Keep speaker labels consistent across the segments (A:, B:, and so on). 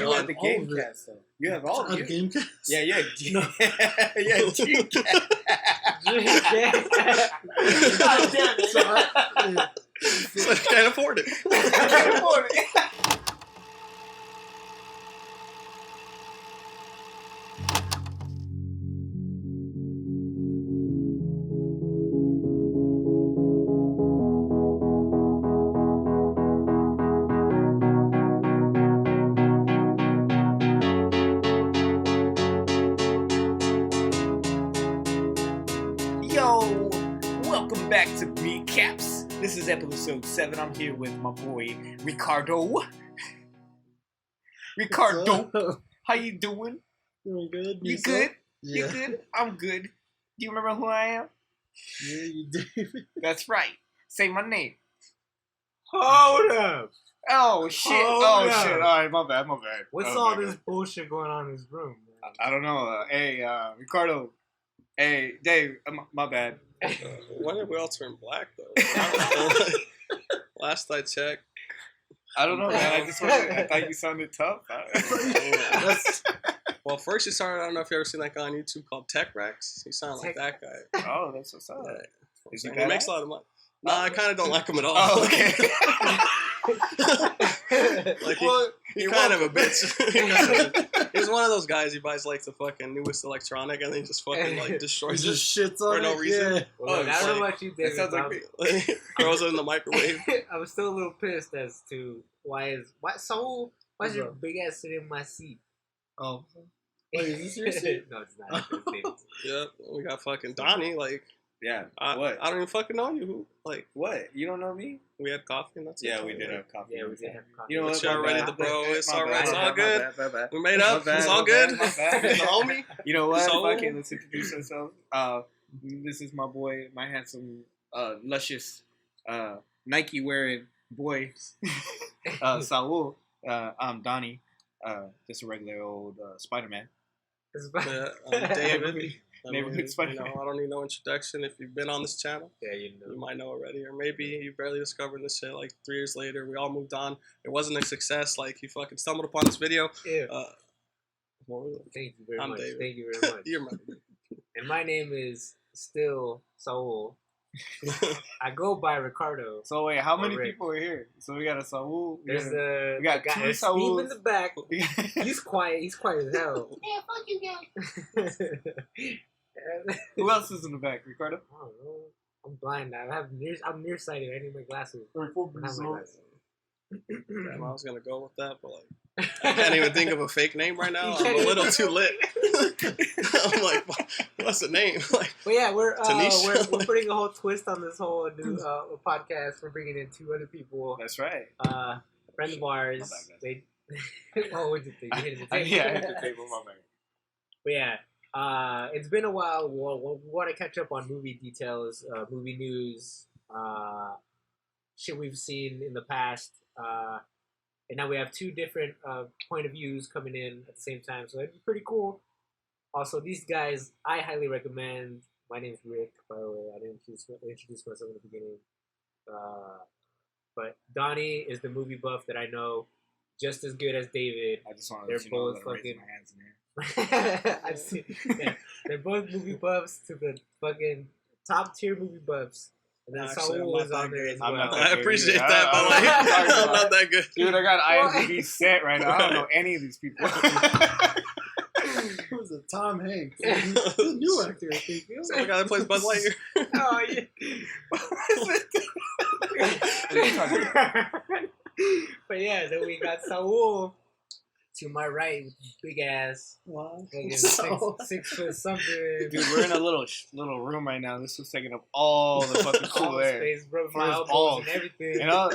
A: you had the game cast though. You have all
B: the game cast.
A: Yeah, yeah, yeah. Dreamcast.
C: God damn it!
D: So I can't afford it.
A: Can't afford it. Yo, welcome back to Meecaps. This is episode 7. I'm here with my boy Ricardo. Ricardo, how you doing?
B: Doing good.
A: You
B: Yourself?
A: good?
B: Yeah.
A: You good? I'm good. Do you remember who I am?
B: Yeah, you do.
A: That's right. Say my name.
C: Hold up!
A: Oh shit!
C: Hold up.
A: Shit! All right, my bad.
C: What's
A: Oh,
C: all
A: my
C: this
A: bad.
C: bullshit going on in this room, man?
A: I don't know. Hey, Ricardo. Hey, Dave. My bad.
D: When did we all turn black though? I don't know. Last I checked.
A: I don't know, man. I thought you sounded tough.
D: Well, first you started. I don't know if you ever seen that guy on YouTube called Tech Rex. He sounded like that guy.
A: Oh, that's what's up.
D: Yeah.
A: Is he
D: He makes a lot of money. Nah, I kind of don't like him at all.
A: Oh, okay.
D: Like
A: Well,
D: he's kind of a bitch. He's one of those guys. He buys like the fucking newest electronic and then he just fucking like
B: He
D: destroys it
B: just shits on
D: for no
B: it.
D: reason.
B: Yeah.
C: Well,
A: Oh,
C: I don't know
D: like-
C: about you,
A: That
C: David.
A: sounds like
C: but
A: me.
D: Throws it in the microwave.
C: I was still a little pissed as to why Saul? Why's your big ass sitting in my seat?
B: Oh. Wait, is this your seat?
C: No, it's not. It's David's.
D: Yep. We got fucking Donnie. Like
A: Yeah.
D: I
A: What?
D: don't even fucking know you. Who? Like
A: What? You don't know me?
D: we had coffee and that's it.
A: Yeah, we did have coffee.
C: Yeah, we did have coffee.
A: You know what?
D: It's already the bro. It's
A: My
D: alright.
A: bad,
D: It's
A: my
D: all
A: bad,
D: good.
A: my bad.
D: We made up.
A: My bad,
D: It's all
A: my
D: good.
A: bad, my bad.
D: The homie.
A: You know what?
D: So-
A: Fuck it. Let's introduce ourselves. This is my boy, my handsome, luscious, Nike wearing boy, Saul. I'm Donnie. Just a regular old Spider-Man.
D: Yeah, David.
A: Neighborhood
D: You
A: Spider-Man.
D: know, I don't need no introduction. If you've been on this channel,
C: Yeah, you
D: you
C: know.
D: might know already, or maybe you barely discovered this shit like 3 years later. We all moved on. It wasn't a success. Like you fucking stumbled upon this video.
C: Yeah.
D: What was it?
C: Thank you very
D: I'm
C: much.
D: David.
C: Thank you very much.
D: You're my.
C: And my name is still Saul. I go by Ricardo.
A: So wait, how many
C: Rick.
A: people are here? So we got a Saul.
C: There's
A: we got
C: the guy,
A: two
C: there's Steve in
A: Sauls.
C: the back. He's quiet. He's quiet as hell.
E: Yeah, fuck you guys.
A: Who else is in the back? Ricardo.
C: I don't know. I'm blind. I'm nearsighted. I need my glasses. I don't have my glasses.
D: Damn, I was gonna go with that, but like I can't even think of a fake name right now. I'm a little too lit. I'm like, what's the name? Like,
C: But yeah, we're
D: Tanisha.
C: we're putting a whole twist on this whole new podcast. We're bringing in 2 other people.
A: That's right.
C: Friends of ours.
A: My bad,
C: They. Oh, what did they? You hit the table.
A: Yeah, I hit the table. My bad.
C: But yeah, it's been a while. We want to catch up on movie details, movie news, shit we've seen in the past. And now we have 2 different point of views coming in at the same time, so it'd be pretty cool. Also, these guys, I highly recommend. My name's Rick, by the way. I didn't introduce myself in the beginning. But Donnie is the movie buff that I know just as good as David.
A: I just want to
C: They're
A: let you know
C: both
A: that I'm raising
C: fucking-
A: my hands in here.
C: I've seen. Yeah, they're both movie buffs to the fucking top tier movie buffs. And then
D: Actually,
C: Saul
D: I'm
C: was
D: not
C: on
D: that
C: there
D: good.
C: as
A: I'm
C: well.
A: not that
D: I
A: good
D: appreciate
A: either.
D: that, but like I'm not that good.
A: Dude, I got
C: What?
A: IMDb set right now. I don't know any of these people.
B: Who's it? Tom Hanks. He's a new actor, I think.
D: So the guy that plays Buzz Lightyear.
C: Oh yeah. But yeah, then we got Saul to my right with his big ass. Fucking
B: Saul.
C: 6 foot something.
A: Dude, we're in a little room right now. This was taking up all the fucking
C: All
A: cool
C: the
A: air.
C: space, bro,
A: For
C: my
A: his
C: elbows
A: balls.
C: and everything.
A: You know?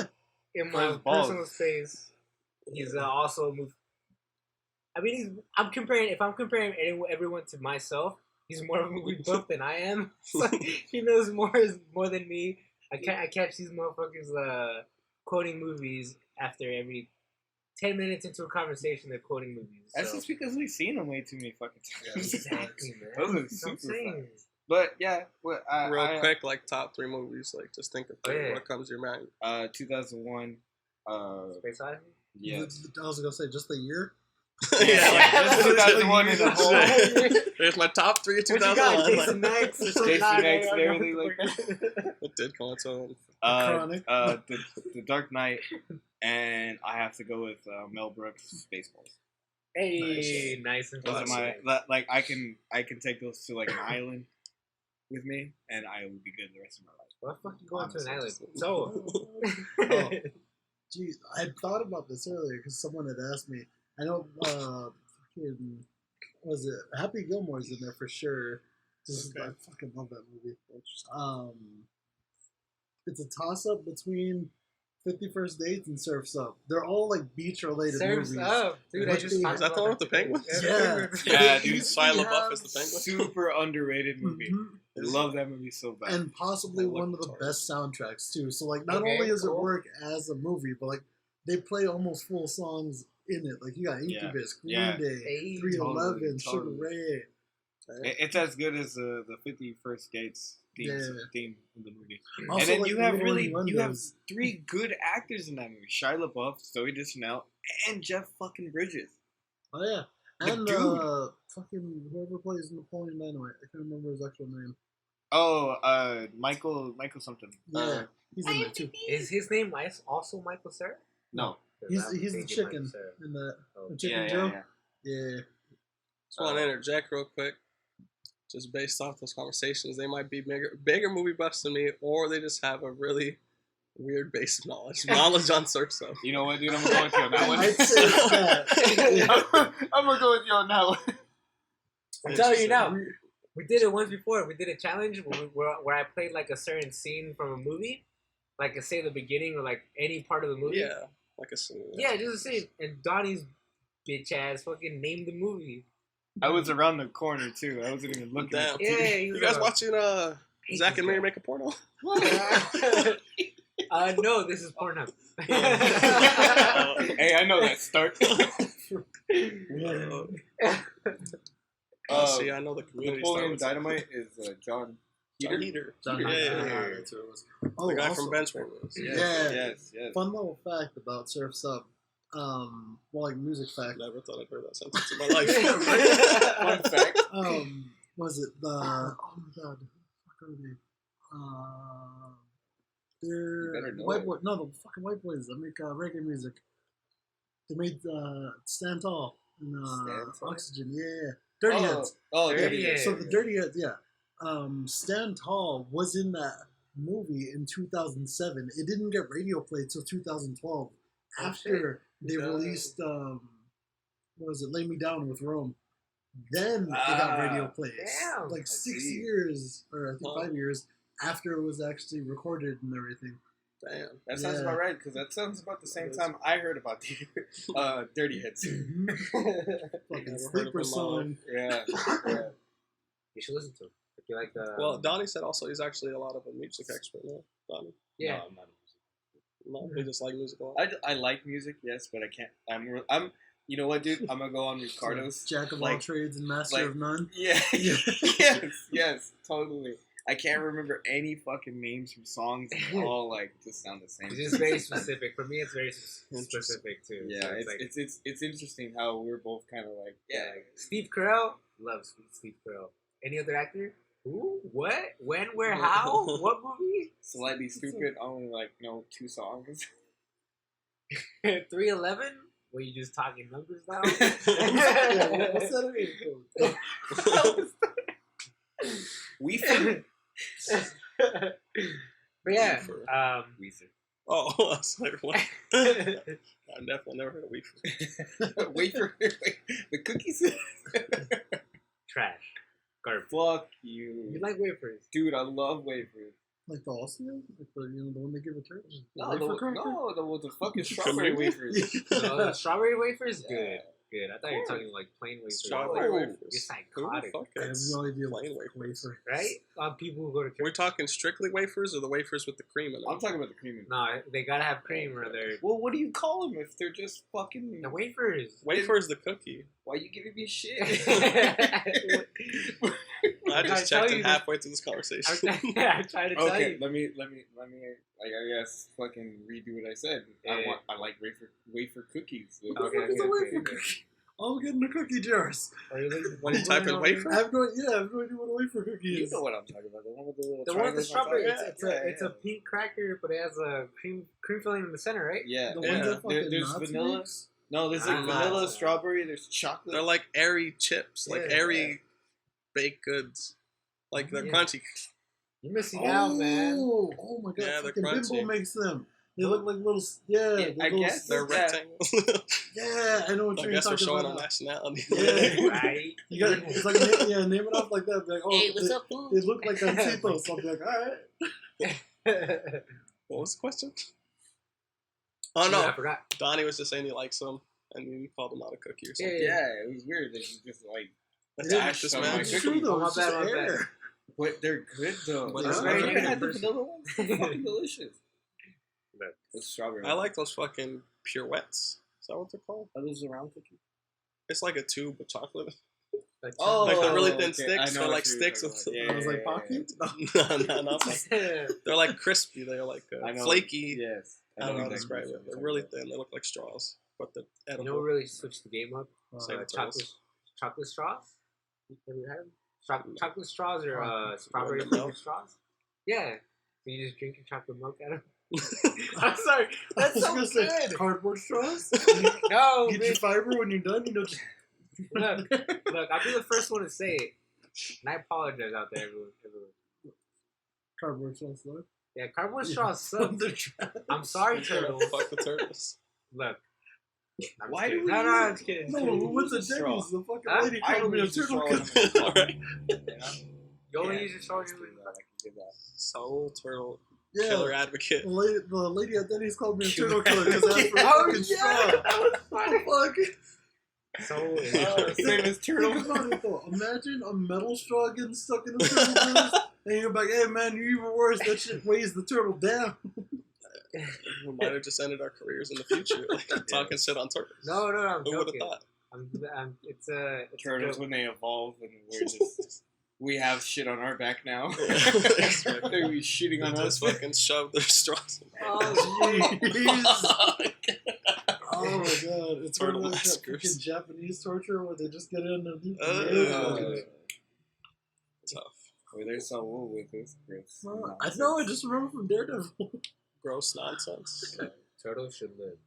C: In
A: For
C: my
A: his balls.
C: personal space. He's also a movie. I mean, I'm comparing. If I'm comparing everyone to myself, he's more of a movie buff than I am. So he knows more than me. I catch these motherfuckers quoting movies after every 10 minutes into a conversation. They're quoting movies.
A: That's
C: so.
A: just because we've seen him way too many fucking times.
C: Exactly, man.
A: Those are
C: That's what I'm
A: super
C: saying.
A: fun. But yeah,
D: Real quick, like top 3 movies. Like just think of what comes to your mind.
A: 2001.
C: Space Odyssey?
A: Yeah.
B: I was gonna say just the year.
A: Yeah, like, 2001 is a whole.
D: There's my top 3 of
C: What you got,
D: 2001.
C: Jason X or something?
A: Jason X and everything like
C: that.
D: What did come out so?
B: Chronic.
A: The Dark Knight, and I have to go with Mel Brooks' Spaceballs.
C: Hey, nice and
A: Those are
C: classy.
A: my like I can take those to like an island with me, and I will be good the rest of my life.
C: What the fuck you going to an island? So,
B: Oh, geez, I thought about this earlier because someone had asked me. I know, fucking, was it Happy Gilmore's in there for sure? Just, I fucking love that movie. It's a toss up between 50 First Dates and Surf's Up. They're all like beach related
C: Surf's
B: movies.
C: Up, dude. I
B: But
C: just
B: they-
C: talked
D: Is that the
C: about
D: one with the penguins?
B: Yeah.
A: Yeah, dude.
D: Shia
B: Yeah.
D: LaBeouf is the penguin.
A: Super underrated movie.
B: Mhm.
A: I love that movie so bad.
B: And possibly
D: They look
B: one of the
D: retarded.
B: best soundtracks too. So like, not
C: Okay,
B: only does it
C: cool.
B: work as a movie, but like they play almost full songs in it. Like you got Incubus, Green
A: Yeah.
B: Day,
C: Hey,
B: 311,
A: totally.
B: Sugar Ray.
A: It's as good as the 50 First Dates theme in the movie.
B: Also,
A: And then
B: like,
A: you have
B: little
A: you have
B: innuendos.
A: 3 good actors in that movie: Shia LaBeouf, Zoe Deschanel, and Jeff fucking Bridges.
B: Oh yeah,
A: The
B: and
A: dude.
B: fucking whoever plays Napoleon Dynamite. I can't remember his actual name.
A: Oh, Michael something.
B: Yeah, he's in there too.
C: Is his name also Michael Cera?
A: No.
B: He's the chicken in that. The Chicken Joe. Yeah.
D: Just want to interject real quick. Just based off those conversations, they might be bigger movie buffs than me, or they just have a really weird base of knowledge on Surf's Up.
A: You know what, dude? I'm gonna go with you on that one.
B: I'd say that.
A: I'm gonna go with you on that one.
C: I'm telling you now. We did it once before. We did a challenge where I played like a certain scene from a movie, like say the beginning or like any part of the movie.
D: Yeah, like a scene.
C: Yeah, just a scene. And Donnie's bitch ass fucking named the movie.
A: I was around the corner too. I wasn't even looking.
D: Damn.
A: At the
C: Yeah,
A: TV.
C: he was
D: You guys watching Zach and Mary make a porno?
C: No, this is Pornhub.
A: Hey, I know that start.
D: See, I know the community.
A: Napoleon Dynamite is John
D: Heater.
B: John
D: Yeah,
B: Heater.
D: yeah,
B: Yeah,
D: yeah.
B: that's what it was. Oh,
D: The guy
B: also,
D: from Benchwarmers.
B: Yeah.
A: Yes.
B: Fun little fact about Surf's Up. Well, like music fact.
D: Never thought I'd heard that sentence in my life.
A: Fun fact.
B: Was it the? Oh my god, what are they?
A: You better
B: They're
A: know
B: white
A: it.
B: boy. No, the fucking white boys that make reggae music. They made Stand Tall and
A: Stand Tall?
B: Oxygen. Yeah. Dirty Heads.
A: Oh,
C: Dirty
A: Heads.
B: So the Dirty Heads, yeah. Stand Tall was in that movie in 2007. It didn't get radio play till 2012.
C: Oh,
B: After they
D: Yeah.
B: released, what was it, Lay Me Down with Rome. Then it got radio plays.
C: damn.
B: Like
A: I
B: 6
A: see.
B: years, or I think
D: Wow.
B: 5 years, after it was actually recorded and everything.
D: Damn.
A: That sounds
B: Yeah.
A: about right, because that sounds about the same time I heard about the Dirty Heads.
B: Fucking
D: Never heard of
B: sleeper
D: him,
B: song.
A: Yeah.
C: You should listen to him. If you like the.
D: Well, Donnie said also he's actually a lot of a music expert. No? Donnie?
C: Yeah.
A: No, I'm not.
D: No, he just like music a lot.
A: I like music, yes, but I can't. I'm. You know what, dude? I'm gonna go on Ricardo's.
B: Jack of all
A: like-
B: trades and master
A: like-
B: of none.
A: Yeah. yes, totally. I can't remember any fucking names from songs. And all like just sound the same.
C: It's just very specific. For me, it's very specific too.
A: Yeah,
C: So
A: it's,
C: like,
A: it's interesting how we're both kind of like
C: like, Steve Carell loves Steve Carell. Any other actor? Who? What? When? Where? How? What movie?
A: slightly stupid. Only like know 2 songs.
C: 311? Were you just talking numbers now?
B: Yeah, what's that again?
A: We Weezer.
C: But yeah,
D: Oh, I was like, what? I definitely never heard of Weezer.
A: Wafer. The cookies.
C: trash, garbage.
A: Fuck you.
C: You like wafers?
A: Dude, I love wafers.
B: Like the Austrian? Like the one they give a church?
A: No,
B: Wafer
A: the,
B: cracker?
A: no, the fucking strawberry wafers.
C: No, strawberry wafers,
A: Yeah.
C: good. I thought you were talking like plain wafers.
D: Strawberry
A: Oh,
D: wafers.
C: You're
D: Who the
C: psychotic,
D: fuck
B: I have
D: is
B: no idea what
D: plain wafers?
B: wafer.
C: right? People who go to church.
D: We're talking strictly wafers or the wafers with the cream in them?
A: I'm talking about the cream.
C: No, they gotta have cream or they're
A: Well, what do you call them if they're just fucking?
C: the wafers.
D: Wafer is the cookie.
A: Why you giving me shit?
D: I
C: I
D: just
C: tell
D: checked
C: you
D: in
C: this-
D: halfway through this conversation.
C: I'm trying to tell
A: Okay,
C: you.
A: let me. I guess fucking redo what I said.
C: Yeah.
A: I like wafer cookies.
C: Okay,
B: It's a wafer
C: okay.
B: cookie. I'm getting the cookie jars.
C: Are you
D: What are you typing, wafer?
B: I have no idea what a wafer cookie
A: You
B: is.
A: know what I'm talking about. The one with the little
C: The one with the
A: triangles on top?
C: strawberry. It's a pink cracker, but it has a cream filling in the center, right?
A: Yeah.
B: The
D: Yeah.
B: ones that fucking
A: There's
B: Knots
A: vanilla.
B: makes?
A: No, there's like
C: Ah.
A: vanilla, strawberry. There's chocolate.
D: They're like airy chips, like
C: Yeah.
D: airy baked goods. Like they're
C: Yeah.
D: crunchy.
C: You're missing out, man.
B: Oh my god!
D: Yeah, they're
B: fucking
D: crunchy.
B: Bimbo makes them. They look like little. Yeah,
A: Yeah, I guess.
D: They're
A: Yeah.
D: rectangles.
B: Yeah, I know what
D: I
B: you're
D: guess we're
B: talking
D: showing
B: about.
D: our nationality.
B: Yeah.
C: Right?
B: You got it's like name it off like that. Be like, oh,
E: Hey, what's
B: they,
E: up, fool?
B: They look like Gancitos. So I'll be like, all right.
D: What was the question? Oh
C: I
D: no,
C: forgot.
D: Donnie was just saying he likes them, and you called them out a cookie or something.
C: Yeah.
A: Yeah, it was weird that you just like
D: Attack this
A: some
D: man.
B: It's
A: cookie.
B: true though.
C: Oh, my
B: It's just
C: bad, my bad.
B: air.
A: But they're good though.
D: But
A: Like,
D: it's
A: I
D: very
A: never
C: negative
A: had the
C: person.
A: vanilla ones. They're fucking delicious.
C: Look.
A: With strawberry.
D: I like those fucking pirouettes. Is that what they're called?
A: Are those around cookies?
D: It's like a tube of chocolate.
C: Like,
A: Oh,
D: Like the really thin
A: okay.
D: sticks,
A: I know
D: they're
A: what
D: like
A: you're
D: sticks
A: talking
D: with-
A: about.
B: I was like,
A: yeah,
B: pocket?
D: No, not like, they're like crispy. They're like
A: I know.
D: flaky.
A: Yes.
D: I don't know how to
A: exactly
D: describe it.
A: what
D: They're
A: you're
D: really
A: talking
D: thin. They look like straws, but they're
C: you
D: edible.
C: know what really switched the game up?
D: Same with
C: Chocolate straws? Have you had them? Chocolate straws or strawberry
D: Milk?
C: flavored straws? Yeah. So you just drink your chocolate milk out of I'm sorry.
B: I
C: That's
B: was
C: so
B: gonna say
C: good.
B: cardboard straws.
C: No,
B: Get your
C: bitch.
B: fiber when you're done. You know, just
C: Look, I'll be the first one to say it. And I apologize out there, everyone.
B: cardboard straws. Look.
C: Yeah, cardboard straws suck.
B: They're trash.
C: I'm sorry, turtles.
D: Fuck the turtles.
C: Look. I'm
A: Why
C: just
A: do
C: kidding.
A: we
C: No, I'm
A: use-
C: just kidding.
B: No, what's the
A: Straw.
B: difference? The fucking
C: Huh?
B: lady
A: I
B: called me a
A: use the
B: turtle.
A: straw.
D: Alright.
C: You only
A: Yeah.
C: use your straw.
A: I can give that.
D: Saul Turtle,
B: Yeah.
D: killer advocate.
B: The lady at Denny's called me a turtle killer because I asked for a
C: Oh,
B: fucking
C: yeah.
B: straw.
C: That was funny.
B: Fuck.
C: So,
A: Famous turtle.
B: Think about it though. Imagine a metal straw getting stuck in a turtle juice, and you're like, "Hey man, you're even worse. That shit weighs the turtle down."
D: We might have just ended our careers in the future, like talking shit on turtles.
C: no, I'm
D: Who would have
C: joking.
D: thought?
C: It's a
A: Turtles
C: joke.
A: when they evolve and we're just we have shit on our back now. They're be shitting on
D: They
A: us.
D: just fucking shove their straws.
C: Oh,
B: Jeez. Oh my god, it's
D: Turtle
B: one of those
D: massacres.
B: freaking Japanese torture where they just get in and
D: Tough.
A: Well, there's Saul with this, Chris.
B: I know. I just remember from Daredevil.
D: Gross nonsense.
C: turtles should live.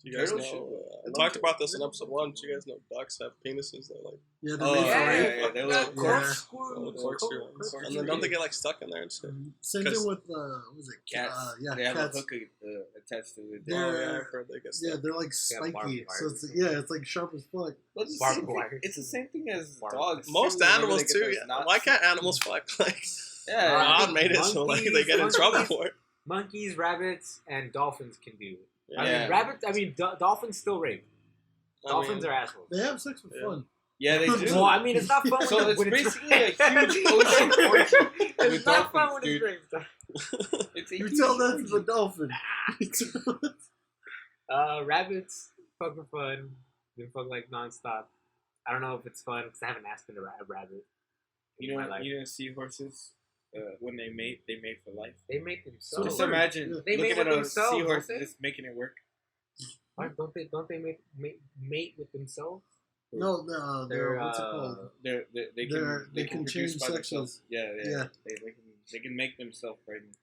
D: Do you guys
A: Turtles
D: know?
A: should-
D: I talked about this in episode 1. Do you guys know ducks have penises? They're like
B: Yeah,
A: Oh,
B: made for
A: yeah,
B: rape.
A: yeah, they look
D: little corkscrew ones. And then don't they get like stuck in there and shit?
B: Same
D: Cause-
B: thing with what was it?
A: Cats.
B: Yeah,
A: they have
B: cats.
A: a hook attached to it.
B: Yeah.
D: Oh yeah, I've heard they get
B: Yeah,
D: stuck.
B: they're like
C: Yeah, barbed
B: spiky.
C: wire.
B: So it's it's like sharp as fuck.
A: Well, it's, the
C: Barbed
A: same thing,
C: wire.
A: it's the same thing as
C: Barbed
A: dogs.
D: Most
A: too, whenever
D: animals
A: they get
D: too.
A: those
D: Yeah.
A: knots.
D: Why can't animals fuck? Like
A: Yeah.
D: God made it so like they get in trouble for it.
C: Monkeys, rabbits, and dolphins can do.
D: Yeah.
C: I mean, rabbits. I mean, dolphins still rape. Dolphins are assholes.
B: They have sex for
D: Yeah.
B: fun.
A: Yeah, they do.
C: Well, I mean, it's not fun.
A: So
C: when
A: it's
C: it's
A: basically a huge ocean orgy
C: It's
A: with
C: not fun when
A: dolphins,
C: it's
A: dude.
C: raped.
A: It's a
B: You
A: huge
B: tell that to
A: orgy.
B: the dolphin.
C: Rabbits fuck for fun. They fuck like nonstop. I don't know if it's fun because I haven't asked a rabbit.
A: You
C: in my
A: know,
C: life.
A: seahorses, when they mate for life.
C: They make themselves.
A: Just imagine
B: Yeah.
C: They mate
A: looking at
C: with
A: a
C: themselves,
A: seahorse
C: don't they?
A: just making it work.
C: Why don't they mate with themselves?
B: No,
C: They're
B: what's it called?
A: They can
B: change
A: produce by themselves.
B: sexes.
A: Yeah.
B: Yeah.
A: They can make themselves pregnant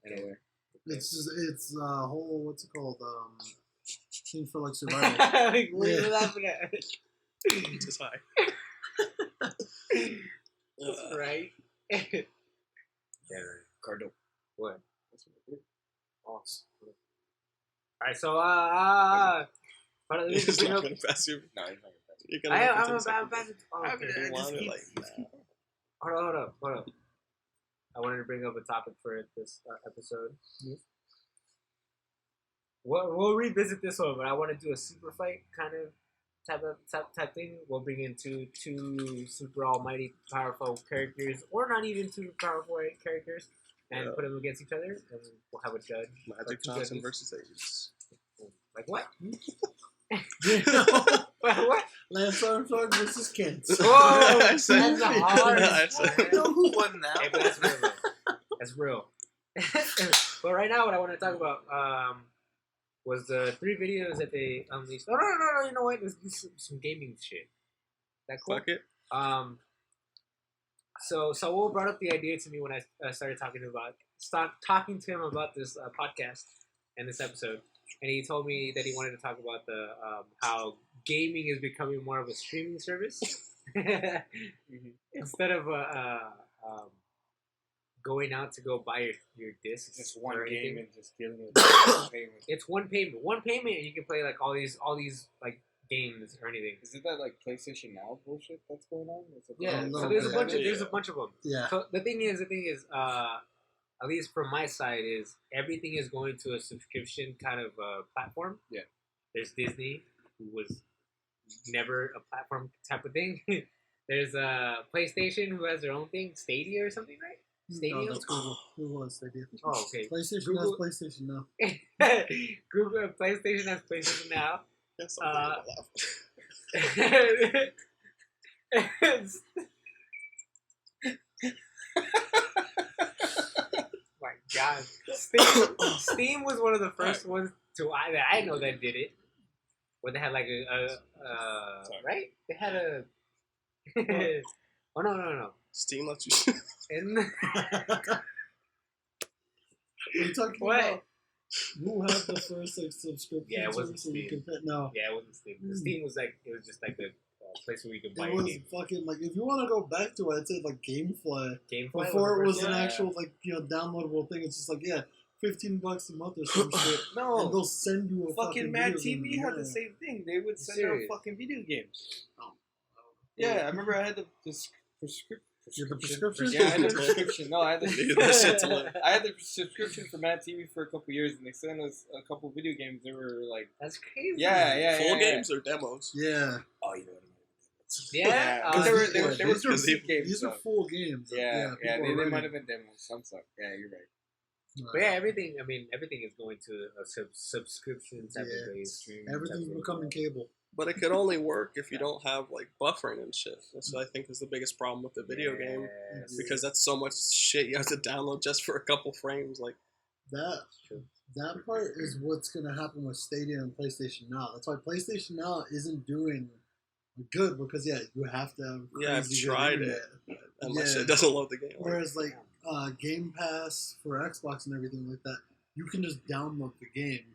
A: in a way.
B: It's a whole what's it called? Thing for like survival.
C: Like, what are you
B: Yeah.
C: laughing at?
D: Just high.
C: That's right. Yeah.
A: Cardo.
C: What? Awesome. Alright, so let me
D: He's
C: just bring
D: not
C: up.
D: gonna pass you.
A: No, he's not gonna pass it.
D: You're gonna
C: I'm
D: look
C: a
D: into
C: bad
D: something.
C: okay.
D: You want it, like, nah.
C: Hold up. I wanted to bring up a topic for this episode. We'll revisit this one, but I want to do a super fight kind of type thing. We'll bring in two super almighty powerful characters, or not even two powerful characters, and put them against each other, and we'll have a judge.
D: Magic
C: two
D: Johnson
C: judges.
D: versus Aegis.
C: Like what?
B: Yeah.
C: What?
B: Lance Armstrong versus Kent.
C: Whoa,
D: I
C: that's
D: said-
C: hard.
D: I said-
C: man.
A: Who won that?
C: Hey, but that's real. Though. That's real. But right now, what I want to talk about, was the 3 videos that they unleashed. No. You know what? Let's do some gaming shit. That cool?
D: Fuck it.
C: So Saul brought up the idea to me when I started talking to him about this podcast and this episode, and he told me that he wanted to talk about the how gaming is becoming more of a streaming service instead of going out to go buy your discs.
A: Just one
C: or
A: game
C: anything.
A: and just giving it payment.
C: It's one payment, and you can play like all these like games or anything.
A: Isn't that like PlayStation Now bullshit that's going on?
C: Yeah,
B: no,
C: so there's a
B: yeah.
C: bunch of them.
B: Yeah.
C: So the thing is, at least from my side, is everything is going to a subscription kind of platform.
A: Yeah.
C: There's Disney, who was never a platform type of thing. There's PlayStation, who has their own thing, Stadia or something, right? Stadia.
B: No, that's Google. Google has Stadia.
C: Oh, okay.
B: PlayStation
C: Google-
B: has PlayStation now.
C: Google PlayStation has PlayStation Now.
D: That's
C: My God, Steam was one of the first ones that I know that did it. Where they had like right? They had a. Oh no.
D: Steam lets you.
C: And
B: We're talking
C: What?
B: about who had the first like subscription
C: Yeah, it wasn't
B: service that you
C: Steam.
B: can pay. No,
C: yeah, it wasn't Steam. Steam was like it was just like the place where you could buy
B: it
C: your
B: was
C: games.
B: fucking like if you want to go back to it, I'd say like GameFly.
C: Gamefly
B: Before it
C: the
B: was
C: first
B: an
C: one.
B: actual like downloadable thing. It's just like $15 a month or some shit, and
A: No,
B: they'll send you a
A: fucking Mad
B: video game.
A: TV had the
B: Yeah.
A: same thing. They would send out
C: Serious?
A: fucking video games.
B: Oh.
A: Yeah, I remember I had the prescription.
B: You had the prescription?
A: Yeah, I had the prescription. No, I had
D: Needed that shit to
A: the
D: live.
A: I had the subscription for Mad TV for a couple years, and they sent us a couple video games. They were like,
C: That's crazy.
A: yeah,
D: Full
A: yeah.
D: games or demos?
B: Yeah,
A: Oh, you know what I mean.
C: Yeah.
A: But they were
B: these are-
A: complete games.
B: these are
A: though.
B: full games.
A: Yeah,
B: people are
A: they
B: ready.
A: might have been demos. Some suck. Yeah, you're right.
C: But yeah, everything. I mean, everything is going to a subscription type
B: Yeah.
C: of base. Stream
B: Everything's
C: type of-
B: becoming cable.
D: But it could only work if you don't have like buffering and shit. That's what I think is the biggest problem with the video game.
C: Yes.
D: Because that's so much shit you have to download just for a couple frames. Like,
B: That
C: True.
B: that part is what's gonna happen with Stadia and PlayStation Now. That's why PlayStation Now isn't doing good because you have to have
D: yeah, I've
B: crazy good
D: tried
B: internet.
D: it, and my
B: Yeah.
D: shit doesn't load the game.
B: Whereas like Game Pass for Xbox and everything like that, you can just download the game.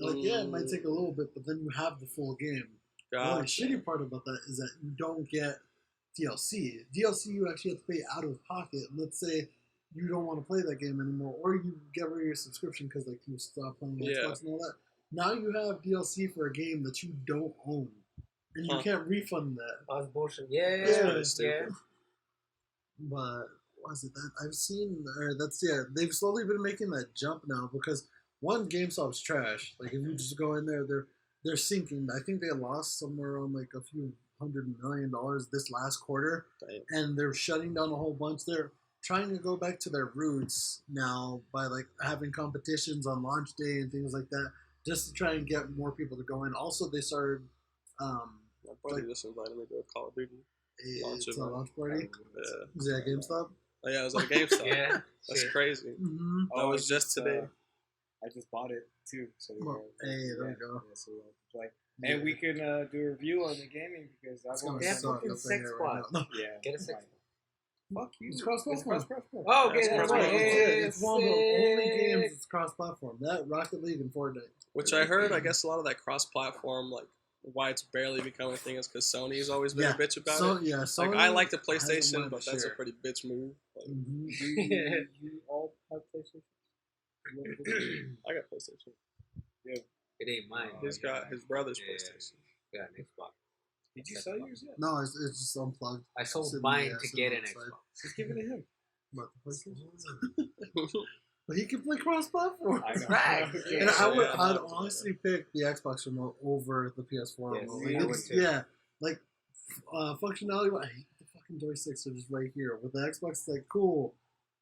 B: Like it might take a little bit, but then you have the full game. The only
D: Gotcha.
B: shitty part about that is that you don't get DLC. DLC you actually have to pay out of pocket. Let's say you don't want to play that game anymore, or you get rid of your subscription because like you stop playing
D: Yeah.
B: Xbox and all that. Now you have DLC for a game that you don't own, and you
D: Huh.
B: can't refund that.
C: Oh, that's bullshit. Yeah,
B: That's
C: yeah,
D: really stupid.
B: But was it that I've seen? Or that's they've slowly been making that jump now because one GameStop's trash. Like if you just go in there, they're sinking. I think they lost somewhere around like a few $100 million this last quarter,
D: Damn.
B: and they're shutting down a whole bunch. They're trying to go back to their roots now by like having competitions on launch day and things like that, just to try and get more people to go in. Also, they started
D: My buddy just invited me to a Call of Duty. Launch
B: it's a
D: event.
B: launch party.
D: Yeah.
B: Is that GameStop?
D: Oh, yeah, it was at a GameStop.
C: yeah.
D: That's
C: Shit.
D: crazy.
B: Mm-hmm.
D: That was
A: I
D: just today.
A: I just bought it too. So
B: Well, hey, there you go.
A: Yeah, so we have to play. And we can do a review on the gaming because I
B: It's
A: want
B: gonna
C: Yeah,
A: to.
B: suck
C: fucking
B: up in
C: sex
B: here
C: bot.
B: right now.
A: Yeah,
C: Get a six.
A: Fuck you.
B: It's cross-platform.
A: cross-platform.
C: Oh, okay,
D: That's
C: that's
D: right.
C: right.
B: It's one of the only games that's cross-platform. That Rocket League and Fortnite.
D: Which I heard, I guess a lot of that cross-platform, like, why it's barely becoming a thing is because Sony's always been a bitch about it.
B: Yeah,
D: Like,
B: Sony
D: I like the
B: hasn't
D: PlayStation,
B: won
D: but
B: for
D: that's a
B: sure.
D: pretty bitch move. Like,
B: Mhm.
A: You all have PlayStation?
D: I got PlayStation.
C: It ain't mine.
D: He's got his brother's
C: Yeah.
D: PlayStation.
C: Got an Xbox.
A: Did you sell yours yet?
B: No, it's just unplugged.
C: I sold
B: Sitting
C: mine
B: there,
C: to
B: sitting
C: get an
B: outside.
C: Xbox.
A: Just give it to him.
B: But the PlayStation. But he can play cross-platform.
A: I know.
C: Right.
A: Okay.
B: And
D: Yeah,
B: I'd
D: yeah.
B: honestly pick the Xbox remote over the PS4
C: Yes,
B: remote.
A: I
B: Like,
A: would
B: it's-
C: too.
B: yeah, like functionality. I hate the fucking joysticks are just right here. With the Xbox, it's like cool.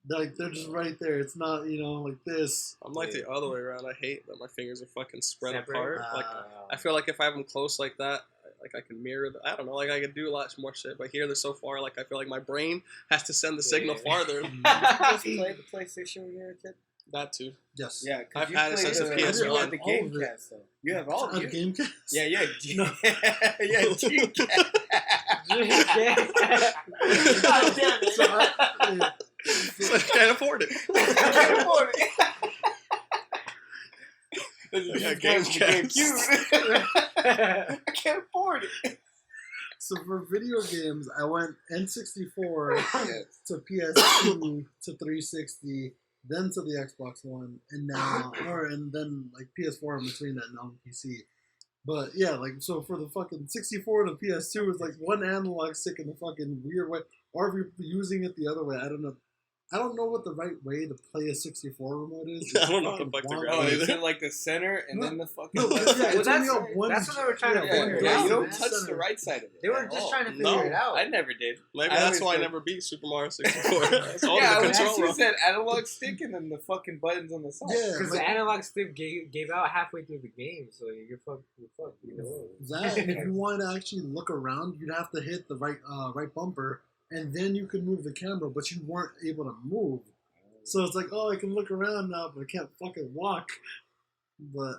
B: Like they're just right there. It's not like this.
D: I'm like the other way around. I hate that my fingers are fucking spread
C: Separate?
D: apart. Like, I feel like if I have them close like that, like I can mirror. I don't know. Like I can do a lot more shit. But here they're so far. Like I feel like my brain has to send the signal
C: Yeah.
D: farther.
A: Did you just play the PlayStation when you were a kid?
D: That too.
B: Yes.
A: Yeah,
D: I've
A: because you
D: had it
A: played
D: since the
A: the
D: PS1.
A: you had the
B: All of it.
A: Gamecast though. You have all of
B: A
A: it.
B: Gamecast?
A: Yeah, yeah,
B: No.
A: yeah, Gamecast.
C: God damn it.
B: So I
D: Can't afford it.
A: I can't afford it. This is
D: Yeah,
A: just
D: Gamecast.
A: GameCube. I can't afford it.
B: So for video games, I went N64
A: Yes.
B: to PS2 to 360, then to the Xbox One, and then like PS4 in between that, and now on PC. But yeah, like so for the fucking 64 to PS2 is like one analog stick in the fucking weird way, or if you're using it the other way, I don't know. I don't know what the right way to play a 64 remote is.
D: I don't know what the
B: fucking
D: fuck they're
B: wonky.
A: Oh,
D: going
A: is
D: either.
A: it like the center and then the fucking?
B: No,
A: left?
B: yeah,
C: Well,
B: it's only on one.
C: that's what they were trying to
A: Yeah,
C: figure
A: yeah,
C: out.
A: you don't
C: man.
A: touch the right side of it.
C: They were
A: at
C: just
A: all.
C: trying to
D: No.
C: figure it out.
A: I never did.
D: Maybe
A: I
D: that's
A: always
D: why I
A: did.
D: never beat Super Mario 64. That's all
A: Yeah,
D: the
A: when
D: control
A: you
D: wrong.
A: said analog stick and then the fucking buttons on the side.
B: Yeah,
C: Because
B: like,
C: the analog stick gave out halfway through the game, so you're fucked. You know?
B: that, and if you want to actually look around, you'd have to hit the right bumper, and then you could move the camera, but you weren't able to move. So it's like, oh, I can look around now, but I can't fucking walk. But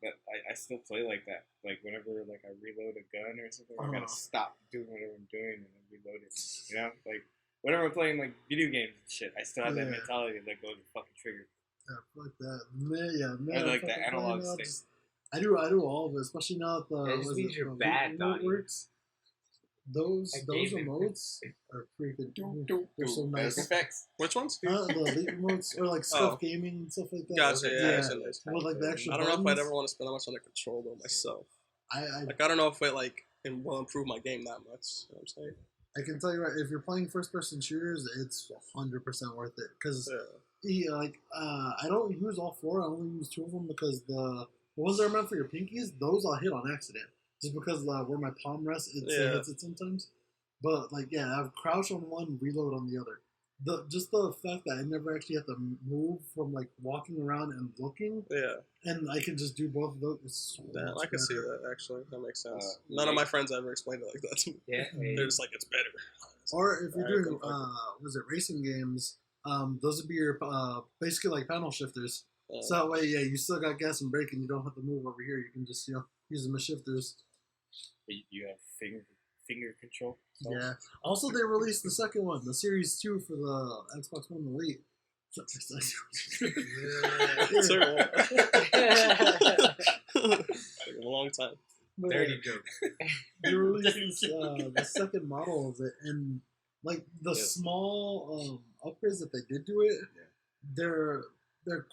A: But I still play like that. Like whenever like I reload a gun or something, I gotta stop doing whatever I'm doing and then reload it. You know, like whenever I'm playing like video games and shit, I still have that
B: Yeah.
A: mentality of let go of the fucking trigger.
B: yeah, fuck that. Man,
A: I like the
B: fucking
A: analog
B: playing now,
A: stick.
B: I do all of it, especially now that the
C: It just
B: what is
C: means
B: it,
C: you're
B: the
C: bad,
B: remote
C: Donnie.
B: works. Those
C: I gave him-
B: remotes are freaking. They're so
A: There's
B: nice.
A: effects.
D: Which ones?
B: The elite remotes or like Scuff Gaming and stuff like that.
D: Gotcha, yeah,
B: yeah.
D: so nice.
B: With like the extra
D: I don't know if I'd
B: buttons.
D: ever want to spend that much on a controller myself.
B: I
D: Like, I don't know if it will improve my game that much. You know what I'm saying?
B: I can tell you right, if you're playing first-person shooters, it's 100% worth it. Because I don't use all four. I only use two of them because the ones that are meant for your pinkies, those I'll hit on accident. Just because where my palm rests, it hits it sometimes. But like, yeah, I have crouch on one, reload on the other. Just the fact that I never actually have to move from like walking around and looking,
D: Yeah,
B: and I can just do both of those. It's so
D: damn,
B: much
D: I can see
B: better.
D: that actually. That makes sense. None of my friends ever explained it like that to me.
C: Yeah.
D: They're just like, it's better.
B: Or if you're
D: Alright,
B: doing,
D: go fuck
B: was it racing games? Those would be your basically like panel shifters.
D: it.
B: So that way, yeah, you still got gas and brake, and you don't have to move over here. You can just use them as shifters.
A: You have finger control. So.
B: Yeah. Also, they released the second one, the Series 2 for the Xbox One Elite.
D: It's a long time.
C: Dirty joke.
B: They released the second model of it, and like the small upgrades that they did to it, they're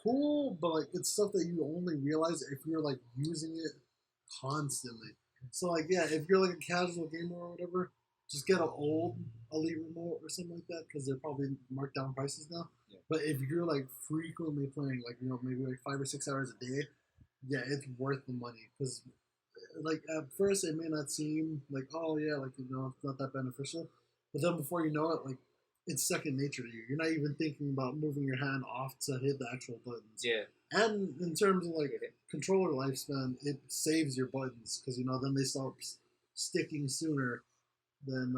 B: cool, but like it's stuff that you only realize if you're like using it constantly. So like, yeah, if you're like a casual gamer or whatever, just get an old Elite remote or something like that because they're probably marked down prices now.
A: Yeah.
B: But if you're like frequently playing, like maybe like 5 or 6 hours a day, yeah, it's worth the money because like at first it may not seem like, oh yeah, like it's not that beneficial, but then before you know it, like it's second nature to you. You're not even thinking about moving your hand off to hit the actual buttons.
C: Yeah.
B: And in terms of like controller lifespan, it saves your buttons because then they start sticking sooner than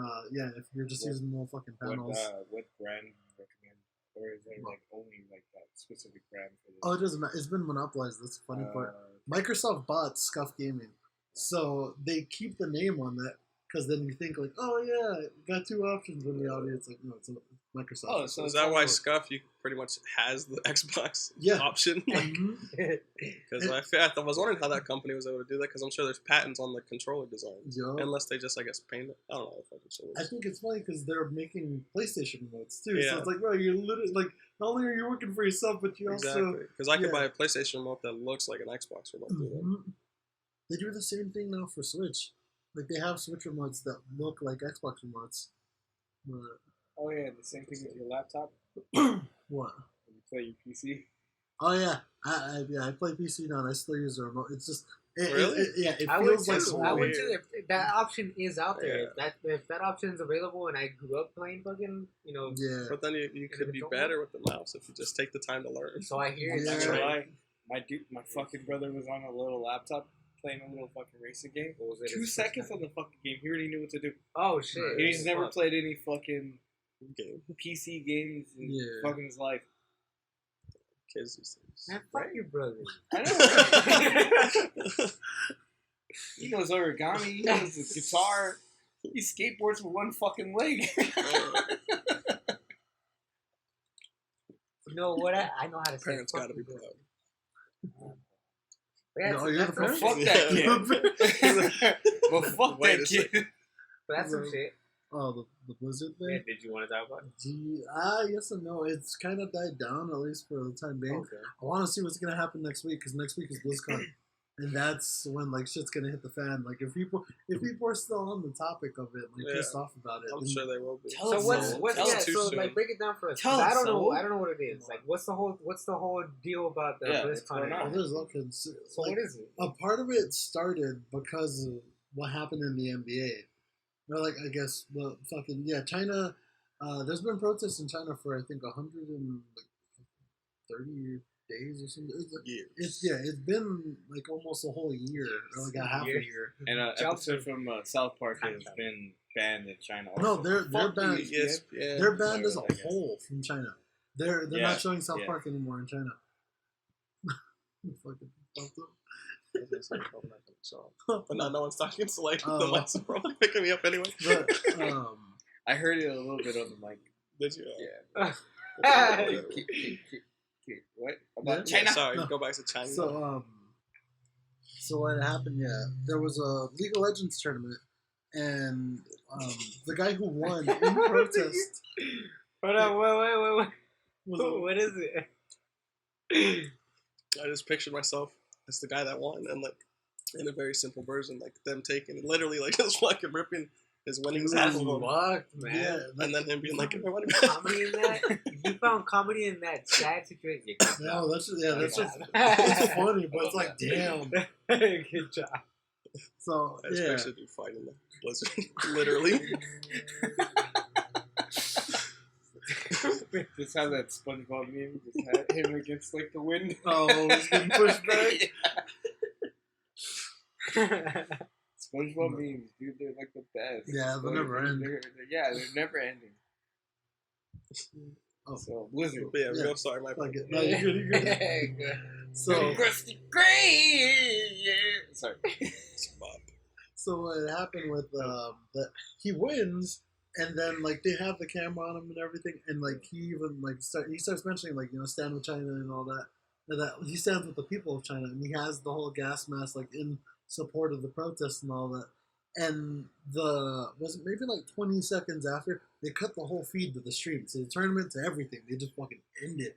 B: if you're just using more fucking panels.
A: What brand do you recommend, or is there like only like that specific brand for this?
B: Oh, it doesn't matter. It's been monopolized. That's the funny part. Microsoft bought Scuff Gaming, so they keep the name on that because then you think like, oh yeah, got two options. When the audience like, no, it's Microsoft.
A: Oh, so
D: Is that why Scuff pretty much has the Xbox option?
B: Mhm.
D: Because I was wondering how that company was able to do that because I'm sure there's patents on the controller design.
B: Yup.
D: Unless they just, I guess, paint it. I don't know if I can show
B: I
D: this.
B: think it's funny because they're making PlayStation remotes too.
D: Yeah.
B: So it's like, bro, you're literally like, not only are you working for yourself, but you
D: Exactly.
B: also
D: Because I could
B: yeah.
D: buy a PlayStation remote that looks like an Xbox remote.
B: Mhm. They do the same thing now for Switch. Like they have Switch remotes that look like Xbox remotes. But
A: Oh yeah, the same thing with your laptop
B: what?
A: when you play your PC.
B: Oh yeah, I play PC now and I still use the remote. It's just
D: Really?
B: it
C: I would
B: feels like
C: too.
B: home.
C: I would too. If that option is out there,
D: Yeah.
C: if that option is available, and I grew up playing fucking,
B: Yeah,
D: But then you could be better with the mouse if you just take the time to learn.
C: so I hear
B: Yeah.
A: Not
C: it's
A: gonna
C: right.
A: lie, my fucking brother was on a little laptop playing a little fucking racing game.
C: What was it?
A: 2 seconds on the fucking game, he already knew what to do.
C: Oh shit!
A: He's never
C: Fuck.
A: played any fucking
D: Game.
A: PC games in
B: Yeah.
A: fucking his life.
D: kids these days.
C: Man, fuck your brother.
A: I know. He knows origami. He knows the guitar. He skateboards with one fucking leg.
C: You know what? I know how to say.
D: Parents
C: fuck
D: gotta be
C: your
D: proud.
C: brother. Yeah,
B: No, you're the
C: that's
B: parent?
C: some
A: Fuck
C: shit.
A: that kid. Well, fuck
D: Wait a
A: that kid.
C: But that's some shit.
B: Oh, the Blizzard
C: Yeah,
B: thing?
C: did you want to talk about it?
B: Yes and no. It's kind of died down, at least for the time being.
C: Okay.
B: I want to see what's going to happen next week, because next week is BlizzCon. And that's when, like, shit's going to hit the fan. Like, if people are still on the topic of it, like,
D: Yeah.
B: pissed off about it.
D: I'm
B: then-
D: sure they will be.
A: Tell
C: So
A: us,
C: what's
A: Saul.
C: what's
A: Tell
C: yeah?
A: us.
D: too
C: So
D: soon.
C: like break it down for us.
A: Tell
C: 'cause
A: us,
C: I don't
A: Saul.
C: know what it is. Like what's the whole deal about the
A: Yeah, what's
C: BlizzCon?
A: going
B: Oh,
A: on?
B: there's all kinds.
C: So
B: Like,
C: what is it?
B: a part of it started because of what happened in the NBA. Or, like, I guess, well, fucking, yeah, China, there's been protests in China for, I think, 130 days or something.
D: Years.
B: It's been, like, almost a whole year, or, like, a half a year.
A: And an
C: Jobs
A: episode from South Park has been banned in China.
B: No,
A: Also.
B: they're
A: Fuck
B: banned.
A: you,
D: Yes,
A: ESPN.
D: yeah.
B: They're banned as a
A: I guess.
B: whole from China. They're
A: Yeah,
B: not showing South
A: yeah.
B: Park anymore in China. Fucking fucked up.
D: But now no one's talking, so like the
B: Oh.
D: mics are probably picking me up anyway.
B: But,
A: I heard it a little bit on the mic.
D: Did you?
A: Yeah.
C: Hey.
A: What? About
B: Yeah.
A: China?
D: Sorry,
B: No.
D: go back to China.
B: So what happened? Yeah, there was a League of Legends tournament, and the guy who won in protest
C: Hold on, wait.
B: was
C: What is it?
D: I just pictured myself as the guy that won, and like in a very simple version, like them taking literally like just fucking ripping his winnings
C: That's
D: off of him,
C: fucked, man.
B: yeah, like,
D: and then him being like, "Give me money back."
C: Comedy in that? You found comedy in that sad situation. Yeah, good
B: no,
C: job.
B: that's just
C: Good
B: it's
C: job.
B: funny, but it's like damn.
C: Good job.
B: So
D: I just
B: yeah,
D: pictured you fighting the blizzard, literally.
A: Just have that SpongeBob meme. Just had him against like the wind.
B: oh, he's getting pushed back.
A: SpongeBob memes, dude, they're like the best.
B: Yeah, they'll never end.
A: They're never ending.
B: Oh.
A: So Blizzard.
D: But yeah,
B: Yeah.
D: real sorry, my
B: Like
D: bad.
B: it. No, you're good. You're good.
C: Good.
B: So
A: Krusty Krab. Sorry.
D: Bob.
B: so what happened with that he wins, and then like they have the camera on him and everything, and like he even like he starts mentioning like stand with China and all that. And that he stands with the people of China, and he has the whole gas mask like in support of the protests and all that. And was it maybe like 20 seconds after they cut the whole feed to the stream, to the tournament, to everything. They just fucking end it.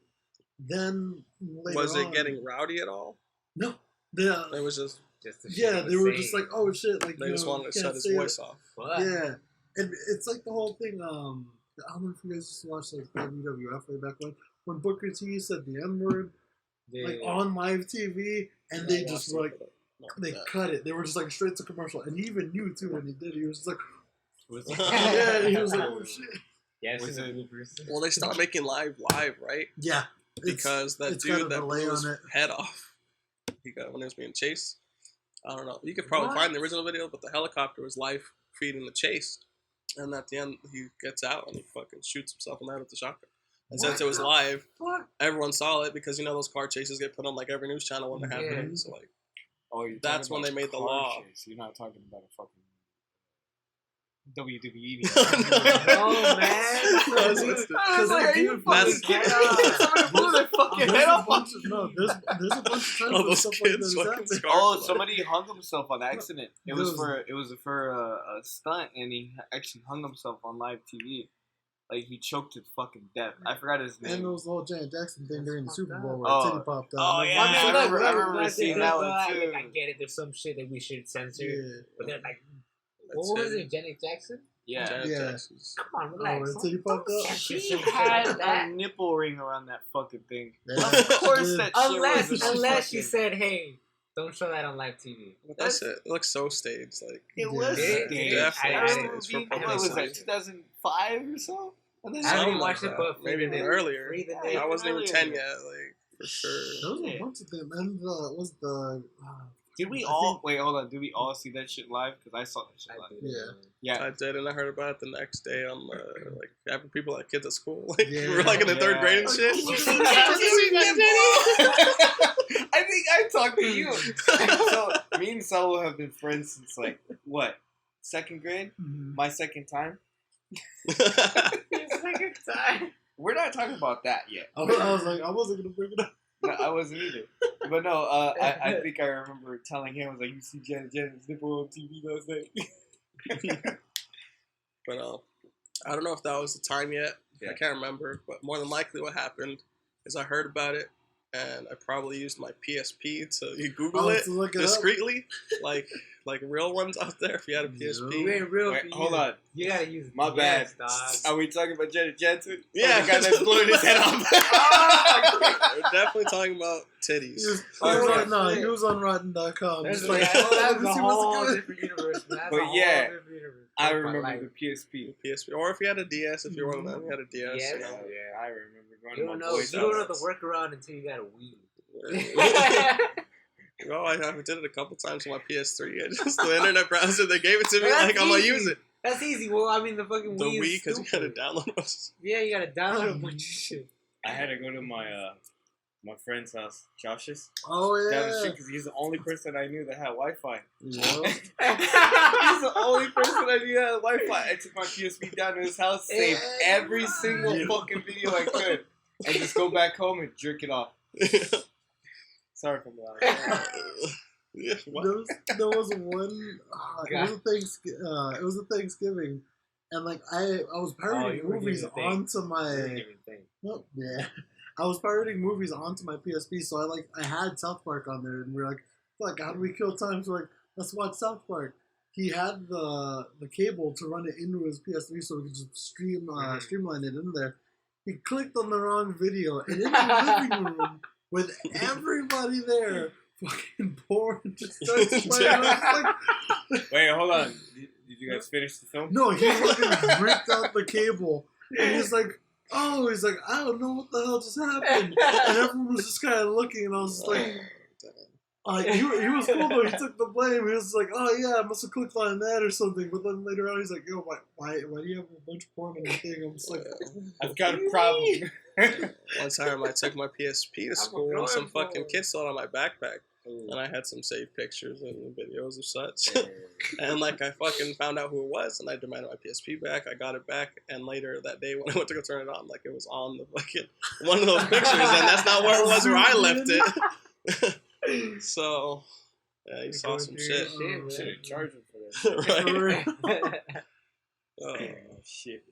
B: Then later
D: Was it
B: on-
D: getting rowdy at all?
B: No?
D: It was just
C: Just the
B: Yeah,
C: shit
B: they were
C: saying.
B: just like, oh shit, like
D: they just wanted to shut his voice off.
C: Fuck.
B: Yeah, and it's like the whole thing. I don't know if you guys used to watch like WWF way back when Booker T said the N word
C: Yeah,
B: like
C: yeah.
B: on live TV, and they
D: I
B: just
D: watched
B: like
D: it, but no,
B: they
D: yeah.
B: cut it. They were just like straight to commercial, and he even knew too when he did. He was just like,
C: Was
B: yeah, he was like, oh shit.
C: Yeah, it's
A: Was
C: just
A: it-
C: bloopers.
D: Well, they stopped making live, right?
B: Yeah,
D: Because that
B: it's got a
D: dude that
B: delay
D: blew his
B: on it.
D: head off, he got when he was being chased. I don't know. You could probably
C: What?
D: find the original video, but the helicopter was live feeding the chase, and at the end he gets out and he fucking shoots himself in the head with the shotgun. And since it was live,
C: Fuck.
D: everyone saw it because those car chases get put on like every news channel when they're
C: Yeah.
D: happening. So like,
A: Oh, you're
D: That's
A: talking
D: when
A: about
D: they made the
A: car
D: law.
A: chase. You're not talking about a fucking WWE.
C: Oh, man.
D: I was like,
A: I was like, are you
D: That's-
A: fucking kidding me? Somebody blew their fucking head off.
B: There's a bunch of times
D: all
B: where
D: those
B: stuff like
D: kids
B: that
D: fucking
B: happens.
D: scarred.
A: Oh, somebody hung himself on accident. It was
B: Those-
A: for a stunt, and he actually hung himself on live TV. Like he choked to fucking death. I forgot his
B: And
A: name.
B: there was the whole Janet Jackson thing during the
C: Fucked
B: Super
C: up.
B: Bowl where
A: Oh.
B: titty popped out.
A: Oh,
B: And
A: yeah,
B: everyone
A: I
B: was like,
A: remember seeing that one, too.
C: I get it. There's some shit that we should censor.
B: Yeah.
C: But they're like,
D: That's
C: what was
D: it.
C: it? Janet Jackson?
A: Yeah,
D: Janet
B: Yeah.
D: Jackson's-
C: Come on,
B: Oh,
C: relax.
B: and titty popped out?
A: she had a nipple ring around that fucking thing.
B: Yeah.
A: Of course, that shit was
C: Unless she
A: fucking-
C: said, hey, don't show that on live TV.
D: But that's it. It looks so staged. Like
A: It was
B: Yeah.
A: staged.
D: Definitely
A: I
D: staged
A: remember
D: for
A: being, what was that,
D: publicity.
A: 2005 or so? And then
C: I haven't
D: Something
C: even
D: like
C: watched it,
D: that.
C: but
D: Maybe even
C: Freedom-
D: earlier.
C: Freedom
A: Yeah,
D: I wasn't even
A: earlier.
D: 10 yet, like for sure.
B: There was a
A: Yeah.
B: bunch of them. And was the
A: Did we
B: I
A: all
B: think-
A: wait? Hold on. Did we all see that shit live? Because I saw that shit live. Yeah.
D: I did, and I heard about it the next day on like having people like kids at school. Like we were
B: Yeah.
D: like in the third grade and
B: Like,
D: shit.
B: oh,
A: I think I talked to you. So me and Saul have been friends since like what? Second grade?
B: Mhm.
A: My second time?
C: Second time.
A: We're not talking about that yet.
B: I was like, I wasn't gonna bring it up.
A: No, I wasn't either. But no, I think I remember telling him, I was like, you see Janet's nipple on TV last night?
D: But I don't know if that was the time yet.
A: Yeah.
D: I can't remember. But more than likely, what happened is I heard about it, and I probably used my PSP to Google it
B: To look it up.
D: discreetly, like real ones out there. If you had a PSP,
C: Wait, real.
A: Wait, hold on.
C: You gotta use
A: My bad.
C: dog.
A: Are we talking about Janet Jackson?
D: Yeah.
A: The guy that's blowing his head off.
D: we're definitely talking about titties.
B: He was on Rotten.com.
C: That's
B: Just
C: a,
B: like,
C: that's
B: this
C: a
B: was
C: whole
B: good.
C: different universe, man. That's
A: But
C: a whole
A: yeah,
C: different universe.
A: I
C: Fuck my
A: remember
C: life.
A: the PSP.
D: PSP, or if you had a DS, if you were one of them, you had a DS.
C: Yes.
D: You know.
A: Yeah, I remember going
C: You
A: to
C: don't
A: my
C: know.
A: boy's
C: You don't know
A: house.
C: the workaround until you got a Wii.
D: Well, I did it a couple times on my PS3. I just the internet browser, they gave it to me.
C: That's
D: Like I'm gonna
C: easy.
D: use it.
C: That's easy. Well, I mean, the fucking
D: The
C: Wii
D: Wii,
C: is
D: because you gotta
C: stupid.
D: download us.
C: Yeah, you gotta download a bunch of shit.
A: I had to go to my friend's house, Josh's,
B: Oh
A: down the
B: yeah.
A: street because he's the only person I knew that had Wi-Fi.
B: Yeah.
A: He's the only person I knew that had Wi-Fi. I took my PSP down to his house, saved every single fucking video I could, and just go back home and jerk it off. Sorry for that.
D: Yeah, what?
B: There was one. It was a Thanksgiving, and like I was pirating
C: you were
B: movies
C: doing the thing.
B: onto
C: You didn't
B: my.
C: even think.
B: Well, yeah, I was pirating movies onto my PSP, so I had South Park on there, and we are like, "Fuck, how do we kill time?" So we're like, let's watch South Park. He had the cable to run it into his PS3, so we could just streamline it in there. He clicked on the wrong video, and in the living room with everybody there, fucking porn just starts playing. I was like,
A: Wait, hold on. Did you guys finish the film?
B: no, he fucking ripped out the cable, and he's like, I don't know what the hell just happened. And everyone was just kind of looking, and I was just like, he was cool though. He took the blame. He was like, oh yeah, I must have clicked on that or something. But then later on, he's like, yo, why do you have a bunch of porn on your thing? I'm just like,
A: I've got a problem.
D: One time I took my PSP to school and some
C: going
D: fucking
C: for-
D: kid saw it on my backpack. And I had some saved pictures and videos of such. And like I fucking found out who it was and I demanded my PSP back. I got it back, and later that day when I went to go turn it on, like it was on the fucking one of those pictures, and that's not where it was where I left it. So yeah, you saw some shit.
A: Should have charged him for that.
D: Right.
A: Oh shit.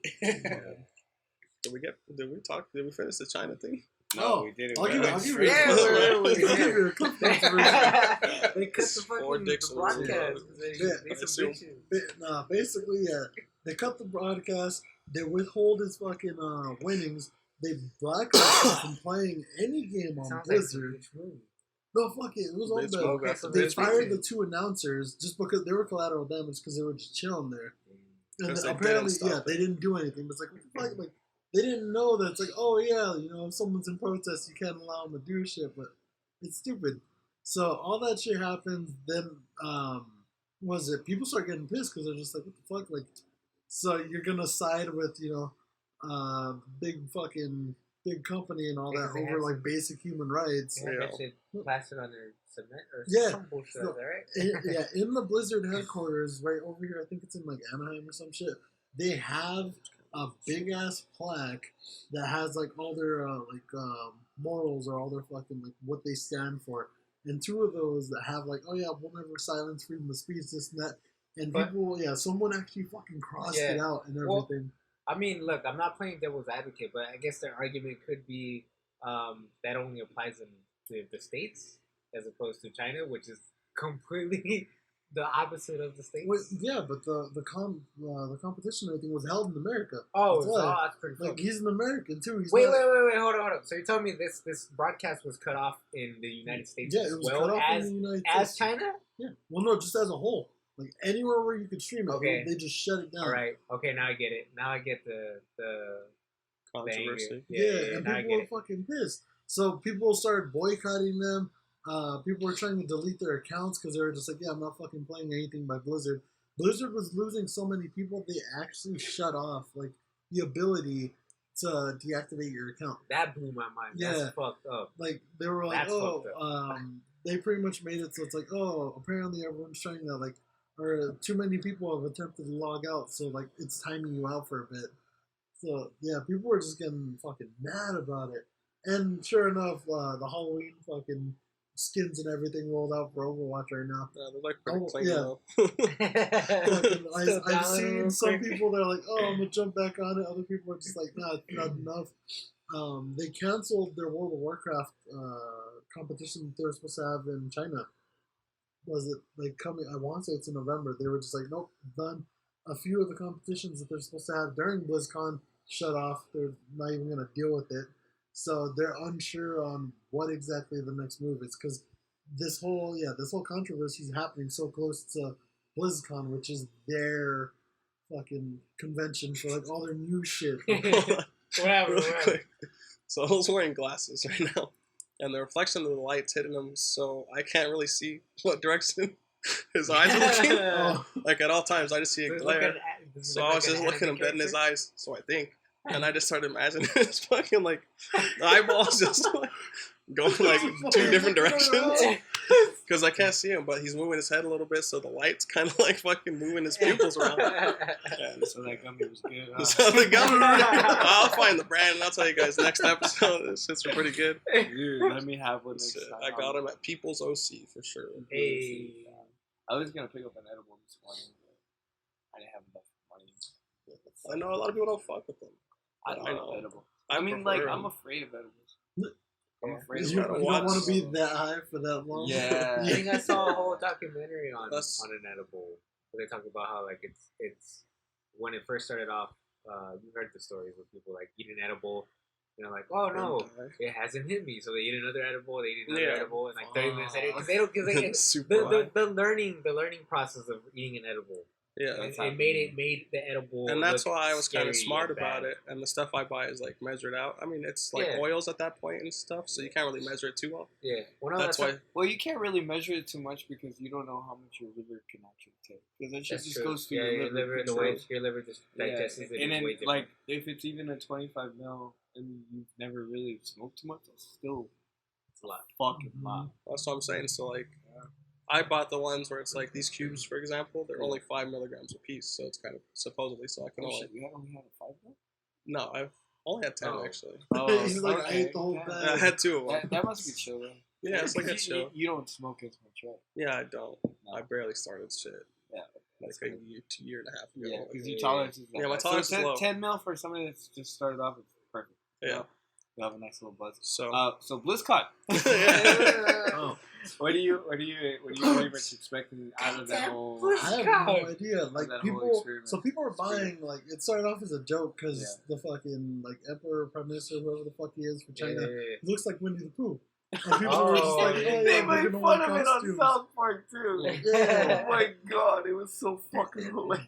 D: Did we finish the China thing?
A: No, we didn't.
B: I'll
A: We
B: give
A: went
B: you
A: straight
C: yeah,
A: to the-
C: wait.
B: I'll give you a clip notes version.
C: They cut the
D: Four
C: fucking
D: dicks
C: the
D: on the
C: broadcast.
D: road.
C: They
D: I
C: some
D: assume.
C: bitches.
B: Basically, yeah, they cut the broadcast. They withhold his fucking winnings. They blacklisted him from playing any game on
C: Sounds like
B: Blizzard.
C: a bitch movie.
B: No, fuck it. It was all
D: Bitch
B: bad.
D: move
C: Okay,
D: after
C: so
B: They
D: bitch
B: fired
D: move.
B: the two announcers just because they were collateral damage because they were just chilling there. And
D: 'Cause they
B: apparently,
D: didn't stop
B: they didn't do anything. But it's like, what the fuck? Like, they didn't know that it's like, oh yeah, if someone's in protest, you can't allow them to do shit. But it's stupid. So all that shit happens. Then people start getting pissed because they're just like, what the fuck? Like, so you're gonna side with big company and all
C: Because
B: that
C: they
B: over
C: have
B: like
C: some-
B: basic human rights.
C: They had
D: Yeah.
C: that shit plastered on their cement or
B: Yeah.
C: some bullshit
B: So-
C: like that, right?
B: In the Blizzard headquarters, right over here, I think it's in like Anaheim or some shit. They have a big ass plaque that has like all their morals or all their fucking like what they stand for, and two of those that have like, oh yeah, we'll never silence freedom of speech, this and that. And
C: But-
B: someone actually fucking crossed
C: Yeah.
B: it out and
C: Well,
B: everything.
C: I mean, look, I'm not playing devil's advocate, but I guess their argument could be that only applies in the States as opposed to China, which is completely the opposite of the States.
B: Well, yeah, but the competition and everything was held in America.
C: Oh,
B: That's why.
C: that's pretty cool.
B: Like he's an American too. He's
C: Wait,
B: not,
C: hold on. So you're telling me this broadcast was cut off in the United States
B: Yeah,
C: as
B: it was
C: well
B: cut off
C: as
B: in the United
C: as
B: States.
C: China?
B: Yeah. Well, no, just as a whole. Like anywhere where you could stream it,
C: Okay.
B: they just shut it down.
C: All right. Okay, now I get it. Now I get the
D: Controversy.
B: Yeah,
C: Yeah,
B: and
C: now I
B: people
C: get
B: were
C: it.
B: fucking pissed. So people started boycotting them. people were trying to delete their accounts because they were just like, yeah, I'm not fucking playing anything by Blizzard. Blizzard was losing so many people, they actually shut off like the ability to deactivate your account.
C: That blew my mind.
B: Yeah.
C: That's fucked up.
B: Like they were like,
C: That's fucked
B: they pretty much made it so it's like, oh, apparently everyone's trying to like, or too many people have attempted to log out, so like it's timing you out for a bit. So yeah, people were just getting fucking mad about it. And sure enough, the Halloween fucking skins and everything rolled out for Overwatch right now.
D: Yeah, they're like pretty
B: Oh,
D: clean
B: yeah.
D: though.
B: I've seen some people that are like, oh, I'm gonna jump back on it. Other people are just like, nah, it's not enough. They canceled their World of Warcraft competition they were supposed to have in China. Was it like coming? I want to say it's in November. They were just like, nope, done. A few of the competitions that they're supposed to have during BlizzCon shut off. They're not even gonna deal with it. So they're unsure on what exactly the next move is because this whole controversy is happening so close to BlizzCon, which is their fucking convention for like all their new shit.
C: Whatever.
D: Really quick. So I was wearing glasses right now, and the reflection of the light's hitting them, so I can't really see what direction his eyes are looking.
B: Oh.
D: Like at all times, I just see a
C: Does it
D: glare.
C: look
D: So I
C: like
D: was
C: an
D: just looking
C: anime
D: him dead in his
C: character?
D: eyes, so I think. And I just started imagining his fucking, like, the eyeballs just, like, going, like, two different directions. Because I can't see him, but he's moving his head a little bit, so the light's kind of, like, fucking moving his pupils around. And
A: So that gummy was good. Huh?
D: so the gum, I'll find the brand, and I'll tell you guys next episode. This shit's pretty good.
A: Dude, let me have one next
D: Shit,
A: time.
D: I got him at People's OC, for sure.
C: Hey.
A: I was gonna pick up an edible this morning, but I didn't have enough money.
D: I know a lot of people don't fuck with them.
A: I
D: I know.
A: love edible.
D: I
A: mean,
D: prefer
A: like, I'm
D: them.
A: afraid of edibles.
C: Yeah.
A: I'm afraid
B: You
A: of
B: don't
A: edibles.
B: want to be that high for that long.
A: Yeah.
C: I think I saw a whole documentary on
D: That's-
C: an edible where they talk about how like it's when it first started off. You heard the stories where people like eat an edible, and they're like, oh no, it hasn't hit me, so they eat another edible, they eat another
D: Yeah.
C: edible, and like 30 minutes later, because they don't, because
D: Super high.
C: the learning process of eating an edible,
D: Yeah.
C: it made the edible,
D: And that's
C: look
D: why I was kind of
C: scary
D: smart
C: and
D: about
C: bad.
D: it. And the stuff I buy is like measured out. I mean, it's like
C: Yeah.
D: oils at that point and stuff, so you can't really measure it too well.
C: Yeah, well, no,
D: That's why.
A: Well, you can't really measure it too much because you don't know how much your liver can actually take. Because that shit
C: That's
A: just
C: true.
A: goes through
C: Yeah,
A: your liver.
C: the way your liver just digests it.
A: And then,
C: way different.
A: like, if it's even a 25 mil and you've never really smoked too much, that's still
C: it's a lot.
A: fucking lot.
D: That's what I'm saying. So like, I bought the ones where it's like these cubes, for example. They're only 5 milligrams a piece, so it's kind of supposedly. So I can
A: Oh,
D: only.
A: shit, you only had a 5 mil?
D: No, I've only had 10
A: Oh.
D: actually.
B: He's like, I ate the whole
A: damn.
B: bag.
D: I had 2 of them.
A: That must be chill, though.
D: Yeah, it's like a
A: 'Cause
D: chill.
A: You don't smoke as much, right?
D: Yeah, I don't.
A: No.
D: I barely started shit.
A: Yeah,
D: Like
A: that's
D: a
A: good.
D: year and a half ago.
A: Yeah, because your
C: Yeah.
A: tolerance is like
D: Yeah, my
A: that.
D: tolerance
A: so
D: is
A: 10,
D: low.
A: 10 mil for somebody that's just started off is perfect.
D: Yeah.
A: You have a nice little buzz.
D: So.
A: So BlizzCon.
D: Yeah.
B: Oh,
A: What are you pretty much expecting out of that whole?
B: I have no idea. Like
A: That whole
B: people,
A: experiment.
B: so people are buying. Like it started off as a joke because
A: Yeah.
B: the fucking like emperor, prime minister, whoever the fuck he is for China,
C: Yeah.
B: looks like Winnie the Pooh. And people were just like, oh,
C: They
B: yeah,
A: They
B: we're
A: made
B: gonna
A: fun
B: wear
A: of it on
B: costumes.
A: South Park too.
B: Yeah.
A: Oh my god, it was so fucking hilarious.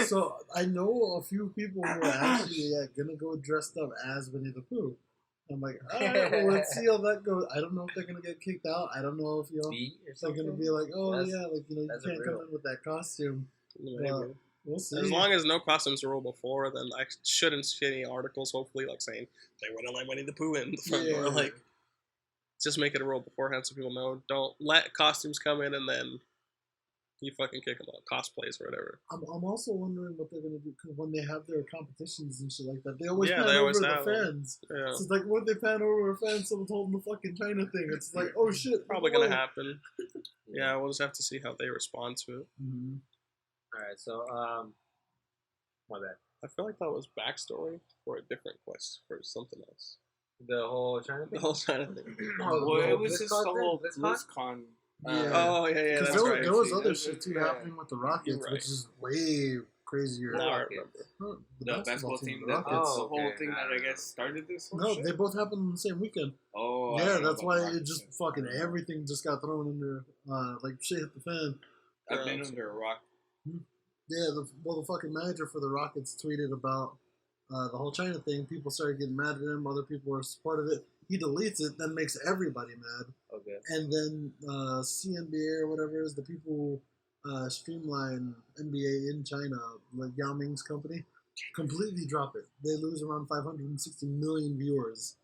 B: So I know a few people who are actually gonna go dressed up as Winnie the Pooh. I'm like, all right, well, let's see how that goes. I don't know if they're gonna get kicked out. I don't know if
C: Beat or
B: they're
C: something.
B: gonna be like, oh
C: That's-
B: yeah, like you
C: that's
B: can't
C: real.
B: come in with that costume.
D: Maybe.
B: We'll see.
D: As long as no costumes were rolled before, then I shouldn't see any articles, hopefully, like saying they wouldn't let Winnie the Pooh in the front door.
B: Yeah.
D: Like, just make it a rule beforehand so people know. Don't let costumes come in and then you fucking kick them out. Cosplays or whatever.
B: I'm also wondering what they're gonna do because when they have their competitions and shit like that, they always
D: Yeah,
B: pan
D: they
B: over
D: always
B: the
D: have them.
B: fans.
D: Yeah.
B: So it's like, what if they pan over a fan? Someone's holding the fucking China thing. It's like, oh shit,
D: Probably
B: whoa.
D: gonna happen. Yeah, we'll just have to see how they respond to it.
B: Mhm.
C: All right, so my bad.
D: I feel like that was backstory for a different quest for something else.
C: The whole China
D: The
C: thing.
D: whole China thing.
A: Well, it was just the
C: BlizzCon
A: whole
C: thing?
A: BlizzCon.
B: Yeah.
D: Oh yeah, yeah,
B: 'Cause
D: that's
B: there,
D: right.
B: there was
A: See,
B: other
A: that's-
B: shit too
A: yeah.
B: happening with the Rockets,
D: You're right.
B: which is way crazier.
D: Now I
C: Rockets.
D: remember.
B: No,
A: The basketball team.
B: the
A: That's
B: Rockets.
A: the
C: Oh,
A: whole
C: okay.
A: thing that I guess started this whole
B: No,
A: shit.
B: they both happened on the same weekend.
A: Oh, I
B: Yeah,
A: don't know
B: that's
A: about
B: why
A: the
B: it
A: Rockets
B: just
A: then.
B: fucking everything just got thrown under like shit hit the fan.
A: I've been under a rock.
B: Yeah, the fucking manager for the Rockets tweeted about the whole China thing. People started getting mad at him. Other people were supportive of it. He deletes it, then makes everybody mad.
C: Okay.
B: and then CNBA or whatever is the people who streamline NBA in China, like Yao Ming's company, completely drop it. They lose around 560 million viewers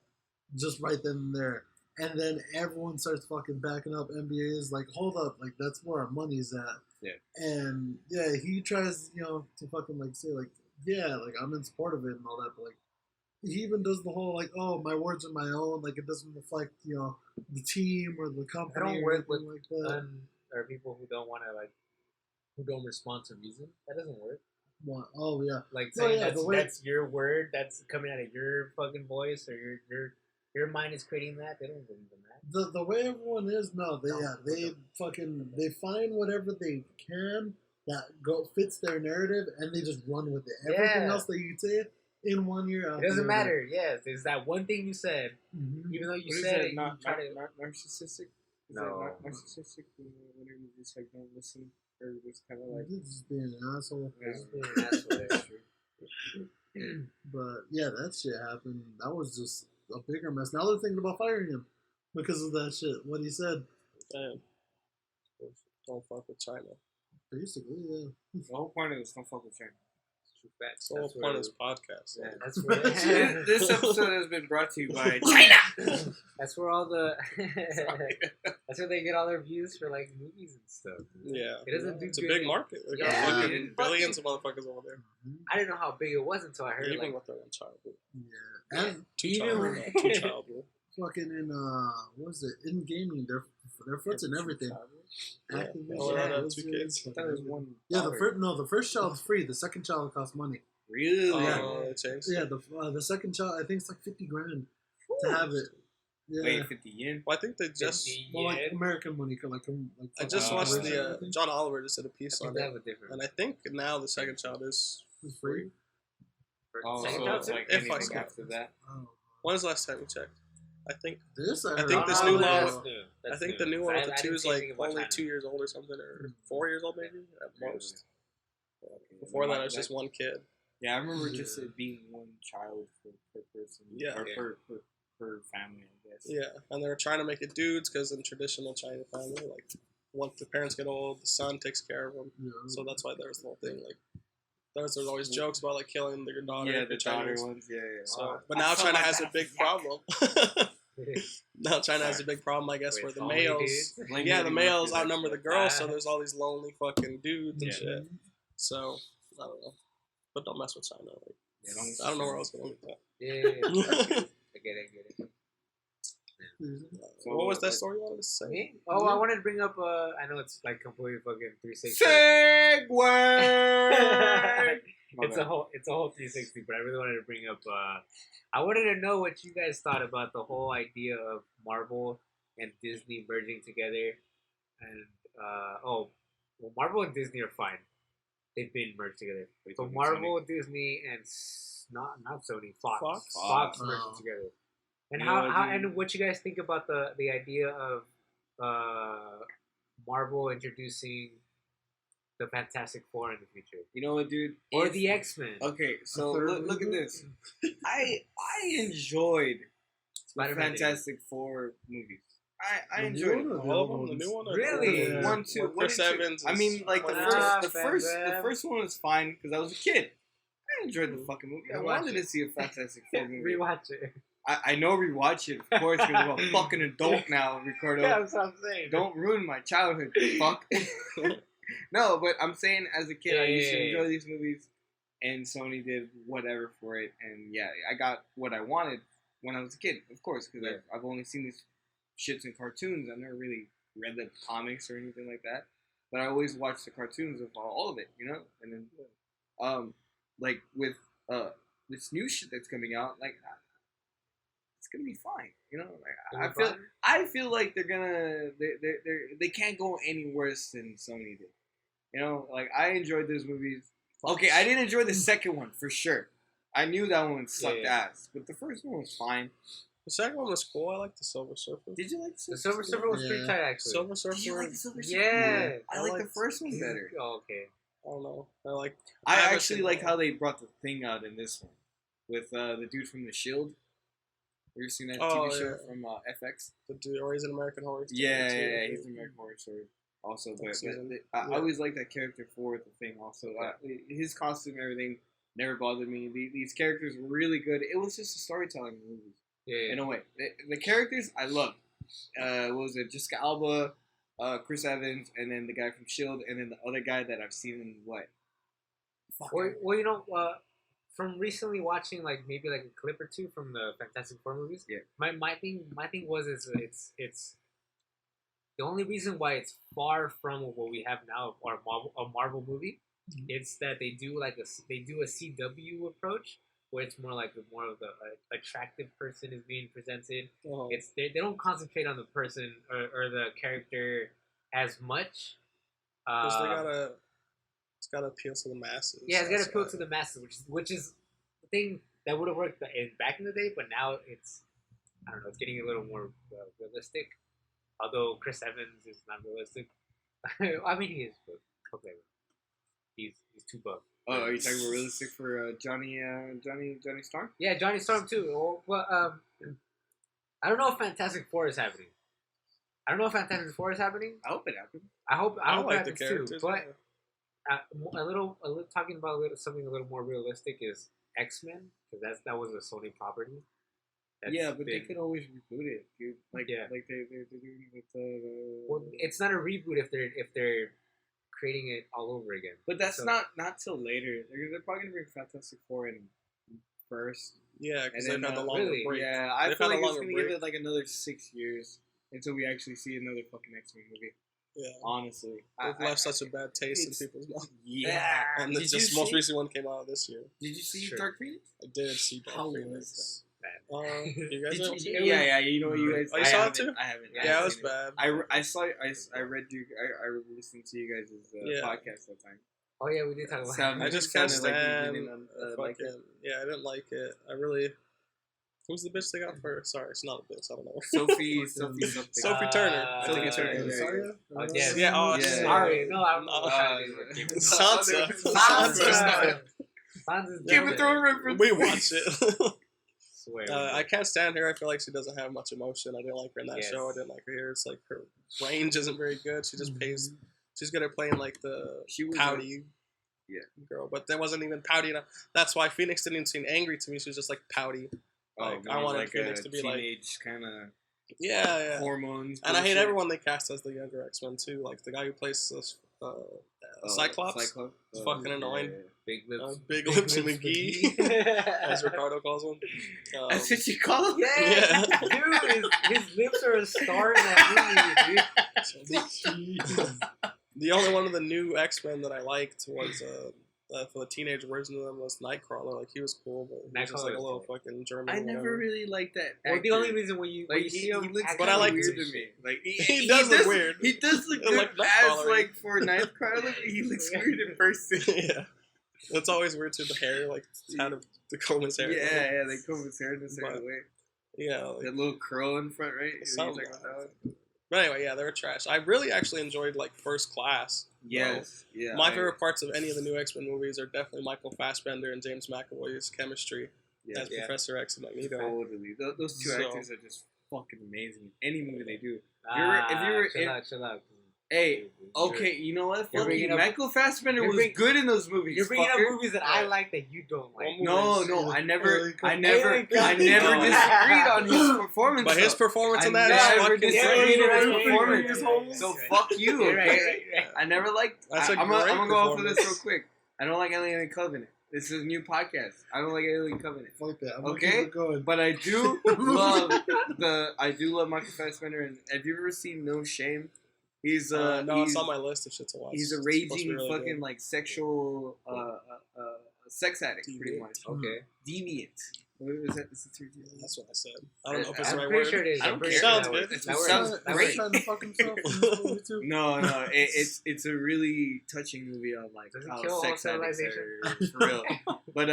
B: just right then and there. And then everyone starts fucking backing up. NBA is like, hold up, like that's where our money's at.
A: Yeah.
B: And yeah, he tries, to fucking like say like, yeah, like I'm in support of it and all that, but like he even does the whole like, oh, my words are my own, like it doesn't reflect, the team or the company.
C: I don't
B: or
C: work with
B: anything like that.
C: or people who don't want to who don't respond to reason. That doesn't work.
B: What? Oh yeah.
C: Like
B: No,
C: saying
B: yeah,
C: that's your word, that's coming out of your fucking voice, or your mind is creating that. They don't believe in that.
B: The way everyone is, no, they find whatever they can that fits their narrative and they just run with it. Everything else that you say in 1 year,
C: it doesn't matter. Yes, there's that one thing you said, even though you said it,
A: not
C: try to.
A: narcissistic. Is
C: No.
A: that not narcissistic? When you just like don't listen, or just kind of like
B: just being an asshole.
C: Just being an asshole. That's true.
B: But yeah, that shit happened. That was just a bigger mess. Now they're thinking about firing him because of that shit. What he said.
D: Damn. Don't fuck with China.
B: Basically, yeah.
A: the whole point of this. Don't fuck with China.
D: That's the whole point of this podcast.
C: Yeah, that's where
A: This episode has been brought to you by China.
C: That's where all the. That's where they get all their views for like movies and stuff.
D: Yeah.
C: It doesn't do
D: It's a
C: good.
D: big market. They got
C: Yeah.
D: fucking billions of motherfuckers over there.
C: I didn't know how big it was until I heard
D: Even
C: like
D: with their own childhood.
B: Yeah. And
D: Two childhood.
B: fucking in what was it? In gaming, their foot's in everything. Activision.
D: Oh, I have
B: Blizzard,
D: 2 kids.
A: I thought it was one.
B: Yeah, the first child's free. The second child costs money.
A: Really?
D: Oh, it changed.
B: Yeah, the second child, I think it's like 50 grand to have it. Yeah.
A: Wait, 50 yen?
D: Well, I think they just.
B: Well, like American money, like
D: I just watched
B: Original, I
D: the
B: think.
D: John Oliver just did a piece
C: I
D: on
C: think they
D: it,
C: have a different.
D: and I think now the second child is
B: It's free.
A: Oh,
C: Second
A: so
C: child
A: it's
C: too?
A: like
D: If I
A: anything
D: can.
A: after that.
B: Oh.
D: When was the last time we checked? I think
B: This
D: I think this new law-
C: That's new.
D: I
C: That's
D: think
C: new.
D: the new one with
C: I
D: the
C: didn't
D: two is
C: see
D: like
C: anything about
D: only
C: China.
D: 2 years old or something, or 4 years old maybe at
A: Really?
D: most. Before that, it was just one kid.
A: Yeah, I remember just it being one child per person.
D: Yeah.
A: Or per family, I guess.
D: Yeah, and they were trying to make it dudes because in traditional China family, like once the parents get old, the son takes care of them.
B: Yeah.
D: So that's why there's the whole thing. Like there's always jokes about like killing your daughter.
A: Yeah, the daughter
D: Chinese.
A: ones. Yeah, yeah.
D: So, but
A: I
D: now
A: felt
D: China
A: like
D: has a
A: that.
D: big
A: Yuck.
D: problem. Now China has a big problem, I guess,
C: Wait,
D: where the
C: only
D: males,
C: dudes?
A: Blame
D: yeah,
A: Lady
D: the
A: Murphy,
D: males
A: that's
D: outnumber the
A: what-
D: girls, so there's all these lonely fucking dudes and
A: Yeah.
D: shit. So I don't know, but don't mess with China. Like,
A: Yeah,
D: I don't know where I was going with that.
C: Yeah. I get it.
A: So,
D: What was that
A: like-
D: story you wanted to say?
C: Me? Oh, I wanted to bring up. I know it's like completely fucking 360.
A: Segway!
C: It's a whole 360, but I really wanted to bring up. I wanted to know what you guys thought about the whole idea of Marvel and Disney merging together. And Marvel and Disney are fine. They've been merged together. So Marvel, Disney, and not Sony, Fox
D: Fox?
C: merging
B: Oh.
C: together. And
A: You
C: how
A: know, dude.
C: and what you guys think about the idea of Marvel introducing the Fantastic Four in the future,
A: You know what, dude?
C: or
A: If-
C: the X-Men?
A: Okay, so
B: third
A: look at
B: reboot?
A: this. I enjoyed the
C: Spider-Man
A: Fantastic Four movies. I
B: The
A: enjoyed
B: new
A: it.
B: one or the
D: All
B: old
D: of them, the
B: ones?
D: new one, or
C: Really?
D: the
B: Yeah.
A: One, two,
D: Where
A: one
D: Chris
A: and two.
D: Evans
A: I
D: is
A: mean, like the
C: Nah,
A: first one was fine because I was a kid. I enjoyed the fucking movie. I
C: Rewatch
A: wanted
C: it.
A: to see a Fantastic Four movie.
C: Rewatch it.
A: I know rewatch it, of course, because I'm a fucking adult now, Ricardo.
C: Yeah, that's what I'm saying.
A: Don't ruin my childhood, fuck. No, but I'm saying as a kid, I used to
C: Yeah.
A: enjoy these movies, and Sony did whatever for it, and yeah, I got what I wanted when I was a kid, of course, because
C: Yeah.
A: I've only seen these shits in cartoons. I've never really read the comics or anything like that, but I always watched the cartoons of all of it, you know. And then, like with this new shit that's coming out, like it's gonna be fine, you know. Like, I feel like they can't go any worse than Sony did. You know, like I enjoyed those movies. Okay, I didn't enjoy the second one for sure. I knew that one sucked
C: Yeah.
A: ass, but the first one was fine.
D: The second one was cool. I like the Silver Surfer.
A: Did you like
C: The Silver Surfer was pretty
B: Yeah.
C: tight, actually.
D: Silver Surfer.
A: Did you like the Silver Surfer?
C: Yeah.
A: I like the first one better.
C: Oh, okay.
D: I don't know. I like.
A: I
D: haven't
A: actually
D: seen
A: like
D: that
A: how they brought the thing out in this one with the dude from the Shield. You ever seen that
D: Oh,
A: TV show
D: yeah.
A: from FX?
D: The dude, or he's an American Horror Story.
A: Yeah, he's an American Horror Story. Also, but I always liked that character for the thing. Also, his costume and everything never bothered me. These characters were really good. It was just a storytelling movie.
C: Yeah.
A: In a way, the characters I loved. What was it? Jessica Alba, Chris Evans, and then the guy from Shield, and then the other guy that I've seen in what?
C: Well, you know, from recently watching like maybe like a clip or two from the Fantastic Four movies.
A: Yeah.
C: My thing was it's the only reason why it's far from what we have now, or a Marvel movie, it's that they do a CW approach where it's more like more of the attractive person is being presented.
D: Uh-huh.
C: It's they don't concentrate on the person or the character as much.
D: Because it's gotta appeal to the masses.
C: Yeah, it's gotta appeal to the masses, which is the thing that would have worked back in the day, but now it's it's getting a little more realistic. Although Chris Evans is not realistic. I mean, he is, but okay, he's too buff.
A: Oh, are you talking about realistic for Johnny Storm?
C: Yeah, Johnny Storm too. Well, I don't know if Fantastic Four is happening. I hope it happens. I hope it happens too. But a little talking about something a little more realistic is X-Men, because that was a Sony property.
A: But they could always reboot it, dude. Like they're doing with
C: Well, it's not a reboot if they're creating it all over again.
A: But that's not till later. They're probably gonna bring Fantastic Four in first.
D: Yeah, because
A: And
D: they've
A: then,
D: had the longer break.
A: Yeah, I
D: They've
A: feel
D: had a
A: like it's
D: longer
A: gonna
D: break.
A: give it like another 6 years until we actually see another fucking X-Men movie.
D: Yeah.
A: Honestly,
D: They've left such a bad taste in people's mouth.
A: Yeah.
D: And the most recent one came out this year.
A: Did you see
C: Sure.
A: Dark Phoenix?
D: I did see Dark
A: How
D: Phoenix.
A: was
D: You guys know?
A: Yeah. You know what you guys.
D: Oh, you
A: I
D: saw it
A: haven't-
D: too?
A: I haven't.
D: Yeah, it was bad.
A: I saw. I read you. I listened to you guys' podcast that time.
C: Oh yeah, we did talk about
A: Sound-
C: it.
D: I just
A: sounded
D: can't
A: like you
D: stand.
A: didn't, like it.
D: I didn't like it. I really. Who's the bitch they got for? Sorry, it's not a bitch. I don't know.
A: Sophie something.
D: Sophie Turner. I think
A: Sophie
D: it's her
A: Turner.
D: name.
B: Zarya?
C: Oh, yes.
D: Yeah. Oh,
A: Yeah.
C: Sorry, no, I'm
D: Sansa.
C: Sansa. Sansa's
A: Game of
C: different.
A: Thrones reference.
D: We watch it.
C: Swear.
D: I can't stand her. I feel like she doesn't have much emotion. I didn't like her in that
C: Yes.
D: show. I didn't like her here. It's like her range isn't very good. She just plays. She's good at playing like the
A: She was
D: pouty girl, but that wasn't even pouty enough. That's why Phoenix didn't seem angry to me. She was just like pouty. Like, I wanted Phoenix to be like
A: teenage kind of
D: yeah.
A: hormones.
D: And I hate
A: bullshit.
D: everyone they cast as the younger X-Men too. Like the guy who plays Cyclops. Fucking annoying.
C: Big lips.
D: Big Lips McGee, as Ricardo calls him.
A: That's what you call him?
C: Yeah, dude, his lips are a star in that movie, dude.
D: The only one of the new X-Men that I liked was for the teenage version of them was Nightcrawler. Like he was cool, but he was just like a
C: Nightcrawler's
D: little
C: cool.
D: fucking German.
A: I
D: or
A: never
D: whatever.
A: really liked that.
C: Well, the
A: actor.
C: only reason when you
A: Like
C: see
A: he
C: him,
A: looks
C: act
D: But I
A: kinda
D: like
A: weird
C: weird
A: to me. Like
D: He does look weird.
A: He does look good
D: Like
A: as
D: Nightcrawler.
A: like for Nightcrawler. But he looks weird in person.
D: Yeah, it's always weird to the hair, like how to comb his hair.
A: Yeah, they comb his hair in a certain way.
D: Yeah, like,
A: That little curl in front, right?
D: Something
A: You're talking about that one?
D: but anyway, yeah, they were trash. I really actually enjoyed like First Class.
A: Yes. Yeah.
D: My favorite parts of any of the new X-Men movies are definitely Michael Fassbender and James McAvoy's chemistry as Professor X and Magneto.
A: Totally. Those two
D: So-
A: actors are just fucking amazing. Any movie they do.
C: chill out.
A: Hey, okay, you know what?
C: You're
A: Fuck
C: bringing
A: you.
C: up-
A: Michael Fassbender
C: you're
A: was
C: bringing-
A: good in those movies.
C: You're bringing
A: fucker.
C: up movies that I like that you don't like.
A: No, I never
C: Alien
A: disagreed on his performance.
D: But his
A: though.
D: performance in
A: I
D: that is
A: never
D: fucking
A: disagreed
D: great.
A: on his
C: Right,
A: performance.
C: right.
A: So fuck you, okay?
C: Right.
A: I never liked.
D: That's a
A: I'm
D: great
A: gonna go off of this real
D: performance.
A: quick. I don't like Alien Covenant. This is a new podcast. I don't like Alien Covenant.
B: Fuck that. I'm
A: Okay?
B: gonna keep it going.
A: But I do love Michael Fassbender. And have you ever seen No Shame? He's
D: No,
A: he's,
D: it's on my list of shit to watch.
A: he's a
D: It's supposed to be
A: raging
D: really
A: fucking
D: good.
A: like sexual sex addict, pretty
D: Deviant.
A: much.
C: Okay.
A: Deviant. What was that? Is it too
D: That's what I said. I don't know if it's the
C: I'm
D: right
C: pretty
D: word.
C: sure it is.
A: I
C: I'm
A: don't
C: pretty
A: care.
C: sure
D: Sounds
C: that
D: good.
C: works.
A: It
C: That works.
A: sounds
C: That
B: He's
A: great.
C: works.
B: trying to fuck himself in this movie too.
A: No, it's a really touching movie on like
C: Does it
A: how
C: kill all
A: sex addicts
C: civilization?
A: are for real. But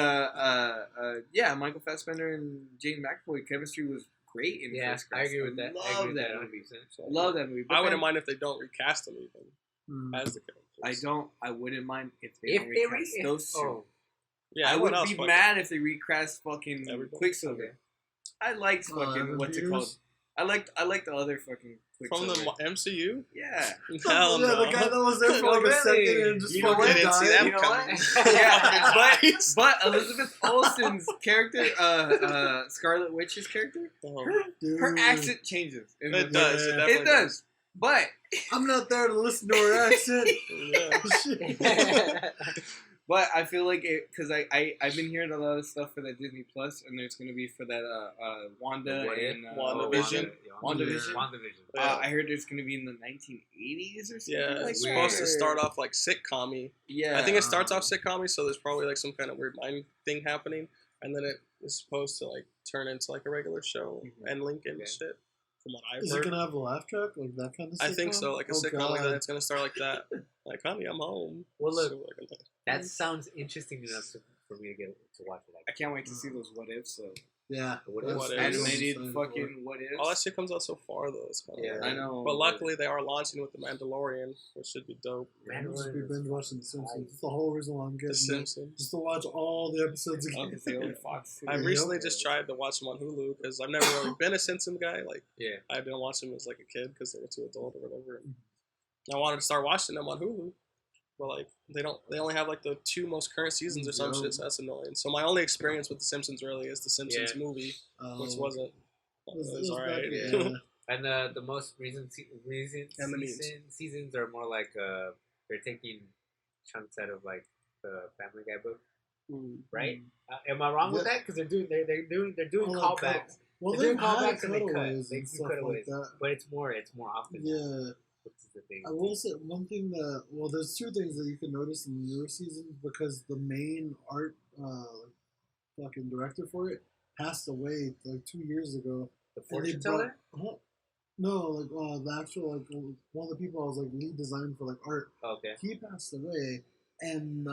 A: yeah, Michael Fassbender and Jane McAvoy chemistry was great in
C: Yeah,
A: First Class.
C: I agree with that. I
A: Love
C: agree with
A: that
C: that
A: movie.
C: 100%.
A: Love that movie. But
D: I wouldn't
A: then
D: mind if they don't recast him even as the characters.
A: I wouldn't mind if they
C: If
A: don't
C: they
A: recast
C: re-
A: those two.
C: oh,
D: Yeah,
A: I
D: everyone
A: would
D: else
A: be
D: fucking-
A: mad if they recast fucking
D: Everybody?
A: Quicksilver.
C: Okay.
A: I liked fucking
B: Evan
A: what's it
B: Peters?
A: called? I liked the other fucking
D: From the
A: Quicksilver.
D: MCU?
A: Yeah.
D: Hell
B: yeah,
D: no.
B: the guy that was there for like a
C: Really?
B: second and just
A: You know
B: fucking
A: what?
D: Didn't see
B: died.
D: them
C: You know
D: coming.
C: what?
A: Yeah, but Elizabeth Olsen's character, Scarlet Witch's character,
B: Dude,
A: her accent changes. In the
D: It does. It
B: Yeah.
D: definitely
A: It does. But
B: I'm not there to listen to her accent.
D: Yeah.
B: Shit.
A: But I feel like it because I've been hearing a lot of stuff for that Disney Plus, and there's gonna be for that Wanda
C: What if?
A: and
D: WandaVision.
A: WandaVision.
C: WandaVision.
A: I heard it's gonna be in the 1980s or something.
D: Yeah,
A: like
D: it's
A: that.
D: supposed to start off like sitcom-y.
A: Yeah,
D: I think it starts off sitcom-y, so there's probably like some kind of weird mind thing happening, and then it is supposed to like turn into like a regular show and link in
C: Okay.
D: shit. From what I've
B: Is it
D: heard,
B: gonna have a laugh track like that kind of?
D: I think so, like a
B: Oh,
D: sitcom like
B: God.
D: that. It's gonna start like that. Like, honey, I'm home.
C: Well, look,
D: So, like,
C: that sounds interesting enough for me to get to watch it.
A: I can't wait to see those what ifs. So
B: Yeah.
C: What
B: that's
D: What
B: what
D: Ifs.
B: I'm
A: animated
B: excited for.
A: fucking what ifs.
D: all that shit comes out so far though. It's kind of
C: Yeah,
A: I know.
D: But luckily, they are launching with the Mandalorian, which should be dope.
B: I'm just be
C: Mandalorian
B: binge
C: is-
B: watching The Simpsons. That's the whole reason why I'm
D: The
B: getting it.
D: Simpsons.
B: Just to watch all the episodes
A: Oh,
B: again.
A: 'cause they own Fox.
D: I
B: Yep.
D: recently just tried to watch them on Hulu because I've never really been a Simpsons guy. Like,
C: Yeah.
D: I didn't watch them as like a kid because they were too adult or whatever. And I wanted to start watching them on Hulu, but like they only have like the 2 most current seasons or some
B: Yep.
D: shit, so that's annoying. So my only experience with The Simpsons really is the Simpsons
C: Yeah.
D: movie, which
B: It
D: wasn't. It was alright.
B: Yeah.
C: And the most recent
D: And the memes.
C: seasons are more like they're taking chunks out of like the Family Guy book, right? Am I wrong with
B: Yeah.
C: that? Because they're doing
B: Oh,
C: callbacks,
B: Well,
C: they're
B: they've
C: doing
B: had
C: callbacks and they cut.
B: cutaways
C: They
B: and
C: do
B: stuff like
C: cutaways,
B: that.
C: but it's more often.
B: Yeah.
C: Which is the thing.
B: I will say one thing that there's 2 things that you can notice in the newer seasons because the main art fucking director for it passed away like 2 years ago.
C: The
B: And they
C: fortune teller.
B: No, like the actual like one of the people I was like lead design for like art.
C: Okay.
B: He passed away, and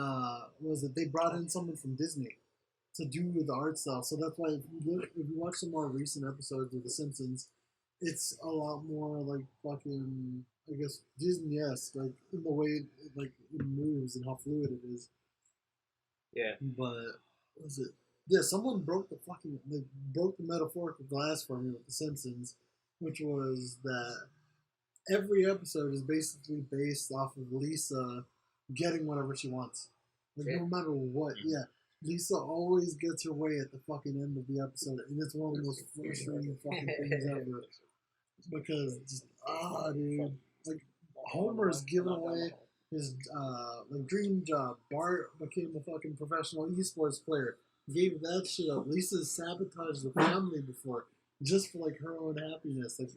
B: they brought in someone from Disney to do the art style. So that's why if you watch some more recent episodes of The Simpsons, it's a lot more like fucking I guess Disney-esque, like in the way it moves and how fluid it is.
C: Yeah.
B: But what was it? Yeah, someone broke the metaphorical glass for me with The Simpsons, which was that every episode is basically based off of Lisa getting whatever she wants. Like
C: Yeah.
B: no matter what, yeah. Lisa always gets her way at the fucking end of the episode, and it's one of the most frustrating fucking things ever. Because just dude, like Homer's giving away his dream job. Bart became a fucking professional esports player. Gave that shit up. Lisa sabotaged the family before just for like her own happiness. Like,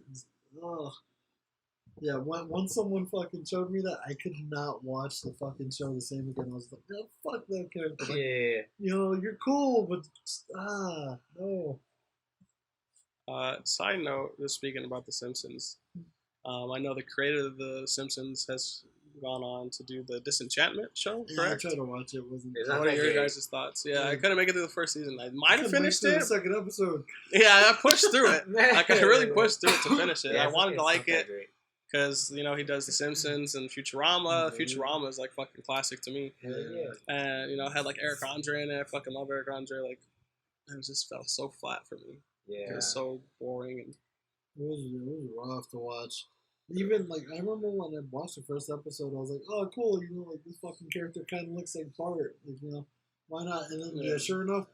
B: yeah. Once someone fucking showed me that, I could not watch the fucking show the same again. I was like, oh, fuck that character. Like,
C: Yeah.
B: you know, you're cool, but no.
D: Side note, just speaking about The Simpsons, I know the creator of The Simpsons has gone on to do the Disenchantment show,
B: Yeah, I
D: correct?
B: tried to watch it. Wasn't.
C: Is
B: I
C: that
D: What are
C: like
D: your
C: a-
D: guys' thoughts? Yeah, I couldn't make it through the first season. I might have
B: couldn't
D: finished
B: wait till
D: it.
B: the second episode.
D: Yeah, I pushed through it. Like, I really pushed through it to finish it.
C: Yeah,
D: I
C: it's-
D: wanted to
C: it's
D: like
C: not that
D: it
C: great.
D: because, you know, he does The Simpsons and Futurama.
B: Mhm.
D: Futurama is, like, fucking classic to me.
C: Yeah.
D: And, you know, I had, like, Eric Andre in it. I fucking love Eric Andre. Like, it just felt so flat for me. It
C: Yeah.
D: was so boring. And
B: It was rough to watch. Even like I remember when I watched the first episode, I was like, "Oh, cool! You know, like this fucking character kind of looks like Bart. Like, you know, why not?" And then
D: Yeah.
B: sure enough,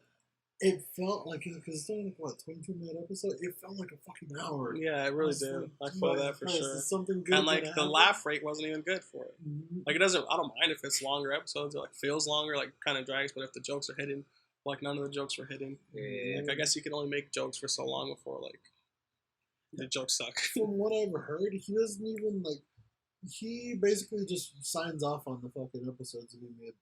B: it felt like because it's only like what 22-minute episode. It felt like a fucking hour.
D: yeah, it
B: I
D: really
B: was
D: did.
B: like,
D: I feel that
B: Jesus
D: for
B: Christ,
D: sure.
B: is something good.
D: And, like,
B: gonna
D: the
B: happen?
D: laugh rate wasn't even good for it.
B: Mhm.
D: Like, I don't mind if it's longer episodes. It, like, feels longer, like, kind of drags. But if the jokes are hitting, like, none of the jokes were hitting.
C: Yeah.
D: Like, I guess you can only make jokes for so long before, like, the jokes suck.
B: From what I've heard, he doesn't even like. He basically just signs off on the fucking episodes being made.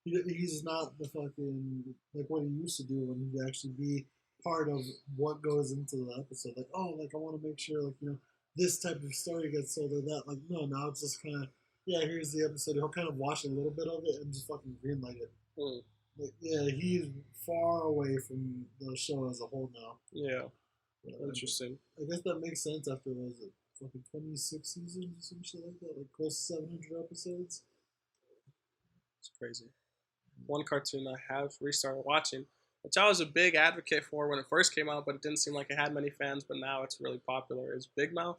B: Like, he's not the fucking like what he used to do when he'd actually be part of what goes into the episode. Like, oh, like I want to make sure, like this type of story gets sold or that. Like, no, now it's just kind of here's the episode. He'll kind of watch a little bit of it and just fucking greenlight it.
D: Mm.
B: Like, yeah, he's far away from the show as a whole now.
D: Yeah,
B: Yeah,
D: interesting.
B: I guess that makes sense after was it fucking 26 seasons or some shit like that, like close to 700 episodes.
D: It's crazy. One cartoon I have restarted watching which I was a big advocate for when it first came out, but it didn't seem like it had many fans. But now it's really popular. Is Big Mouth.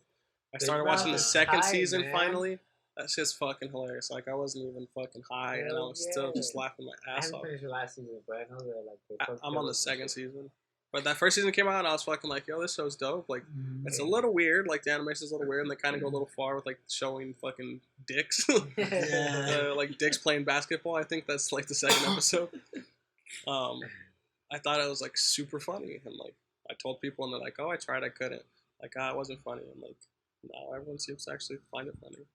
D: I
C: Big
D: started
C: Mouth
D: watching the
C: is
D: second
C: tight,
D: season
C: man.
D: finally. That shit's fucking hilarious. Like I wasn't even fucking high, and I
C: Hell
D: was still
C: yeah.
D: just laughing my
C: I
D: ass
C: haven't
D: off.
C: finished the last season, but I know that like
D: I'm on the second season. But that first season came out, and I was fucking like, yo, this show's dope. Like,
B: Mhm.
D: it's a little weird. Like, the animation's a little weird, and they kind of go a little far with, like, showing fucking dicks.
B: Yeah.
D: Like, dicks playing basketball. I think that's, like, the second episode. I thought it was, like, super funny. And, like, I told people, and they're like, oh, I tried, I couldn't. Like, it wasn't funny. I'm like, no, everyone seems to actually find it funny.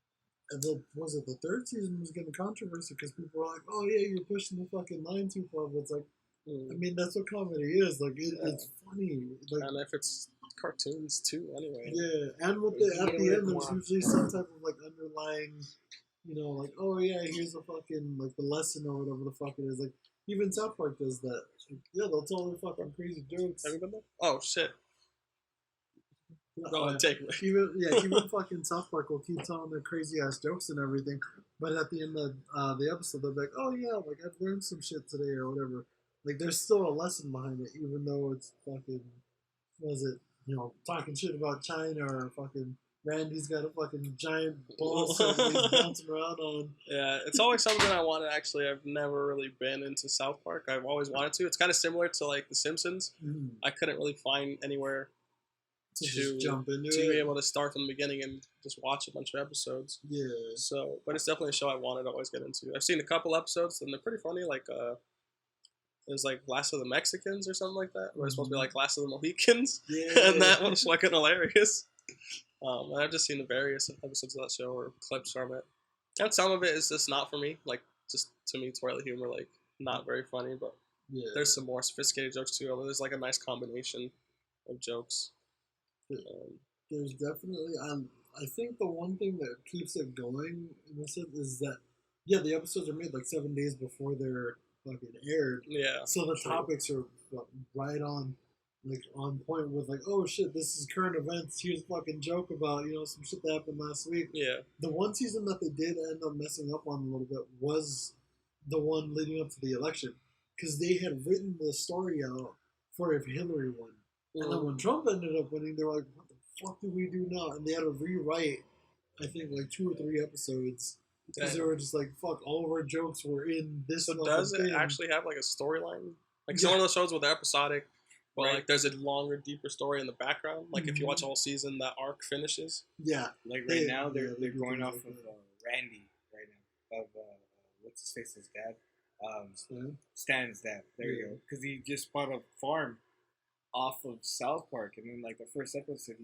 B: And the third season was getting controversy because people were like, "Oh yeah, you're pushing the fucking line too far." But it's like, I mean, that's what comedy is. Like, it's funny. Like,
D: And if it's cartoons too, anyway.
B: yeah, and with at the end, there's usually some type of like underlying, like, oh yeah, here's a fucking like the lesson or whatever the fuck it is. Like, even South Park does that. Like, yeah, they'll tell their fucking crazy jokes.
D: Have you been there? Oh shit. Go ahead, take it.
B: Even fucking South Park will keep telling their crazy ass jokes and everything, but at the end of the episode, they'll be like, "Oh yeah, like I've learned some shit today or whatever." Like there's still a lesson behind it, even though it's fucking, talking shit about China or fucking Randy's got a fucking giant ball set that he's bouncing around on.
D: Yeah, it's always something I want to actually. I've never really been into South Park. I've always wanted to. It's kind of similar to like The Simpsons.
B: Mm.
D: I couldn't really find anywhere
B: To just jump into
D: to
B: it.
D: be able to start from the beginning and just watch a bunch of episodes.
B: Yeah.
D: So, but it's definitely a show I wanted to always get into. I've seen a couple episodes and they're pretty funny. Like, there's like Last of the Mexicans or something like that, where it's supposed to be like Last of the Mohicans,
B: Yeah.
D: and that was fucking hilarious. And I've just seen the various episodes of that show or clips from it, and some of it is just not for me. Like, just to me, toilet humor, like not very funny. But
B: Yeah.
D: there's some more sophisticated jokes too. Although there's like a nice combination of jokes.
B: There's definitely I think the one thing that keeps it going in this is that the episodes are made like 7 days before they're fucking aired.
D: Yeah.
B: So the
D: true.
B: topics are right on point with like, oh shit, this is current events. Here's a fucking joke about some shit that happened last week.
D: Yeah.
B: The one season that they did end up messing up on a little bit was the one leading up to the election, because they had written the story out for if Hillary won. And then when Trump ended up winning, they were like, what the fuck do we do now? And they had to rewrite, I think, like 2 or 3 episodes. Because they were just like, fuck, all of our jokes were in this.
D: So does it actually have like a storyline? Like, it's one of those shows where they're episodic, but
A: Right.
D: like there's a longer, deeper story in the background. Like, if you watch a whole season, that arc finishes.
B: Yeah.
A: Like right now, they're
B: they do
A: going
B: things
A: off
B: like
A: of
B: that.
A: Randy right now, of what's his face, his dad, Stan's dad. There you go, because he just bought a farm off of South Park, and then like the first episode,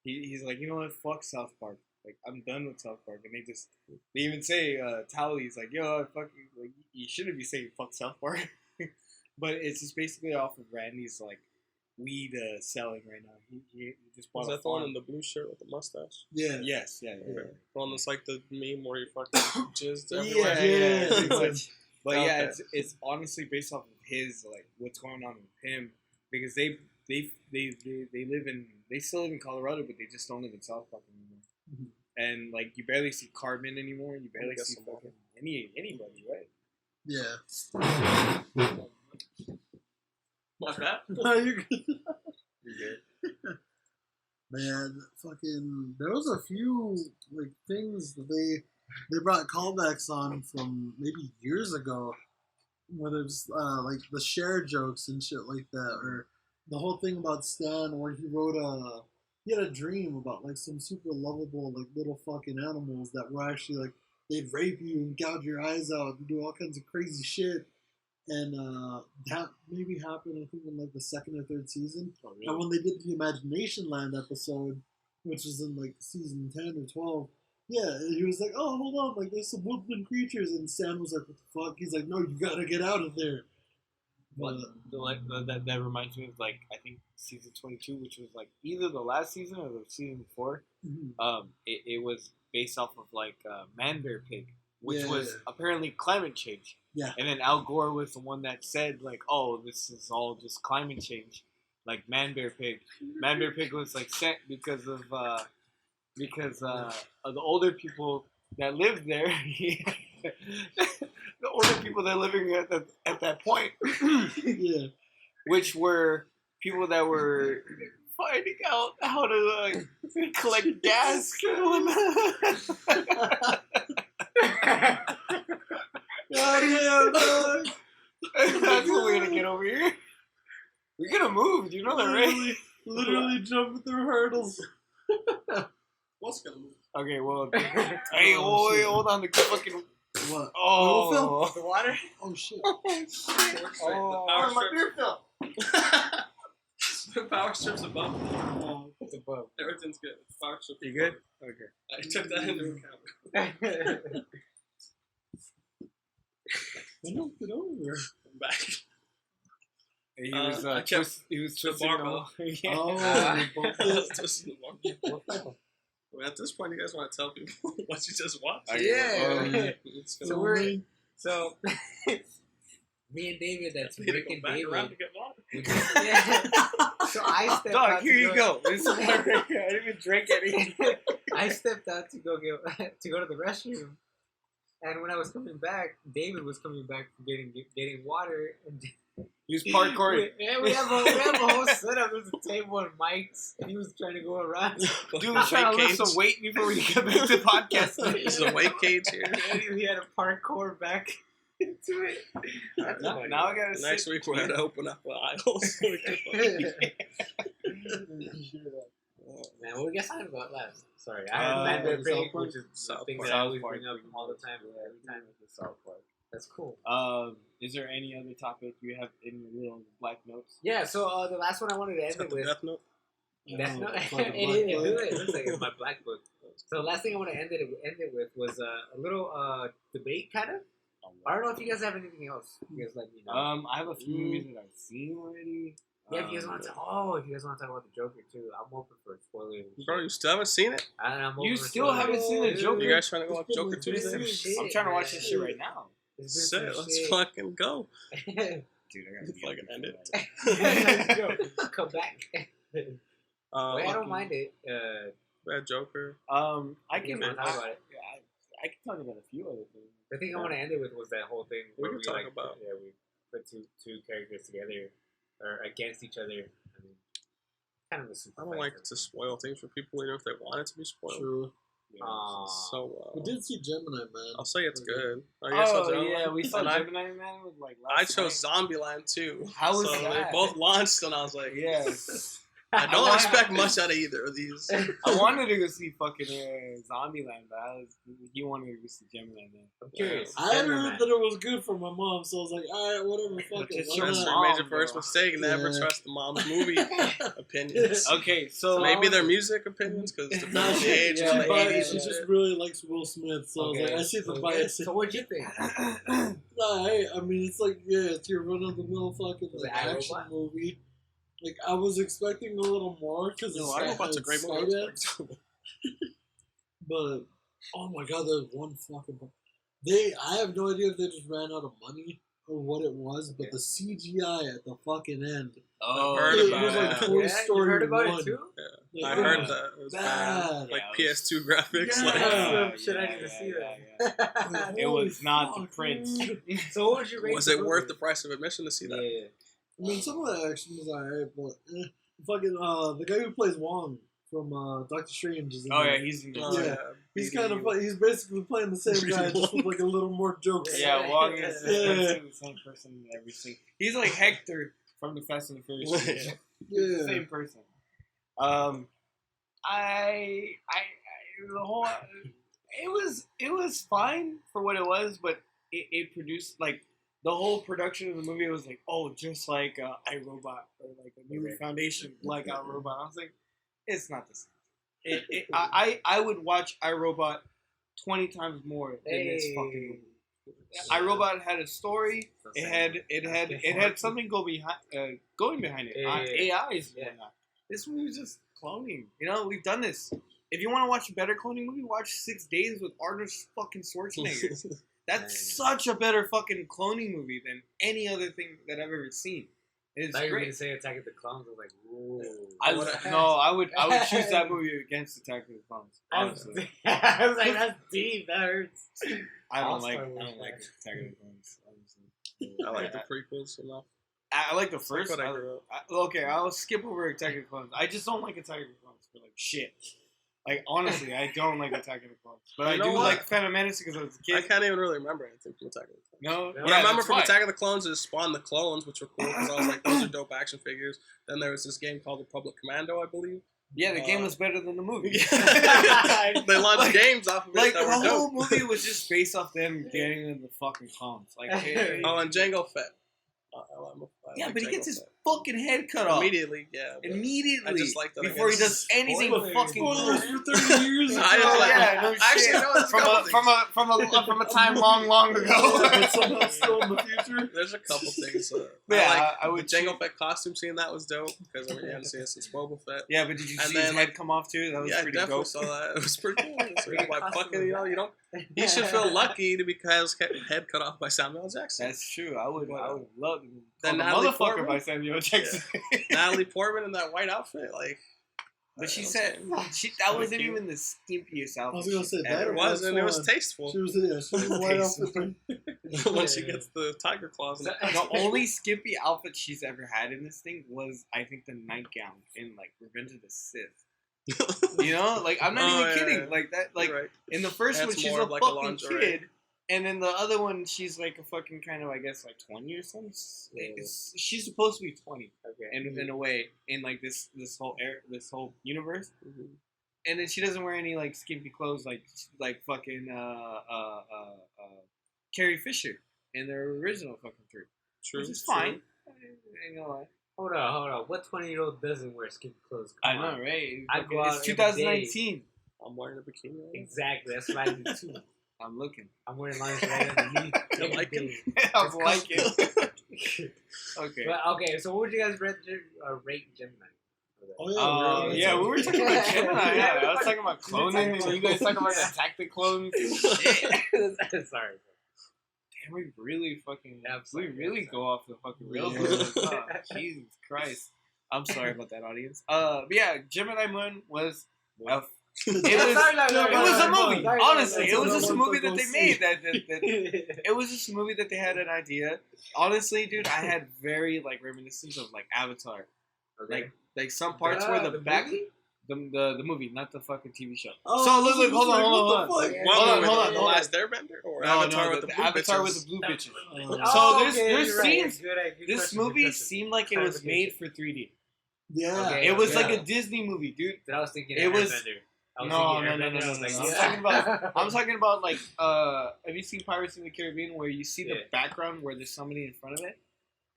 A: he's like, you know what, fuck South Park. Like, I'm done with South Park, and they even say Tally's like, yo, fuck, like you shouldn't be saying fuck South Park, but it's just basically off of Randy's like weed selling right now. He just bought
D: Is
A: a
D: that the one
A: farm.
D: in the blue shirt with the mustache?
B: Yeah.
A: Yes, yeah.
D: The one that's like the meme where you fucking jizzed everywhere.
A: Yeah,
B: Yeah.
A: pretty much. But yeah,
D: Okay.
A: it's honestly based off of his like what's going on with him, because they still live in Colorado, but they just don't live in South Park anymore.
B: Mhm.
A: And like you barely see Carmen anymore. You barely
D: guess
A: see
D: so.
A: fucking anybody, right?
B: Yeah.
D: What's that?
B: No, you're good.
A: You're good.
B: Man, fucking, there was a few like things that they brought callbacks on from maybe years ago, whether it's like the share jokes and shit like that, or the whole thing about Stan where he had a dream about like some super lovable like little fucking animals that were actually like they'd rape you and gouge your eyes out and do all kinds of crazy shit. And that maybe happened, I think, in like the second or third season.
A: Oh, really?
B: And when they did the Imagination Land episode, which was in like season 10 or 12, yeah, he was like, oh, hold on, like there's some woodland creatures. And Stan was like, what the fuck? He's like, no, you gotta get out of there.
A: But that reminds me of like I think season 22, which was like either the last season or the season before.
B: Mhm.
A: It was based off of like Man Bear Pig, which
B: Yeah.
A: was apparently climate change.
B: Yeah.
A: And then Al Gore was the one that said like, oh, this is all just climate change, like Man Bear Pig. Man Bear Pig was like sent because of the older people that lived there. the older people that are living at that point,
B: Yeah.
A: which were people that were finding out how to collect gas.
B: Goddamn, dog.
A: That's what we're gonna get over here. We're gonna move. You know that, right?
B: Literally jumping through hurdles.
D: What's gonna move?
A: Okay, well, hey, hold on. The fucking
B: What?
A: oh,
C: The water?
B: Oh shit.
A: oh, my beer fell.
D: The power strip's above.
C: It's above.
D: Everything's good. Power strip.
A: You good? Okay.
D: I took that into account.
B: I don't get over there.
D: I'm back.
A: He was
D: I kept
A: he was
D: the
A: twisting
D: barbell.
A: yeah.
B: Oh,
D: Twisting the barbell. Well, at this point, you guys want to tell people what you just watched?
C: Yeah.
D: It's
C: So
D: gonna
C: we're so me and David, that's
D: need to
C: Rick
D: go
C: and
D: back around to
C: David.
D: get water.
C: We just, yeah. So I stepped
A: Dog,
C: out.
A: here
C: to
A: you go. This is I didn't even drink any.
C: I stepped out to go to the restroom, and when I was coming back, David was coming back from getting water, and
A: Use parkour.
C: we have a whole setup. There's a table and mics, and he was trying to go around.
A: Dude was trying to lift some weight before we get back to podcasting.
D: There's a weight cage here.
C: And he had a parkour back into it. That's funny.
A: Now I gotta
D: Next
A: sit.
D: week, we're going to open up the aisles. So we can
C: Man, what were you guys talking about last? Sorry, I heard Mandarin
B: South
C: Pig,
B: Park?
C: which is the
D: South
C: thing
D: Park.
C: that I always
A: South
C: bring
A: Park.
C: up all the time. Every time.
A: South Park.
C: That's cool.
A: Is there any other topic you have in your little black notes?
C: Yeah, so the last one I wanted to end
D: Is that
C: it
D: the
C: with.
D: Death Note?
C: That's not.
B: fucking
C: It looks like it's my black book. So the last thing I want to end it with was a little debate, kind of. I don't know if you guys have anything else. You guys let me know.
A: I have a few movies that I've seen already.
C: Yeah, if you guys want to talk about the Joker too, I'm open for spoilers.
D: Bro, you still haven't seen it?
C: I'm
A: You
C: open for
A: still haven't seen the
C: spoilers.
A: Joker?
D: You guys trying to go watch Joker
C: It's been some
D: Tuesday?
C: shit,
A: I'm trying to watch
C: man.
A: this shit right now.
C: It's been
D: Shit,
C: some
D: let's
C: shit.
D: fucking go.
A: Dude, I gotta
D: Fucking end it.
C: Let's go. Come back. Wait, I don't
D: fucking
C: mind it.
D: Bad Joker.
A: I
C: You
A: can
C: guys wanna talk about it?
A: I can talk about a few other things.
C: The thing I want to end it with was that whole thing
D: We
C: where
D: can
C: we
D: talk
C: like,
D: about-
C: yeah, we put two characters together or against each other. I mean, kind of a super
D: I don't
C: fight
D: like
C: for
D: to
C: me.
D: spoil things for people, even if they want it to be spoiled.
B: True.
D: So,
B: We did see Gemini Man.
D: I'll say it's good. Oh, you guys saw Gemini
A: yeah,
D: Man?
A: we saw
D: And I-
A: Gemini Man with like
D: I
A: last
D: chose
A: night.
D: Zombieland too.
A: How was
D: so
A: that?
D: They both launched, and I was like,
A: Yeah.
D: I
A: I
D: don't
A: wanna-
D: expect much out of either of these.
A: I wanted to go see fucking Zombieland, but he wanted to go see Gemini Man.
C: I'm curious.
B: I had
C: Gemini
B: heard
C: Man.
B: that it was good for my mom, so I was like, alright, whatever, fuck it.
A: Just
B: why
A: your
D: That's
B: not?
A: mom.
D: your major first
A: bro.
D: mistake. Never
B: Yeah.
D: trust the mom's movie opinions.
A: Okay, so
D: Maybe their music opinions, because
B: Nah,
D: the
B: she,
D: age
B: she,
D: is like
B: bi-
D: 80s
B: she
D: and
B: just
D: shit.
B: really likes Will Smith, so I was
C: Okay,
B: like, I see the
C: so
B: bias.
C: So what'd you think?
B: I mean, it's like, yeah, it's your run-of-the-mill fucking
C: Was
B: like,
C: it
B: action
C: iRobot?
B: movie. Like, I was expecting a little more, because
D: No,
B: it's
D: I don't know it's a great movie.
B: But, oh my god, there's one fucking... I have no idea if they just ran out of money or what it was, but
C: Okay.
B: the CGI at the fucking end,
A: oh,
D: heard
B: it
D: about
B: was like
D: it.
B: Toy
C: You
B: Story
C: heard about
B: 1.
C: it too?
B: Like,
D: I
B: it
D: heard
B: was
D: that it was
B: bad.
D: bad. Like
A: Yeah, it
D: PS2 graphics.
B: Yeah.
D: Like,
C: Some shit I need to see
A: yeah. It
B: Holy
A: was not the
B: fuck,
A: Prince.
B: dude.
C: So what would you rate
D: was
C: the
D: it worth
C: movie?
D: the price of admission to see that?
C: Yeah.
B: I mean, some of the action was alright, but fucking the guy who plays Wong from Doctor Strange is in
A: Oh
B: there.
A: yeah, he's in there.
D: Oh,
B: Yeah. He's
D: BD.
B: kind of he's basically playing the same guy, just with like a little more jokes.
A: Yeah, Wong is
B: Yeah.
A: the same person in every single. He's like Hector from the Fast and the Furious. movies.
B: Yeah.
A: Same person. The whole it was fine for what it was, but it produced like the whole production of the movie was like, oh, just like iRobot or like a new foundation like iRobot. I was like, it's not the same. I would watch iRobot 20 times more than this fucking movie. iRobot had a story. It had something going behind it. AI is going on. This movie was just cloning. You know, we've done this. If you want to watch a better cloning movie, watch 6 Days with Arnold fucking Schwarzenegger. That's such a better fucking cloning movie than any other thing that I've ever seen. It's
C: I thought you were
A: great.
C: gonna say Attack of the Clones. I was like, ooh.
A: I would choose that movie against Attack of the Clones. Honestly,
C: I was like, that's deep. That hurts.
A: I don't
C: All-Star
A: like
C: was
A: Attack of the Clones. Honestly,
D: I like the prequels enough.
A: I like the
D: It's like
A: first.
D: what I grew up.
A: Okay, I'll skip over Attack of the Clones. I just don't like Attack of the Clones for like shit. Like honestly, I don't like Attack of the Clones, but I
D: You
A: do
D: know what?
A: like Phantom Menace because I was a
D: I
A: kid.
D: can't even really remember anything from Attack of the Clones.
A: No,
D: What I remember from Attack of the Clones is Spawn the Clones, which were cool because I was like, those are dope action figures. Then there was this game called Republic Commando, I believe.
A: Yeah, the game was better than the movie.
D: They launched games off of it
A: Like
D: that
A: the
D: were
A: whole
D: dope.
A: movie was just based off them getting in the fucking clones. Like, hey,
D: Oh, and Jango Fett.
A: yeah,
D: like
A: but he
D: Jango
A: gets his
D: Fett.
A: fucking head cut off
D: Immediately, yeah. but
A: immediately
D: I just like that I
A: before he
D: get
A: does anything
C: spoilers.
A: fucking cool.
B: Spoilers for 30 years.
D: I just like-
A: yeah, no
D: Actually,
A: shit.
D: no, there's a couple
A: From a time long ago.
B: But somehow still in the future.
D: There's a couple things.
A: Yeah,
D: I
A: I
D: would
A: would
D: the Jango
A: choose-
D: Fett costume scene that was dope because I mean you hadn't seen it since Boba Fett.
A: Yeah, but did you
D: And
A: see his
D: then,
A: head come off too? That was
D: Yeah, I
A: pretty
D: definitely
A: dope.
D: saw that. It was pretty cool. So,
C: Pretty
D: by
C: costume
D: fucking, you don't. You should feel lucky to be his head cut off by Samuel L. Jackson.
A: That's true. I would love to be
D: Then
A: called a
D: Natalie
A: motherfucker
D: Portman?
A: by Samuel Jackson.
D: Natalie Portman in that white outfit, like.
A: But she
D: that
A: said
D: was
A: that
D: Pretty
A: wasn't
D: cute.
A: even the skimpiest outfit.
B: I was gonna say that
A: ever.
D: It was, and it was
B: fun.
D: tasteful.
B: She was white outfit.
D: When she gets the tiger claws. In
A: The only skimpy outfit she's ever had in this thing was, I think, the nightgown in like Revenge of the Sith. You know, like I'm not
D: Oh,
A: even
D: yeah,
A: kidding.
D: yeah.
A: Like that, like
D: You're right.
A: in the first
D: That's
A: one, she's
D: more
A: a
D: of like a
A: fucking
D: lingerie.
A: kid, and in the other one, she's like a fucking kind of, I guess, like 20 or something. She's supposed to be 20,
C: Okay.
A: in a way, in like this whole universe. And then she doesn't wear any like skimpy clothes like fucking Carrie Fisher in their original fucking three.
D: True.
A: Which is fine. I ain't gonna lie.
C: Hold on. What 20-year-old doesn't wear skinny clothes?
A: I
C: Come
A: know,
C: on.
A: right?
C: I go out
A: It's
C: every
A: 2019.
D: I'm wearing a bikini. Right now.
C: Exactly. That's what I do too.
A: I'm looking.
C: I'm wearing lingerie underneath.
D: I like it.
A: I'm liking. Okay.
C: But, okay, so what would you guys rate Gemini?
B: Oh
A: Yeah, we were talking about Gemini. Yeah, I was talking about cloning, and you guys talking about the tactic clones. Shit.
C: Sorry.
A: Damn, we really fucking.
C: Yeah, I'm
A: we
C: sorry.
A: really go off the fucking rails.
B: Yeah.
A: with this, huh? Jesus Christ. I'm sorry about that, audience. But yeah, Gemini Man was. It was a movie. Honestly, it was just a movie that they made. It was just a movie that they had an idea. Honestly, dude, I had very like reminiscence of like Avatar. Like some parts where the back, the movie, not the fucking TV show.
B: Oh,
A: So look, hold on.
D: Hold on, the
A: hold on.
D: Last Airbender or
A: No,
D: Avatar
A: no,
D: with the blue
A: Avatar
D: bitches?
A: with the blue bitches.
C: Oh,
A: So there's scenes.
C: Good
A: This
C: question,
A: movie
C: good question.
A: seemed like it was made for 3D.
B: Yeah.
C: Okay.
A: It was
C: Yeah.
A: like a Disney movie, dude.
C: I was thinking
A: It was-
C: Airbender. I was
A: No,
C: thinking
A: no,
C: Airbender. I was like,
A: I'm
C: yeah.
A: talking about. I'm talking about like. Have you seen Pirates in the Caribbean where you see the
C: Yeah.
A: background where there's somebody in front of it,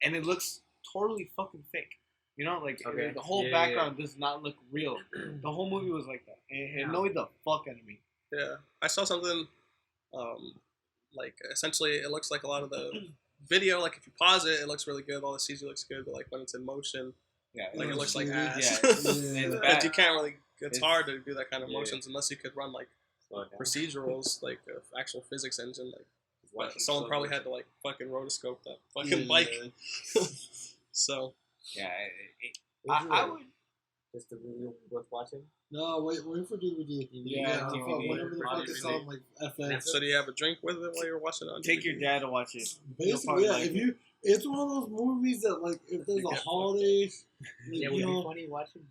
A: and it looks totally fucking fake. You know, like
C: Okay.
A: the whole
C: Yeah,
A: background does not look real. The whole movie was like that. It annoyed the fuck out of me.
D: Yeah, I saw something. Like essentially, it looks like a lot of the video. Like if you pause it, it looks really good. All the CG looks good, but like when it's in motion,
A: Yeah,
D: like it looks like
A: Yeah,
D: ass.
A: it's
B: Yeah.
A: bad.
D: But you can't really. It's
A: It's-
D: hard to do that kind of
A: yeah.
D: motions unless you could run like
C: Slow it down.
D: procedurals, like actual physics engine. Like
C: Watching
D: someone
C: slow
D: probably
C: motion.
D: had to like fucking rotoscope that fucking bike. So
A: Yeah,
C: Would you
A: I
C: rate
A: would.
C: just the movie worth watching?
B: No, wait for DVD.
A: Yeah,
B: fuck,
A: DVD.
B: whenever the fuck it's on like FX.
D: so do you have a drink with it while you're watching it on
A: Take
D: DVD?
A: your dad to watch it.
B: Basically, yeah.
A: like
B: If you, it's one of those movies that like if there's a holiday, like,
C: Yeah, would
B: you
C: it be
B: know,
C: funny watching?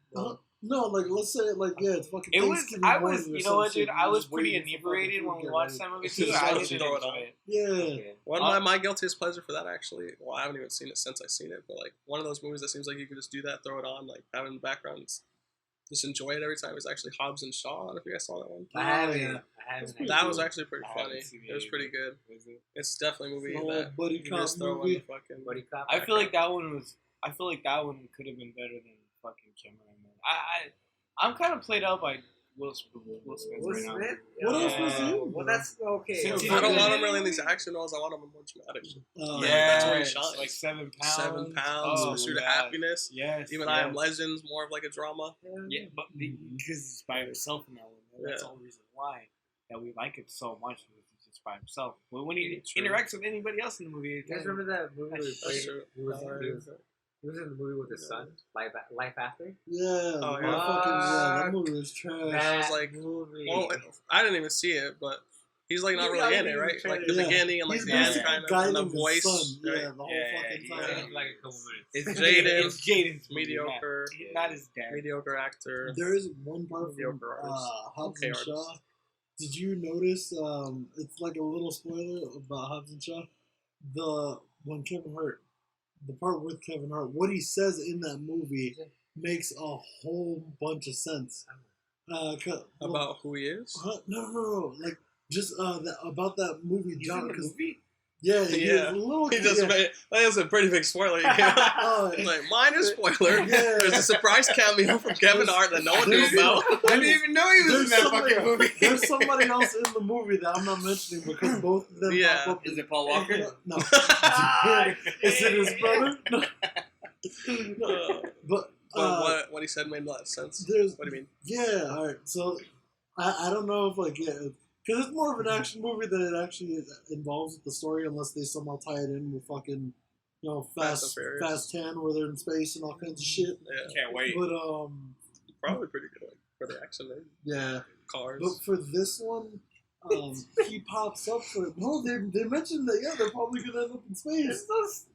B: no, like let's say like yeah, it's fucking.
A: It was.
B: Thanksgiving
A: I
B: morning
A: was.
B: or
A: You
B: some
A: know what,
B: shit,
A: dude?
B: and
A: I
B: you're
A: was
B: just
A: pretty
B: waiting for
A: inebriated
B: fucking
A: when
B: food
A: we
B: to
A: watched
B: get
A: that movie
D: Just
A: too. I
D: watch
A: didn't
D: it, throw it
A: enjoy
D: on.
A: it.
B: Yeah.
C: Okay.
D: One of my guiltiest pleasure for that actually. Well, I haven't even seen it since I seen it, but like one of those movies that seems like you could just do that, throw it on, like have it in the background, just enjoy it every time. It's actually Hobbs and Shaw. I don't know if you guys saw that one.
C: I haven't.
B: Yeah.
C: I haven't.
B: Pretty
D: That
B: cool.
D: was actually pretty
A: I haven't
D: funny.
A: seen
D: It was
A: it
D: pretty
A: either.
D: good.
A: Was it?
D: It's definitely a movie
B: It's an
D: that
B: old buddy
D: you
B: cop
D: just throw on the
B: movie.
D: fucking.
C: Buddy cop.
A: I feel like that one was. I feel like that one could have been better than fucking Gemini Man. I'm kind of played out by Will Smith
C: Will
A: right now.
C: Smith?
B: What else
A: Yeah.
B: was he?
C: Well, that's okay.
A: Since
C: okay.
D: I don't want him really in these action roles. I want him in more dramatic.
B: Oh,
D: that's where he
A: Yes,
D: shines.
A: like 7 pounds.
D: 7 pounds,
A: Oh,
D: Pursuit of
A: God.
D: Happiness.
A: Yes.
D: Even
A: yes.
D: I Am Legends, more of like a drama.
A: Yeah, but because he's by himself in that one. That's the only reason why that we like it so much. Because he's just by himself. But when he
D: True.
A: interacts with anybody else in the movie,
C: You guys remember that movie where he
D: That's
C: played?
D: true.
C: He was He was in the movie with his son, Life After.
B: Yeah,
D: Oh, yeah.
B: That movie was trash.
C: That
D: was like-
C: movie.
D: Well, I didn't even see it, but he's like not
C: Yeah,
D: really
C: I
D: in it,
C: mean,
D: right?
C: the
D: Like the
B: trailer.
D: beginning and like
B: He's
D: the end,
A: basically
D: kind of,
B: guiding
D: and the
B: his
D: voice.
B: son.
D: Right?
B: Yeah, the whole
A: Yeah,
B: fucking
A: yeah,
B: time.
C: Yeah, like a couple minutes.
A: It's
D: Jaden.
A: It's Jaden's movie,
D: Mediocre.
A: not his dad.
D: Mediocre actor.
B: There is one part from
D: Mediocre artist.
B: Hobbs
D: Okay,
B: and Shaw. Did you notice? It's like a little spoiler about Hobbs and Shaw. When Kevin Hart, the part with Kevin Hart, what he says in that movie makes a whole bunch of sense.
D: About who he is?
B: No. Like just about that movie,
A: He's
B: John.
A: in the movie?
B: Yeah,
D: Yeah.
B: a little.
D: He just made. That was a pretty big spoiler.
B: Oh,
D: Like minor spoiler.
B: Yeah.
D: There's a surprise cameo from Kevin Hart that no one knew about.
A: I didn't even know he was in that fucking movie.
B: There's somebody else in the movie that I'm not mentioning because both of them
D: Yeah.
B: pop up.
A: Is it Paul Walker?
B: No. Is it his brother? No. But
D: But what he said made a lot of sense.
B: there's
D: What do you mean?
B: yeah. All right. So I don't know if because it's more of an action movie than it actually involves with the story, unless they somehow tie it in with fucking
D: Fast and Furious.
B: Fast 10 where they're in space and all kinds of shit.
D: Yeah,
A: Can't wait.
B: But
D: probably pretty good for the action. There.
B: yeah.
D: Cars.
B: But for this one, he pops up for no. They mentioned that they're probably gonna end up in space.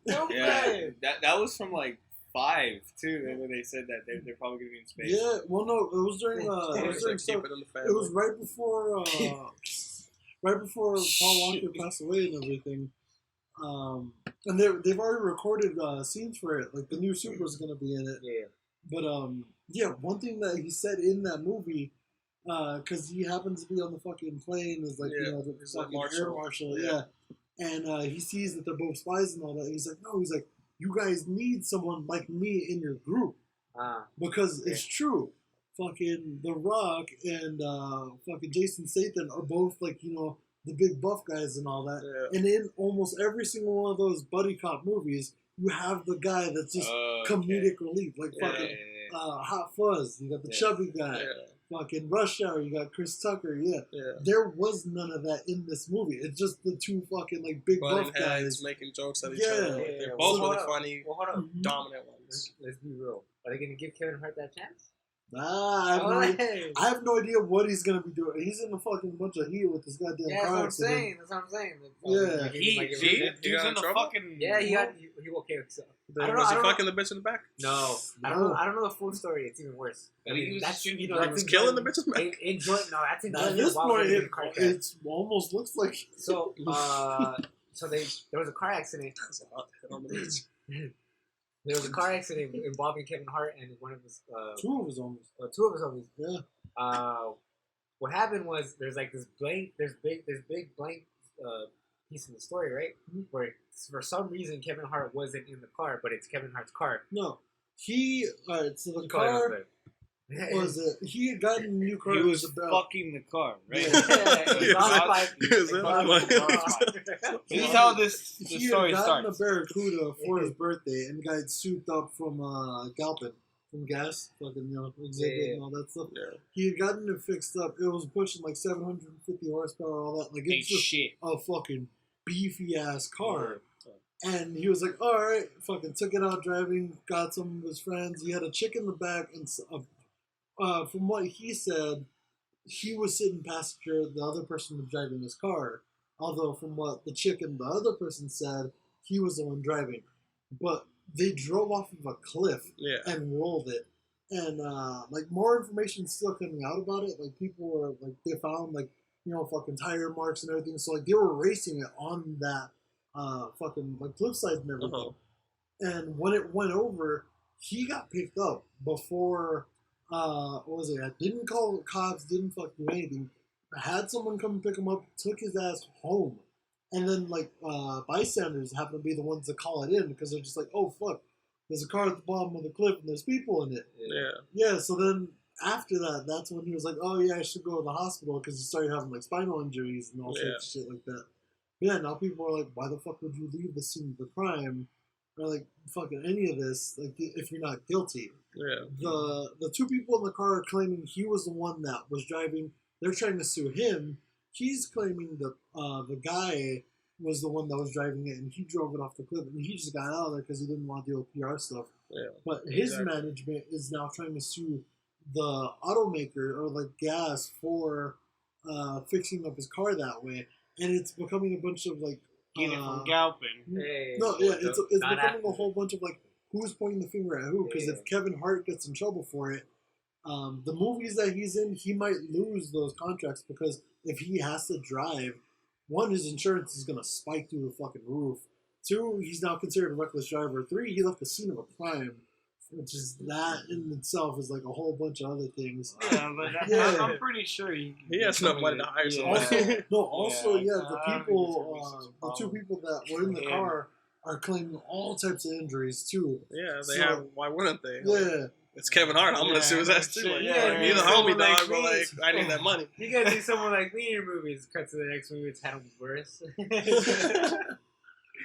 A: Yeah, that was from like 5 too. When they said that they're probably gonna be in space.
B: Yeah, well, no, it was during. It was during.
D: keep it in the family.
B: It was right before. Right before Paul Walker passed away and everything. And they've already recorded scenes for it. Like the new Super's gonna be in it.
C: Yeah.
B: But yeah, one thing that he said in that movie, because he happens to be on the fucking plane, is like the
D: he's like
B: fucking
D: Marshal.
B: air marshal,
D: Yeah.
B: And he sees that they're both spies and all that. He's like, no, he's like, you guys need someone like me in your group because it's true. Fucking The Rock and fucking Jason Statham are both like the big buff guys and all that.
D: Yeah.
B: And in almost every single one of those buddy cop movies, you have the guy that's just comedic relief, like fucking Hot Fuzz. You got the chubby guy.
D: Yeah.
B: Fucking Rush Hour. You got Chris Tucker. Yeah. There was none of that in this movie. It's just the two fucking like big
D: Butting
B: buff
D: heads,
B: guys.
D: making jokes at each
B: Yeah.
D: other.
C: Yeah.
D: They're
C: Well,
D: both
C: hold
D: really
C: up.
D: funny,
C: Well, hold on.
B: Mhm.
D: dominant ones.
C: Let's be real. Are they gonna give Kevin Hart that chance?
B: I have no idea what he's gonna be doing. He's in a fucking bunch of heat with this goddamn
C: Yeah, that's
B: car
C: what I'm
B: accident.
C: saying. That's what I'm saying.
B: Yeah.
A: Dude's in the
D: trouble?
A: fucking.
C: Yeah, he okay. So, I don't know.
D: Was
C: I
D: he
C: don't know.
D: fucking the bitch in the back?
C: No, I don't know. I don't know the full story. It's even worse.
A: I think he was
C: that's
A: shooting-
C: you know
A: he
D: He
C: that's
D: was
C: enjoying-
D: killing the bitch in the back.
C: Enjoy no, that's
B: Now,
C: enjoying
B: at this
C: while
B: point,
C: they're in the car crash.
B: it almost looks like
C: So there was a car accident.
D: On the beach.
C: There was a car accident involving Kevin Hart and one of his
B: two of his almost.
C: two of his homies.
B: Yeah.
C: What happened was there's like this big blank piece in the story, right? Where for some reason Kevin Hart wasn't in the car, but it's Kevin Hart's car.
B: No, alright. So the
C: You call it
B: car
C: up
B: was it? He had gotten a new car.
A: He was
B: about-
A: fucking the car, right? This is how the
B: He
A: story
B: had gotten
A: starts.
B: a Barracuda for his birthday and got souped up from Galpin. From gas, fucking, exhibit and all that stuff.
D: Yeah.
B: He had gotten it fixed up. It was pushing like 750 horsepower, all that. Like,
A: Ain't
B: it's just
A: shit.
B: a fucking beefy ass car. And he was like, all right, fucking took it out driving, got some of his friends. He had a chick in the back. And from what he said, he was sitting passenger. The other person was driving his car. Although from what the chick and the other person said, he was the one driving. But they drove off of a cliff and rolled it. And, like, more information still coming out about it. Like, people were, like, they found, like, fucking tire marks and everything. So, like, they were racing it on that fucking, like, cliffside and everything.
D: Uh-huh.
B: And when it went over, he got picked up before, what was it? I didn't call the cops, didn't fuck do anything. I had someone come pick him up, took his ass home. And then, like, bystanders happen to be the ones that call it in because they're just like, oh, fuck, there's a car at the bottom of the cliff and there's people in it. Yeah, so then after that, that's when he was like, oh, yeah, I should go to the hospital because he started having, like, spinal injuries and all sorts of shit like that. Yeah, now people are like, why the fuck would you leave the scene of the crime or, like, fucking any of this, like, if you're not guilty?
D: Yeah.
B: The two people in the car are claiming he was the one that was driving. They're trying to sue him. He's claiming that the guy was the one that was driving it, and he drove it off the cliff, and he just got out of there because he didn't want to deal with PR stuff.
D: Yeah.
B: But his management is now trying to sue the automaker or like gas for fixing up his car that way, and it's becoming a bunch of like
A: Get it from Galpin.
C: Hey,
B: no, yeah, it's
C: not
B: becoming
C: happening.
B: a whole bunch of like who's pointing the finger at who. Because if Kevin Hart gets in trouble for it, the movies that he's in, he might lose those contracts because if he has to drive, one, his insurance is gonna spike through the fucking roof. Two, he's now considered a reckless driver. Three, he left the scene of a crime, which is that in itself is like a whole bunch of other things.
A: Yeah, I'm pretty sure
D: He has enough money to hire someone.
B: Also,
A: Yeah,
B: the
A: I don't think
B: people,
A: it's a
B: the two people that were in the car are claiming all types of injuries too.
D: Yeah, they
B: So-
D: have. Why wouldn't they?
B: Yeah,
D: It's Kevin Hart. I'm gonna sue his ass too.
A: shit,
D: Like,
A: yeah,
D: you're the
C: yeah.
D: homie
C: Someone like
D: dog, but
C: me.
D: like, I need that money.
C: You guys see someone like me in your movies. Cut to the next movie. It's handled worse.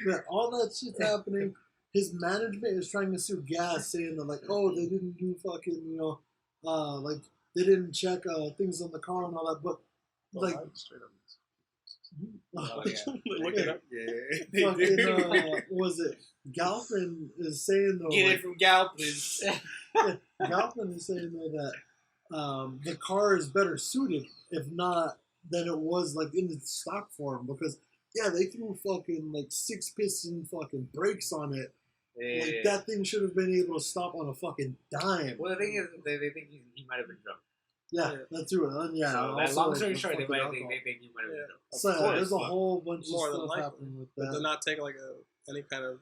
B: yeah, all that shit's happening. His management is trying to sue Gas, saying that like, oh, they didn't do fucking, like they didn't check things on the car and all that. But like,
A: Oh, yeah.
D: Look it up.
A: Yeah.
B: fucking, was it Galpin is saying though?
A: Get
B: like,
A: it from Galpin.
B: Galpin is saying though that the car is better suited, if not than it was like in its stock form, because yeah, they threw fucking like 6-piston fucking brakes on it. Like that thing should have been able to stop on a fucking dime.
C: Well, the thing is, they think he might have been drunk.
B: Yeah, that's true. Yeah,
C: So that
B: also,
C: long
B: like,
C: story
B: the
C: short, they
B: fucking
C: think
B: alcohol.
C: he might have been drunk.
B: So
D: course,
B: there's a
D: but
B: whole bunch of
D: more than
B: stuff
D: likely.
B: happening with
D: But did
B: that.
D: not take like any kind of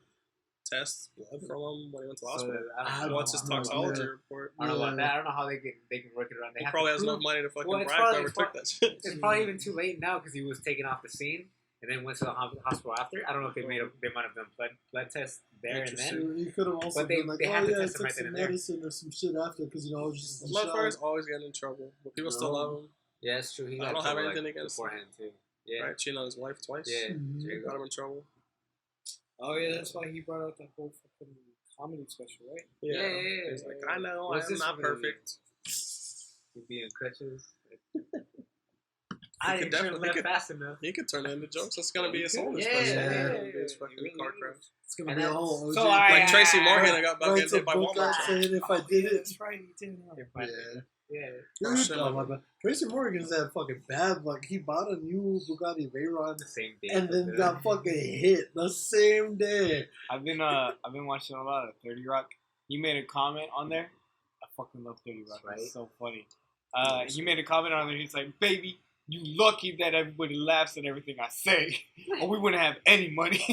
D: test blood from him when he went to the
C: So,
D: hospital.
C: I don't know.
D: What's his
B: know,
D: toxology
B: yeah.
D: report?
C: I don't know about that. I don't know how they can work it around. They
D: He
C: have
D: probably
C: to
D: has
C: prove-
D: enough money to fucking
C: Well, it's
D: bribe
C: probably-
D: whoever took that shit.
C: It's probably even too late now because he was taken off the scene and then went to the hospital after. I don't know if they might have done blood tests there and then.
B: So you could have also
C: But they-
B: been like,
C: they
B: oh
C: have to
B: yeah, I
C: test him
B: took
C: right then
B: some
C: and there.
B: medicine or some shit after because it was just a
D: Motherfuckers
B: shot.
D: always getting in trouble, but people still
B: No.
D: love him.
C: Yeah, it's true. He
D: I
C: got
D: don't have
C: trouble,
D: anything against him.
C: beforehand too. Yeah,
D: Right? Cheating on his wife twice.
C: yeah.
B: Mhm.
C: There you
D: Got
C: go.
D: him in trouble.
A: Oh yeah, that's why he brought out that whole fucking comedy special, right?
C: Yeah.
D: He's like, I know,
C: What's
D: I'm
C: this
D: not
C: one gonna be?
D: perfect.
C: He'd be in crutches.
D: He
C: I
D: could
C: didn't
D: definitely
C: left fast enough.
D: He could turn it into jokes. It's gonna be his own
C: Yeah,
D: special.
C: yeah,
D: It's
C: yeah,
D: gonna be his fucking
A: Really
D: car
A: is.
D: crash.
B: It's gonna
C: And
B: be a
C: that's-
B: whole OJ.
A: So I-
D: Like Tracy Morgan, I got about
B: writes
D: getting
B: a
D: hit by
B: book out
D: Walmart.
B: saying if I did it.
A: That's right, he did.
B: Yeah.
C: Yeah.
B: Dude,
D: shit,
B: oh,
D: man.
B: my bad. Tracy Morgan's that fucking bad luck. He bought a new Bugatti Veyron
C: The same day.
B: and then got fucking hit the same day.
A: I've been watching a lot of 30 Rock. He made a comment on there. I fucking love 30 Rock.
C: Right.
A: It's so funny. He made a comment on there. He's like, "Baby, you lucky that everybody laughs at everything I say, or we wouldn't have any money."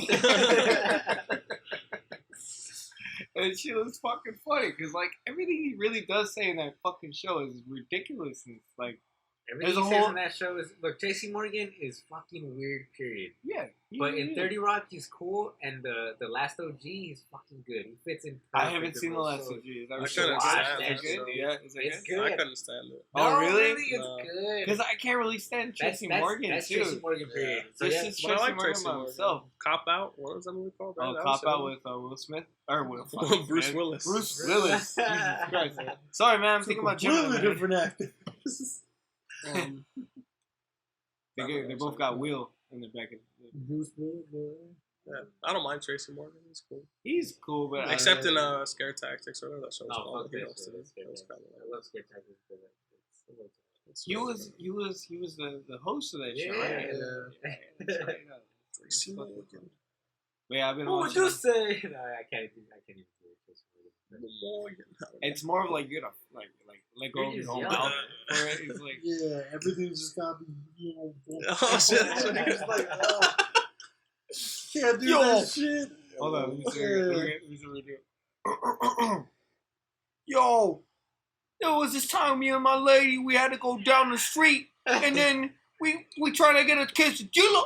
A: And shit was fucking funny because like everything he really does say in that fucking show is ridiculous. And it's like,
C: Everything
A: There's
C: he
A: a
C: says
A: whole-
C: in that show is look. Tracy Morgan is fucking weird. Period.
A: yeah.
C: But in 30 Rock, he's cool, and the last OG, he's fucking good. He fits in.
A: I
C: perfect
A: haven't
C: in
A: seen the
C: those
A: last
C: shows.
A: of you.
D: I
A: Is
D: couldn't
A: that
C: stand
A: good?
C: that
D: show.
A: Yeah, is it
C: It's
A: good?
C: good.
D: I couldn't stand it.
A: Oh,
C: No,
A: really?
C: It's
D: No.
C: good.
A: Because I can't really stand Tracy Morgan
C: that's
A: too.
C: Tracy Morgan. Period. So
A: This
C: yeah,
A: is
D: But I
A: Tracy
D: like
A: Morgan
D: Tracy
A: by
D: Morgan.
A: himself.
D: Cop Out. What was that movie called?
A: Oh,
D: That
A: Cop
D: was
A: Out
D: it.
A: with Will Smith or Will
D: Bruce
A: Smith.
D: Willis.
A: Bruce Willis. Jesus Christ. Sorry, man. I'm thinking about
B: completely
A: Gemini Man.
B: different actors.
D: Um,
A: They both got Will in the back.
B: Bruce Willis.
D: yeah. I don't mind Tracy Morgan. He's cool.
A: He's cool, but
D: Except in Scare Tactics or whatever that show was
C: Oh,
D: called.
C: fuck
D: He
C: that
D: hosted
C: show.
D: it. It was kind of
C: I love Scare Tactics, but it's a little-
A: he was the host of that show.
C: Yeah.
A: Right?
D: Yeah.
A: That's right.
D: Tracy Morgan.
A: But yeah, I've been
C: What would
A: watching.
C: you say? No, I can't even do it.
D: Morgan.
A: It's more of like you gotta like let go of
C: You're
A: your own
C: just
A: mouth
C: young.
A: for it. It's like
B: Yeah, everything's just gotta be,
D: Oh, shit.
B: It's like, oh, can't do
A: Yo.
B: that shit.
A: hold on, let me see
B: Yeah.
A: what we do. Yo, there was this time me and my lady we had to go down the street and then we tried to get a quesadilla,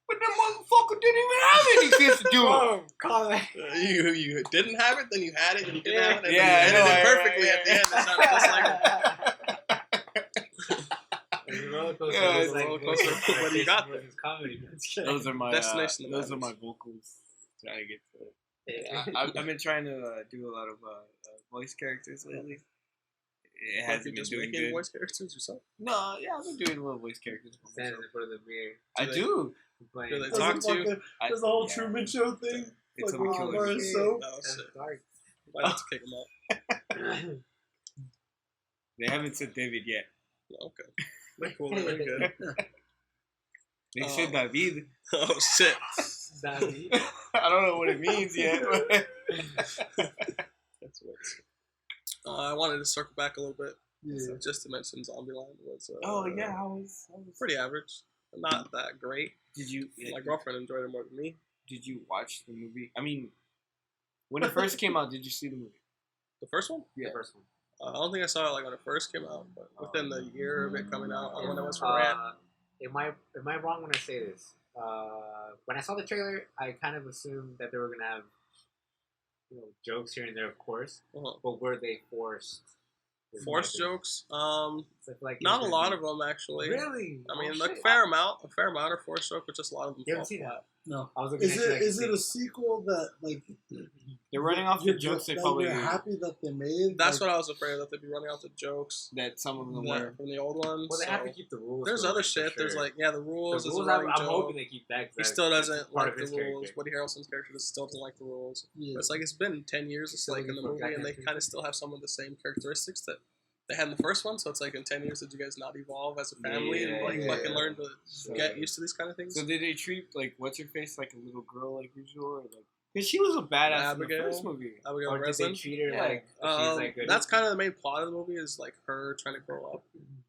A: but the motherfucker didn't even have any quesadilla.
C: Call it.
D: You didn't have it, then you had it, and you didn't have it, and
A: Yeah,
D: then you
A: I know,
D: ended it
A: right,
D: perfectly
A: right,
D: at the end. It sounded just like
C: Roller coaster.
A: Yeah,
C: was
A: it's
C: like
D: roller coaster.
C: Jason
D: But you got
C: Morgan's comedy.
A: Those are my
D: Destination
A: those are
D: Madness.
A: my vocals. Trying to get to it. I've been trying to do a lot of voice characters lately. it
D: Like
A: hasn't
D: you're
A: been
D: just
A: doing
D: making
A: good.
D: voice characters yourself.
A: No, yeah, I've been doing little voice characters. For
C: Standing
A: myself.
C: in front of the mirror.
A: I
D: they-
A: do.
C: Playing.
D: Do they
B: Does
D: talk
B: it
D: to you?
B: fucking-
A: I-
B: There's the whole
A: yeah.
B: Truman Show thing.
A: It's
B: Fucking
A: a killer.
B: bar of soap.
D: Oh
C: That's
D: shit!
C: dark.
D: Might have to kick him out.
A: They haven't said David yet.
D: Okay. Cool. Very good.
A: They
D: Oh.
A: said David.
D: Oh shit!
C: Zombie.
A: I don't know what it means yet. But
D: That's what. I wanted to circle back a little bit,
B: Yeah.
D: just to mention Zombieland was.
A: oh yeah, I was
D: Pretty average. Not that great.
A: Did you?
D: My girlfriend enjoyed it more than me.
A: Did you watch the movie? I mean, when it first came out, did you see the movie?
D: The first one?
A: Yeah.
C: The first one.
D: I don't think I saw it like when it first came out, but within the year of it coming out, or when it was for rent.
C: Am I wrong when I say this? When I saw the trailer, I kind of assumed that they were gonna have, jokes here and there, of course.
D: Uh-huh.
C: But were they forced?
D: Forced jokes?
C: So I feel like
D: Not a lot of them actually.
C: Really?
D: I mean,
C: Oh,
D: like
C: shit.
D: a fair amount are forced jokes, but just a lot of them.
C: You haven't
D: fall
C: seen
D: flat.
C: that?
B: No.
C: I was looking at it.
B: Is it a sequel that like
A: They're running off the jokes they probably
B: you're happy that they made?
D: That's what I was afraid that they'd be running out the jokes
A: that some of them
D: that-
A: were.
D: from the old ones.
C: Well, they
D: so.
C: have to keep the rules.
D: There's
C: going,
D: other
C: for
D: shit. There's
C: sure.
D: like the rules.
C: The
D: Is
C: rules.
D: a running
C: I'm
D: joke.
C: hoping they keep that.
D: He still
C: that's
D: doesn't
C: part
D: like
C: of
D: the
C: his
D: rules.
C: character.
D: Woody Harrelson's character still doesn't like the rules.
B: Yeah.
D: But it's like it's been 10 years. It's
C: Still
D: like in the
C: looking for
D: movie, and
C: goddamn
D: they
C: people.
D: kind of still have some of the same characteristics that they had in the first one. So it's like in 10 years, did you guys not evolve as a family and like
B: Yeah.
D: fucking learn to get used to these kind of things?
A: So did they treat like what's her face like a little girl like usual, or like because she was a badass
D: Abigail?
A: in the first movie?
D: Abigail
C: Or did they
D: Breslin?
C: treat her
A: Yeah.
C: like she's like good?
D: That's kind of the main plot of the movie is like her trying to grow up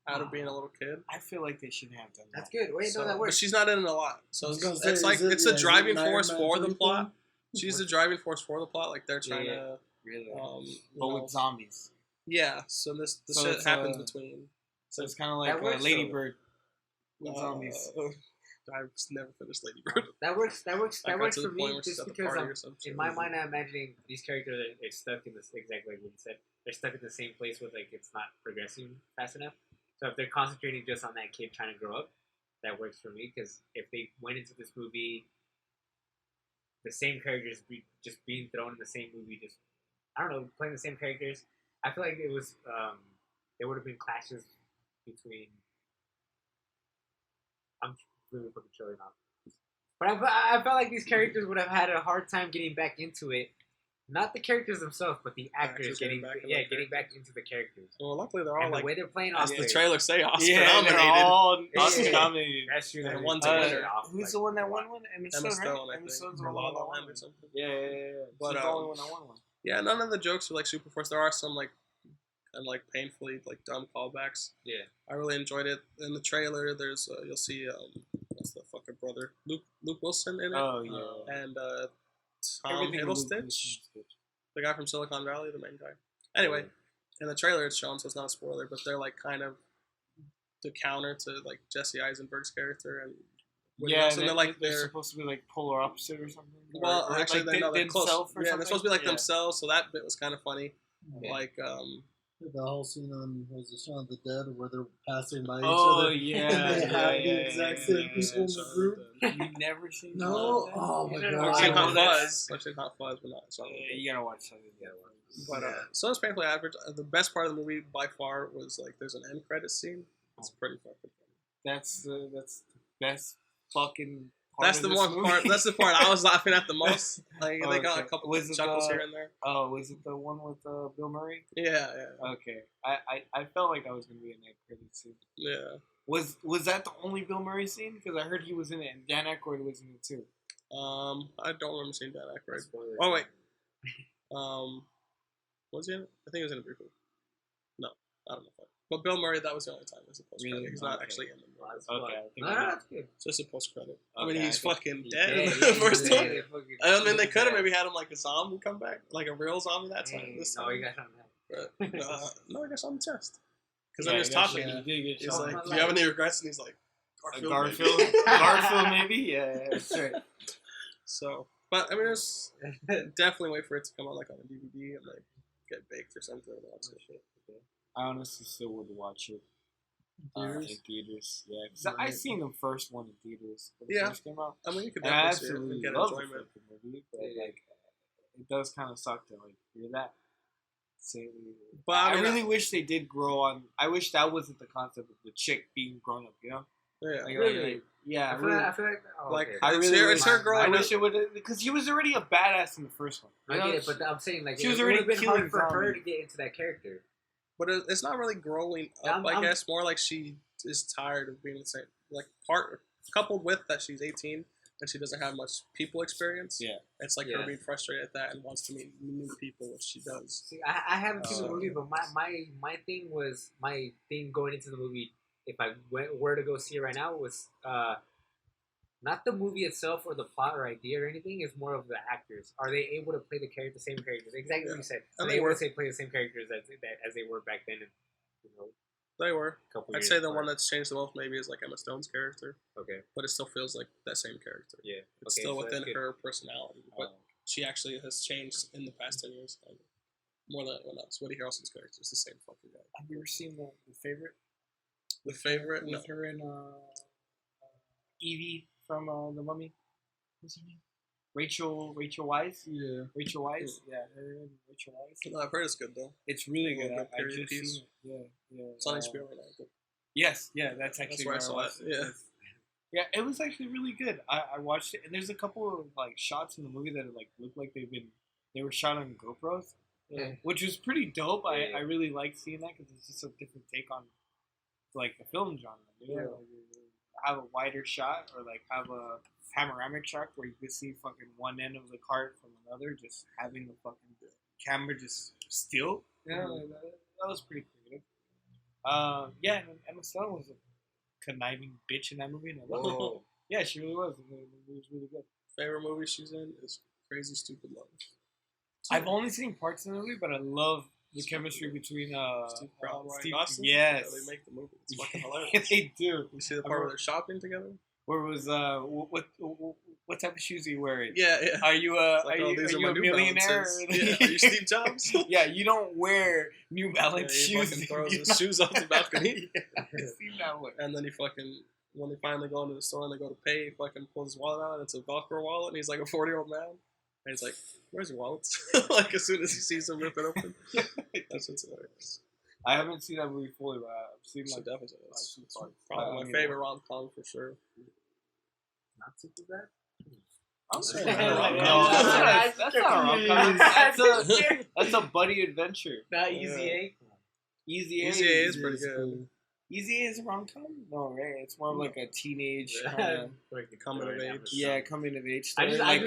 D: out of being a little kid.
A: I feel like they should have done that.
C: That's good. Wait,
D: So-
C: no, that
D: but
C: works.
D: she's not in it a lot. So
B: I was
D: it's,
B: gonna say,
D: it's like
B: is it-
D: it's
B: yeah,
D: the
B: is it
D: driving
B: an Iron
D: force
B: Man
D: for the
B: 3
D: plot.
B: thing?
D: She's the driving force for the plot. Like they're trying
C: Yeah.
A: Really,
D: to,
A: but with zombies.
D: yeah. So the
A: So
D: shit
A: it's,
D: happens
A: uh,
D: between.
A: So it's kind of
C: That
A: like
C: works,
A: Lady
C: though.
A: Bird with zombies.
D: I've just never finished Lady Bird.
C: That works. That works.
D: I
C: That
D: got
C: works
D: to
C: for
D: the point
C: me
D: where she's
C: just
D: at the
C: because
D: party or some shit.
C: in my mind, I'm imagining these characters are stuck in this exactly like what you said. They're stuck in the same place where like it's not progressing fast enough. So if they're concentrating just on that kid trying to grow up, that works for me. Because if they went into this movie, the same characters just being thrown in the same movie, just I don't know, playing the same characters. I feel like it was there would have been clashes between. I'm really fucking chilling now. But I felt like these characters would have had a hard time getting back into it. Not the characters themselves, but the actors
D: Actors
C: getting
D: getting back in
C: getting
D: their
C: back into the characters.
D: Well, luckily they're all
C: And the
D: like,
C: way they're playing
D: as
C: Oscar.
D: the trailer say, Oscar
A: Yeah, they're
D: nominated.
A: all
C: Yeah.
A: Oscar nominated.
C: That's true.
D: And
C: that
D: one's
C: they-
D: a
C: they
D: winner.
C: showed off,
A: Who's
C: like,
A: the one that won one? Emma
D: Emma
A: Stone,
D: Stone,
A: right?
D: I
A: Emma
D: think,
A: Stone's the
D: or
A: one
D: La
A: that
D: La
A: won
D: Land or
A: one.
D: something.
A: Yeah.
D: But,
A: She's the only one that won one.
D: Yeah, none of the jokes were like super forced. There are some like kind of like painfully like dumb callbacks.
C: Yeah.
D: I really enjoyed it. In the trailer, there's you'll see what's the fucking brother Luke Wilson in it,
A: Oh yeah.
D: and Tom
A: Everything
D: Hiddleston,
A: Luke-
D: the guy from Silicon Valley, the main guy. Anyway, in the trailer it's shown, so it's not a spoiler, but they're like kind of the counter to like Jesse Eisenberg's character and Woody
A: Yeah,
D: Harrelson.
A: they're supposed to be like polar opposite or something.
D: well,
A: or
D: actually,
A: like
D: they're close.
A: themselves or
D: Yeah, they're
A: something?
D: supposed to be like
A: Yeah.
D: themselves, so that bit was kind of funny.
A: Yeah.
D: Like,
B: The whole scene on was it Shaun of the Dead where they're passing by each
A: Oh
B: other.
A: yeah,
B: They
A: yeah,
B: have
A: yeah,
B: the exact same
A: yeah,
B: people in the group.
A: You've never seen?
B: No,
A: Shaun of the Dead?
B: oh my
C: Yeah,
B: god!
D: I've seen
A: well,
D: Hot
A: that's-
D: Fuzz. I've seen Hot Fuzz, but not Shaun of the
A: Yeah,
D: Dead.
A: you gotta watch Shaun of the Dead.
D: But
B: Yeah.
D: so it's painfully average. The best part of the movie by far was like there's an end credit scene. It's pretty fucking funny.
A: That's the best fucking. Part
D: That's
A: of
D: the
A: this
D: one
A: movie.
D: part. That's the part I was laughing at the most. Like they got a
A: Okay.
D: couple
A: Was it
D: chuckles
A: the-
D: here and there.
A: Oh, was it the one with Bill Murray?
D: Yeah,
A: Okay, I felt like that was gonna be in that credit scene.
D: yeah.
A: Was that the only Bill Murray scene? Because I heard he was in it, and Dan Aykroyd was in it too.
D: I don't remember seeing Dan Aykroyd.
C: Spoiler.
D: Oh wait. Was he in it? I think he was in it briefly. No, I don't know. But Bill Murray, that was the only time he was a post credit.
A: Really?
D: He's not
A: Okay.
D: actually in the movie.
C: That's
A: Okay,
C: fine.
A: I think
C: No,
A: I
C: no,
A: know.
C: that's good.
D: It's just a post credit. I
A: Okay,
D: mean,
A: I
D: he's
A: think-
D: fucking
C: He
D: dead in
C: dead,
D: the
C: he
D: first
C: dead,
D: one.
C: he fucking-
D: I mean, they
C: he's
D: could have
C: dead.
D: maybe had him like a zombie come back, like a real zombie that time.
C: Hey,
D: This
C: no,
D: time.
C: you got something.
D: But, no, I guess on the chest. Because
A: Yeah,
D: then he was
A: he got
D: talking.
A: shot. He did get
D: He's
A: shot.
D: like, "Do you have any regrets?" And he's like,
A: Garfield,
D: maybe."
A: Garfield, maybe. Yeah, that's right.
D: So, but I mean, there's definitely wait for it to come out like on a DVD and like get baked or something. And watch it.
A: I honestly still would watch it in theaters. Yeah, 'cause I
B: Right.
A: seen the first one in theaters when it
D: Yeah.
A: first came out.
D: I mean, you could
A: And I
D: definitely see it and
A: absolutely
D: get
A: love the
D: enjoyment.
A: fucking movie, but
C: Yeah.
A: like, it does kind of suck to like hear that. But I really wish they did grow on. I wish that wasn't the concept of the chick being grown up. You know?
D: Yeah.
C: Really?
A: Yeah.
C: I feel like
D: Like,
C: okay.
A: I
D: it's
A: really
D: her-
A: wish.
D: it's her growing
A: I
D: up.
A: wish it would, because she was already a badass in the first one.
C: I get it, but I'm saying like
A: She was
C: it
A: already
C: would have been
A: killing
C: hard for her
A: zombies.
C: to get into that character.
D: But it's not really growing up. I guess more like she is tired of being the same. Like coupled with that she's 18 and she doesn't have much people experience.
A: Yeah.
D: It's like her being frustrated at that and wants to meet new people, which she does.
C: See, I haven't seen the movie, but my thing going into the movie, if I were to go see it right now, was not the movie itself or the plot or idea or anything. It's more of the actors. Are they able to play the same characters? Exactly what you said. Are they able to play the same characters as they were back then? And, you know,
D: They were. I'd say the
C: apart.
D: one that's changed the most maybe is like Emma Stone's character.
C: Okay.
D: But it still feels like that same character.
C: Yeah.
D: It's
C: Okay,
D: still
C: so
D: within
C: that's good.
D: her personality. But she actually has changed in the past 10 years. And more than anyone else. Woody Harrelson's character is the same fucking guy.
A: Have you ever seen the favorite?
D: The favorite?
A: With her and Evie from The Mummy. What's her name? Rachel Weisz.
B: Yeah.
A: Rachel Weisz. Yeah, her and Rachel Weisz.
D: No, I've heard it's good though.
A: It's really good.
D: Good
A: I
D: period
A: just
D: piece.
A: seen it. Yeah.
D: It's on HBO right now. Good.
A: Yes, yeah, that's actually
D: where I saw
A: watched
D: it, yeah.
A: Yeah, it was actually really good. I watched it, and there's a couple of like shots in the movie that like look like they were shot on GoPros, which was pretty dope. I really liked seeing that because it's just a different take on like the film genre. You know? Like, have a wider shot or like have a panoramic shot where you could see fucking one end of the cart from another, just having the fucking camera just still. Yeah, like that was pretty creative. Yeah, and Emma Stone was a conniving bitch in that movie. And I loved it. Yeah, she really was. The movie was really good.
D: Favorite movie she's in is Crazy Stupid Love.
A: I've only seen parts of the movie, but I love the chemistry between
D: Steve Carell and Ryan
A: Steve.
D: Gosling.
A: Yes,
D: Yeah, they make the movie. It's fucking hilarious.
A: they do.
D: You see the part where they're shopping together?
A: Where was what type of shoes are you wearing?
D: Yeah.
A: Are you
D: like,
A: are you a millionaire?
D: Yeah. Are you Steve Jobs?
A: Yeah, you don't wear New Balance
D: He
A: shoes.
D: fucking throws his shoes off the balcony.
A: Yeah, I've seen that one.
D: And then he fucking, when they finally go into the store and they go to pay, he fucking pulls his wallet out and it's a Velcro wallet and he's like a 40-year-old man. And he's like, where's your wallet? Like as soon as he sees him rip it open. That's what's hilarious.
A: I haven't seen that movie fully, but I've seen
D: So
A: like
D: definitely, it's
A: parts.
D: probably my favorite rom-com for sure.
C: Not super bad.
A: I'm sorry.
C: Yeah.
A: That's not a rom-com. That's a buddy adventure.
C: Not Easy A.
A: Easy A.
D: Easy A is pretty good.
A: Easy A is a rom-com? No, right? It's more of like a teenage kind of...
D: Coming of age.
A: Yeah, coming of age
C: I
A: story.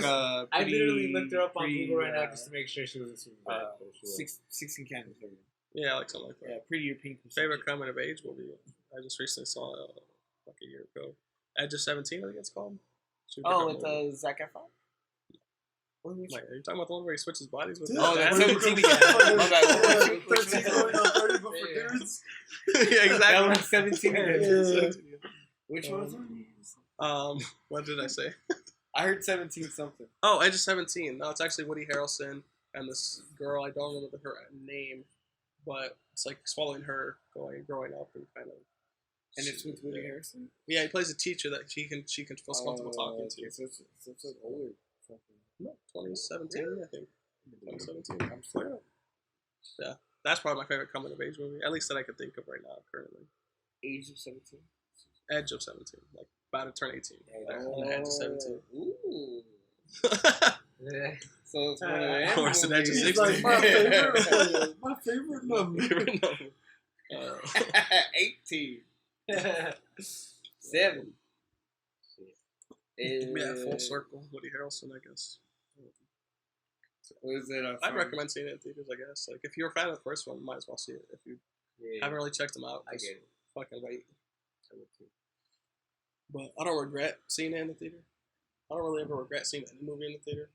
C: literally looked her up on Google right now just to make sure she wasn't super bad.
A: 16 Candles.
D: Yeah, like something like that.
A: Yeah, Pretty Pink.
D: Favorite coming of age movie? I just recently saw like a year ago. Edge of 17, I think it's called.
A: With Zac Efron?
D: Wait, are you talking about the one where he switches bodies with?
A: Oh, that's 17 again. My bad.
B: 13 going on 30, but for dudes.
D: Yeah, exactly.
A: That one's 17 again.
B: Yeah.
A: Which one was it?
D: What did I say?
A: I heard 17 something.
D: Oh, Edge of 17. No, it's actually Woody Harrelson and this girl. I don't remember her name, but it's like following her growing up and kind of.
A: And it's with Woody Harrelson?
D: Yeah, he plays a teacher that she can feel comfortable talking to.
A: So it's like older.
D: No, 2017, I think. 2017. I'm sure. Yeah, that's probably my favorite coming of age movie, at least that I could think of right now, currently.
A: Age of 17?
D: Edge of 17, like about to turn 18. On the edge of 17.
A: Ooh.
C: Yeah.
A: So it's one of them.
D: Or it's an Edge of
B: It's
D: 16.
B: like my favorite number.
A: 18. 7.
D: Yeah, full circle. Woody Harrelson, I guess.
A: Was it?
D: I'd recommend seeing it in theaters, I guess. Like, if you're a fan of the first one, you might as well see it. If you haven't really checked them out,
C: I get it.
D: Fucking wait. But I don't regret seeing it in the theater. I don't really ever regret seeing any movie in the theater.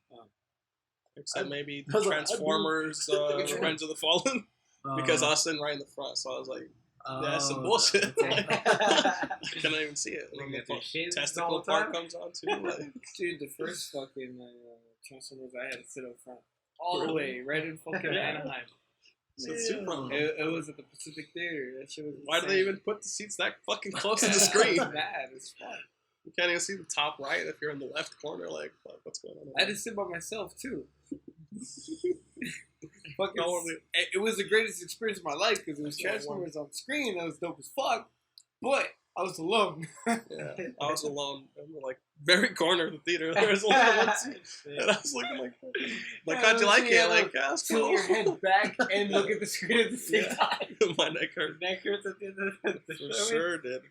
D: Except maybe Transformers, Revenge of the Fallen. Because I was sitting right in the front, so I was like, yeah, that's some bullshit. Like, I couldn't even see it. And then the testicle part comes on too. Like.
A: Dude, the first fucking Transformers, I had to sit up front. All the way, right in fucking Anaheim.
D: So it's super.
A: It was at the Pacific Theater. That shit was
D: Why do they even put the seats that fucking close to the screen?
A: Bad. It's fun.
D: You can't even see the top right if you're in the left corner. Like, fuck, what's going on?
A: I had to sit by myself too. fucking. It was the greatest experience of my life because it was Transformers on screen. That was dope as fuck. But I was alone.
D: Yeah, I was alone in the very corner of the theater. There was only one seat, and I was looking how'd you like it? Like, that's
C: tilt
D: cool.
C: your head back and look at the screen at the same time.
D: My neck hurt.
C: Neck hurts at the end of the
D: For
C: show.
D: sure did.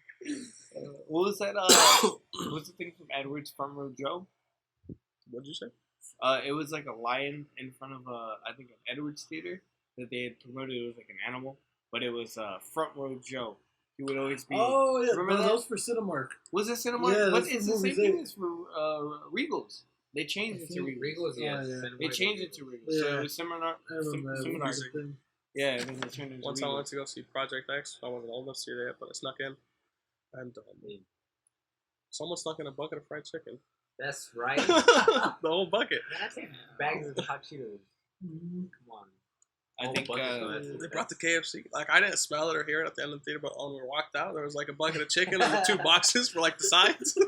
A: What was that? What was the thing from Edward's Front Row Joe?
D: What'd you say?
A: It was like a lion in front of I think an Edwards theater that they had promoted. It was like an animal, but it was Front Row Joe. He would always be.
B: Oh yeah,
A: remember
B: that was for Cinemark.
A: Was it Cinemark?
B: Yeah,
A: but
B: that's
A: it's
B: for
A: the same
B: movies
A: thing
B: eight.
A: as for Regals. They changed it to Regals.
C: Regals, yeah.
A: They changed it to Regals.
B: Yeah.
A: So it was seminar.
B: Thing.
A: Yeah, and then they turned it into
D: Once I
A: Regals.
D: went to go see Project X, I wasn't old enough to see it yet, but I snuck in, and someone snuck in a bucket of fried chicken.
C: That's right.
D: The whole bucket.
C: Man, I take bags of hot Cheetos. Come on.
A: I think
D: They brought the KFC. Like, I didn't smell it or hear it at the end of the theater, but when we walked out, there was like a bucket of chicken and the 2 boxes for like the sides.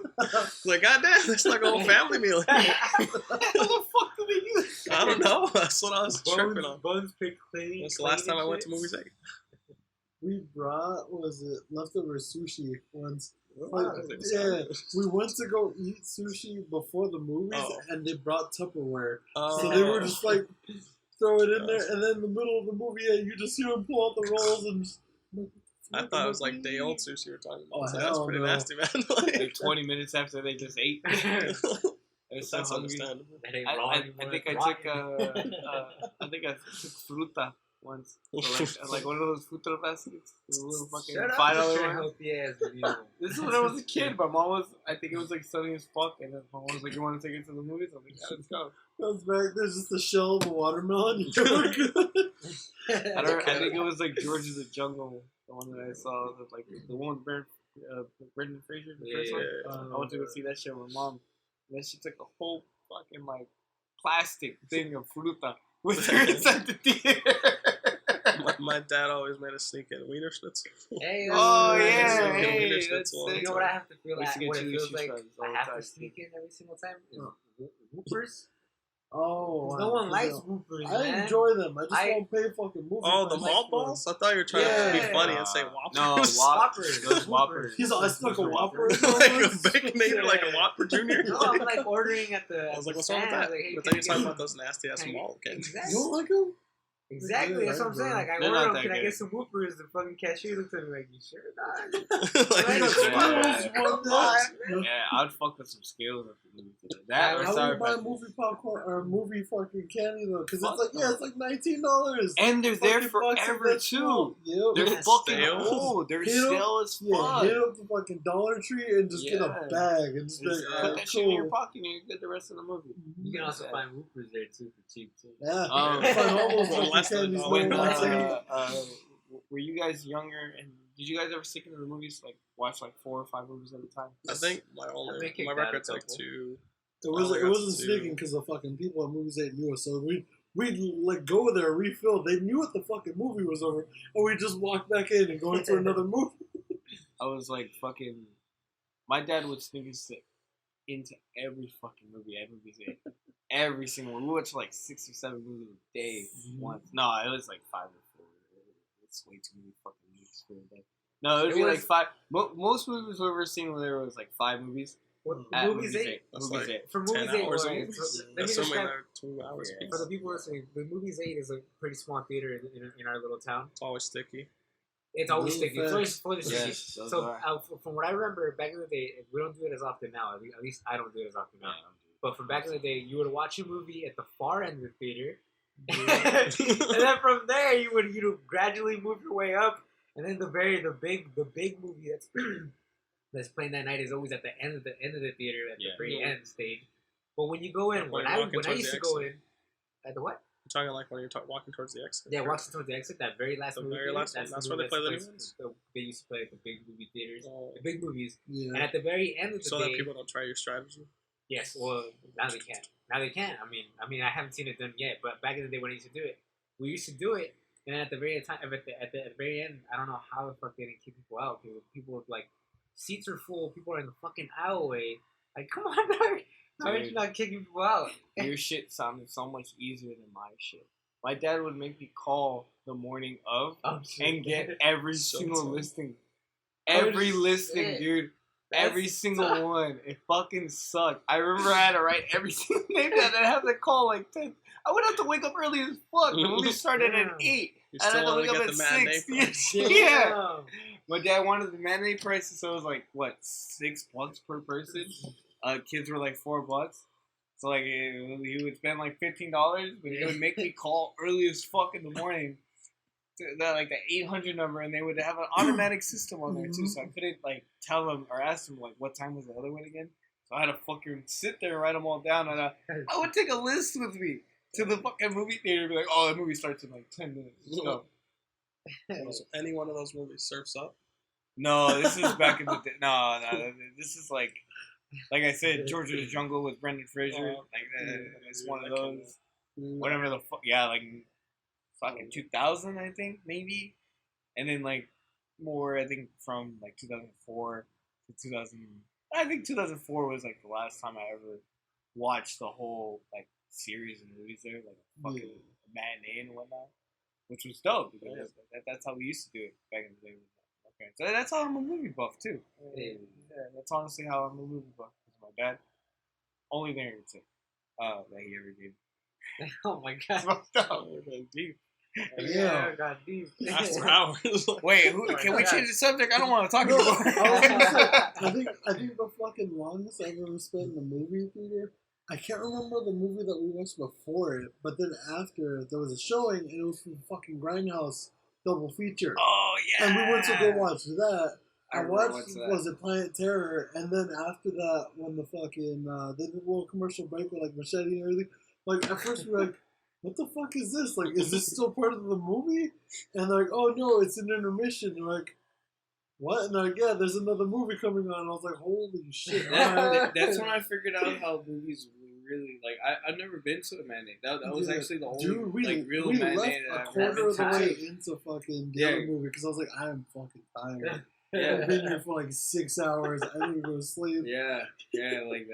D: Like, goddamn, that's like a whole family meal.
A: How the fuck do they use?
D: I don't know. That's what I was tripping on.
C: Buns picked clean.
D: That's the last time I went to movies.
B: We brought leftover sushi once.
D: Wow.
B: Yeah, we went to go eat sushi before the movies, and they brought Tupperware. So they were just like, throw it in there, and then in the middle of the movie, you just hear them pull out the rolls and just.
D: I thought it was like day old sushi we were talking about.
B: Oh,
D: So that's pretty nasty, man.
A: Like 20 minutes after they just ate. It was so
D: That's
A: hungry.
D: understandable.
C: That ain't wrong.
A: I think I took fruta once. So like one of those fruta baskets. The little fucking
C: Shut up,
A: $5
C: with your
A: ones.
C: healthy ass video.
A: This is when I was a kid. My mom was, I think it was like sunny as fuck, and then my mom was like, "You want to take it to the movies?" I was like, "Yeah, let's go."
B: Goes back. There's just a shell of a watermelon. You were good.
A: I think it was like George of the Jungle, the one that I saw, like the one with Brendan Fraser, the first one. I went to go see that shit with my mom. And then she took a whole fucking like plastic thing of fruta with her inside the theater.
D: My dad always made us sneak in Wiener Schnitzel.
C: Hey,
A: Oh
C: that's
A: yeah,
D: Wiener
A: hey,
D: Schnitzel.
A: that's
C: You know what I have to feel
A: We used
C: like?
A: to get
C: What it
A: chili
C: feels
A: cheese
C: like
A: fries all
C: I
A: the
C: have
A: time.
C: to sneak in every single time is Whoopers.
B: Oh,
C: No one likes Whoopers,
B: I
C: man.
B: enjoy them. I just
C: I-
B: won't pay fucking movie.
D: Oh, the
B: price
D: malt
B: for them.
D: balls? I thought you were trying to be
C: Yeah.
D: funny and say Whoppers.
A: No,
C: Whoppers.
A: Those Whoppers.
B: He's like, I snuck a Whopper.
D: Like a baconator, like a Whopper Junior.
C: No, I'm like ordering at the.
D: I was like,
C: the
D: what's wrong with
C: stand.
D: that?
C: Like, hey,
D: But
C: can
D: then
C: you
D: you're talking
C: get-
D: about those nasty ass
C: Can you-
D: malt cans.
C: Exactly.
B: You don't like them?
C: Exactly,
B: Yeah,
C: that's what I'm saying. Like, I
A: They're
C: order
A: not
C: them.
A: that
C: Can I
A: good.
C: get some Whoopers? The fucking cashier looks at me like, you sure, dog?
D: Like,
C: Right,
A: yeah.
C: come on.
A: Yeah, I'd fuck with some scales at the movie theater. That or
B: How
A: Sour
B: would you buy
A: Patch.
B: movie popcorn or movie fucking candy though? Because
A: Fuck
B: it's like,
A: no.
B: yeah, it's like $19.
A: And they're there
B: Fucking bucks
A: forever
B: of that
A: too.
B: small. Yep.
A: They're
D: Yeah,
A: fucking
D: stale.
A: old. They're
B: Hit 'em.
A: stale as
B: Yeah,
A: fuck.
B: hit up the fucking Dollar Tree and just get a
A: Yeah.
B: bag and just be
A: Just
B: like,
A: put
B: oh,
A: that shit in your
B: cool.
A: pocket and you're good the rest of the movie.
C: You can also
A: Yeah.
C: find Whoopers there too for cheap too.
B: Yeah,
A: Um,
B: find all those
D: For
B: fucking
D: less than a
B: candies.
D: dollar.
A: When
B: no matter
A: were you guys younger and did you guys ever stick into the movies, like watch like 4 or 5 movies at a time?
D: I think my
C: been kicked out a
D: record's like
C: couple.
D: 2.
B: It
D: only
B: wasn't
D: got
B: sneaking because the fucking people at Movies 8 knew us. So we'd like go there, refill. They knew what the fucking movie was over, and we just walk back in and go into another movie.
A: I was like fucking. My dad would sneak us into every fucking movie at Movies 8. Every single one. We watched like 6 or 7 movies a day once. No, it was like 5 or 4. It's way too many fucking movies for a day. No, it would be like 5. Most movies we've ever seen there was like 5 movies.
C: What
A: At
C: Movies 8?
D: That's
A: Movies
D: like
A: 8.
C: For
D: 10
C: Movies 8,
D: hours of
C: boys,
D: movies.
C: let me
D: Assuming
C: describe
D: they're 2 hours.
A: Yeah.
C: for the people listening. The Movies 8 is a pretty small theater in our little town.
D: It's always sticky.
C: It's always
B: Really
C: sticky. It's always fully sticky.
A: Yes, those
C: So
A: are.
C: from what I remember, back in the day, we don't do it as often now. At least I don't do it as often now. But from back in the day, you would watch a movie at the far end of the theater, and then from there you would gradually move your way up, and then the big movie that's playing that night is always at the end of the theater at the very end stage. But when you go in,
D: Like
C: when I
D: walking towards
C: used
D: the
C: to go
D: exit.
C: in, at the what?
D: I'm talking like when you're walking towards the exit.
C: Yeah, walking towards the exit, that very last
D: The
C: movie.
D: very
C: theater,
D: last one.
C: the
D: That's
C: movie
D: where they play the
C: plays-
D: new ones?
C: They used to play at the big movie theaters,
D: Oh.
C: the big movies, and
B: Yeah.
C: at the very end of the
D: So
C: day,
D: that people don't try your strategy.
C: yes, well, now they can. Now they can. I mean, I haven't seen it done yet, but back in the day when I used to do it, we used to do it, and then at the very time, at the very end, I don't know how the fuck they didn't kick people out because people were like, seats are full, people are in the fucking aisleway. Like, come on, dog. How are you not kicking people out?
A: Your shit sounded so much easier than my shit. my dad would make me call the morning of
C: Oh, shit.
A: and get every
D: So
A: single
D: tough.
A: listing.
C: Oh,
A: Every listing,
C: shit.
A: dude.
C: That's
A: Every single
C: tough.
A: one. It fucking sucked. I remember I had to write every single name down and I had to call like 10. I would have to wake up early as fuck. The movie started at
C: Damn.
A: 8.
D: You
A: And I
D: still
A: had to
D: want
A: wake
D: to
A: up
D: get
A: at
D: the matinee
A: 6.
D: price.
A: Yeah.
C: Damn.
A: My dad wanted the matinee prices, so it was like, what, $6 per person? Kids were like $4. So like he would spend like $15, but he would make me call early as fuck in the morning. Like the 800 number, and they would have an automatic system on there too, so I couldn't like tell them or ask them like what time was the other one again. So I had to fucking sit there and write them all down, and I would take a list with me to the fucking movie theater and be like, "Oh, the movie starts in like 10 minutes. Let's go."
D: Was any one of those movies Surfs Up?
A: No, this is back in the day. No, this is like I said, George of the Jungle with Brendan Fraser. It's one of those. Whatever the fuck, yeah, like. Fucking 2000, I think, maybe, and then like more, I think from like 2004 to 2000. I think 2004 was like the last time I ever watched the whole like series of movies there, like fucking matinee and whatnot, which was dope because that's how we used to do it back in the day. Okay, so that's how I'm a movie buff too. Yeah, that's honestly how I'm a movie buff. Because my dad, only thing I would say that he ever gave.
C: Oh my god.
D: Deep.
C: Yeah, got deep.
D: After hours.
A: Wait, can we change the subject? I don't want to talk about it.
B: I think the fucking longest I've ever spent in the movie theater. I can't remember the movie that we watched before it, but then after there was a showing and it was from fucking Grindhouse double feature.
A: Oh yeah.
B: And we went to go watch that.
A: I
B: watched was it Planet Terror, and then after that, when the fucking they did a little commercial break with like machete and everything. Like at first we were like, what the fuck is this? Like, is this still part of the movie? And they're like, oh no, it's an intermission. And we're like, what? And they're like, yeah, there's another movie coming on. And I was like, holy shit.
A: That's when I figured out how movies really, like, I've never been to a matinee. That was actually the only, real
B: we
A: matinee
B: left
A: that
B: a
A: I've
B: quarter of the
A: been
B: way
A: to.
B: into fucking the other movie because I was like, I am fucking tired.
A: Yeah.
B: I've been here for like 6 hours. I need to go to sleep.
A: Yeah, like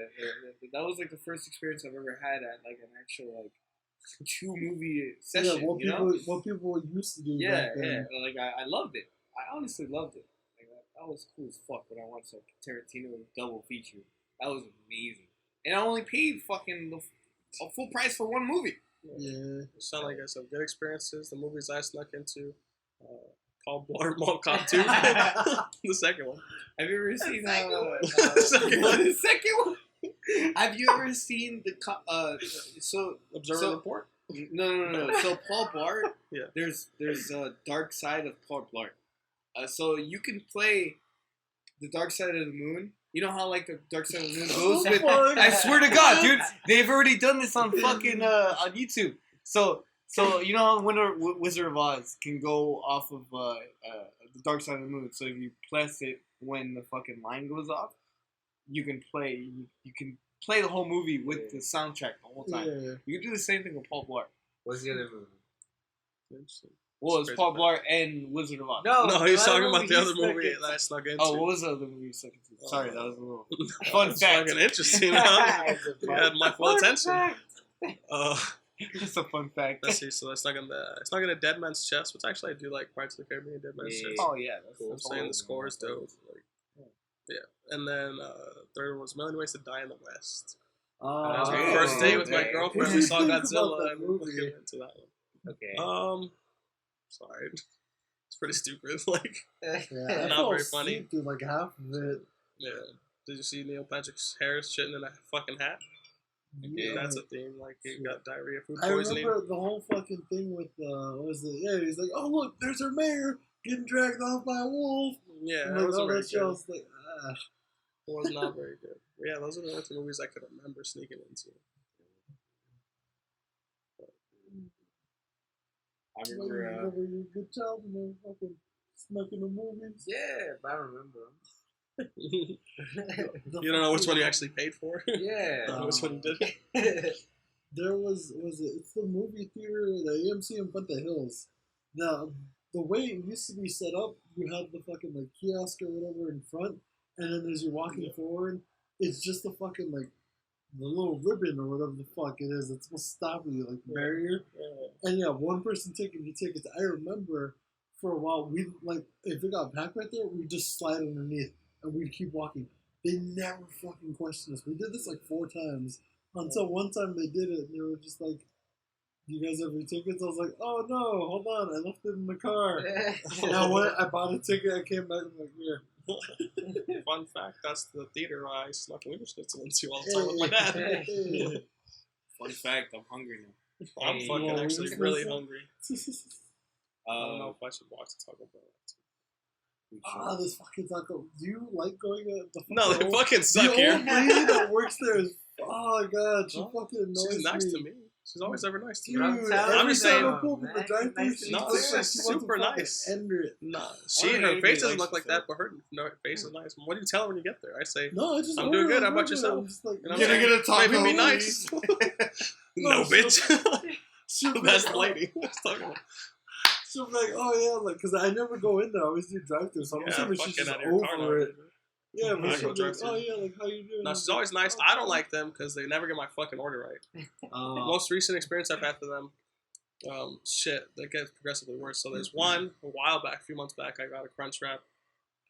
A: that was like the first experience I've ever had at like an actual like 2 movie session.
B: Yeah, what people used to do.
A: Yeah,
B: back then.
A: like I loved it. I honestly loved it. Like that was cool as fuck when I watched like Tarantino double feature. That was amazing, and I only paid fucking a full price for one movie.
B: Yeah.
D: Sound like I had some good experiences. The movies I snuck into, Paul Blart Mall Cop 2, the second one.
A: Have you ever seen
D: The
A: second one? Have you ever seen the
D: Observer Report?
A: No. So Paul Blart,
D: Yeah.
A: There's a dark side of Paul Blart. So you can play the dark side of the moon. You know how like the dark side of the moon goes with. I swear to God, dude, they've already done this on fucking on YouTube. So you know how Wizard of Oz can go off of the dark side of the moon. So if you press it when the fucking line goes off, you can play. You can play the whole movie with the soundtrack the whole time.
B: Yeah.
A: You can do the same thing with Paul Blart.
C: What's the other movie?
A: Well, it's Paul Blart and Wizard of Oz.
D: No, he's
C: the
D: talking
C: other
D: about the other
C: snuck
D: movie
C: into.
D: that I snuck into.
A: Oh, what was the other movie you sucked into? Sorry, that was a little
D: Fun
A: fun
D: That's
A: fact.
D: fucking interesting. Huh? You had my full attention.
A: Just a fun fact.
D: Let's see. So I snuck in a Dead Man's Chest, which actually I do like Pirates of the Caribbean Dead Man's Chest.
A: Oh yeah, that's
D: I'm saying the score is dope. Like, yeah. And then third one was Million Ways to Die in the West. That was my
A: Oh,
D: first date with my
A: okay.
D: girlfriend.
B: What
D: We
B: do
D: saw
B: you think about
D: Godzilla
B: that
D: and we
B: movie?
D: came into that one.
C: Okay.
D: Sorry. It's pretty stupid. Like,
B: Yeah, I
D: Not
B: fell
D: very
B: asleep
D: funny.
B: through like half of it.
D: yeah. Did you see Neil Patrick Harris shitting in a fucking hat?
B: Yeah.
D: That's a theme. Like, he got diarrhea, food
B: I
D: poisoning.
B: remember the whole fucking thing with what was it? Yeah, he's like, oh look, there's our mayor getting dragged off by a wolf.
D: Yeah,
B: And
D: it
B: like
D: wasn't
B: all
D: very
B: that shit, I
D: good.
B: was like,
D: It was not very good. But yeah, those are the only 2 movies I could remember sneaking into.
A: I
B: you
A: remember.
B: were a good child, you know, fucking snuck in the movies.
C: Yeah, but I remember
D: You don't know which one you actually paid for?
C: him. Yeah.
D: Which one you did?
B: There was it? It's the movie theater, the AMC in Puente Hills. Now, the way it used to be set up, you had the fucking like kiosk or whatever in front, and then as you're walking forward, it's just the fucking like the little ribbon or whatever the fuck it is that's supposed to stop you, like the barrier.
D: Yeah.
B: And yeah, one person taking your tickets. I remember for a while we like if it got packed right there, we just slide underneath and we'd keep walking. They never fucking questioned us. We did this like 4 times until one time they did it and they were just like, "You guys have your tickets?" I was like, "Oh no, hold on, I left it in the car." And I went, I bought a ticket, I came back, I'm like, "Here."
D: Fun fact, that's the theater I snuck Wiener Schnitzel into all the time with my dad.
B: Hey.
A: Fun fact, I'm hungry now.
D: I'm
C: Hey,
D: fucking
B: well,
D: actually
B: Wiener
D: really
B: Schnitzel?
D: hungry. I don't know if I should watch the Taco Bell.
B: Ah, this fucking taco. Do you like going to the fucking
D: No, they
B: old-
D: fucking suck
B: the
D: here.
B: old lady that works there is, oh god, she
D: No,
B: fucking annoys
D: She's nice
B: me.
D: to me. She's always ever nice to
B: Dude,
D: me.
C: I'm telling
B: every
D: you,
B: time I
D: man.
B: pull up in the
C: Nice-
B: drive-thru,
C: nice
B: she
D: No,
B: looks like
D: she's
B: she wants to
D: super
B: fucking
D: nice.
B: ender it.
D: Nah,
A: Or
D: her
A: maybe
D: face doesn't
A: likes
D: look like
A: the
D: that, but her face is nice. What do you tell her when you get there? I say,
B: No, I just
D: I'm
B: order
D: doing good.
B: a
D: How about
B: burger.
D: yourself?
B: I'm just like,
D: You know,
A: Can I get a taco?
D: maybe be
A: please?
D: nice. No,
B: No,
D: bitch.
B: she'll be
D: That's
B: like,
D: the lady. Let's talk about.
B: she'll be like, oh yeah, like, because I never go in there. I always do drive-thru, so I'm
D: Yeah,
B: assuming
D: fucking
B: she's just
D: out of your car
B: over
D: now.
B: it. Yeah,
D: I
B: but
D: go
B: she'll be like,
D: drive-thru.
B: oh yeah, like, how you doing?
D: No,
B: I'm
D: she's
B: like,
D: always nice.
B: "Oh,
D: I don't
B: okay."
D: like them because they never get my fucking order right.
B: Oh.
D: Most recent experience I've had for them, shit, that gets progressively worse. So there's one a while back, a few months back, I got a crunch wrap.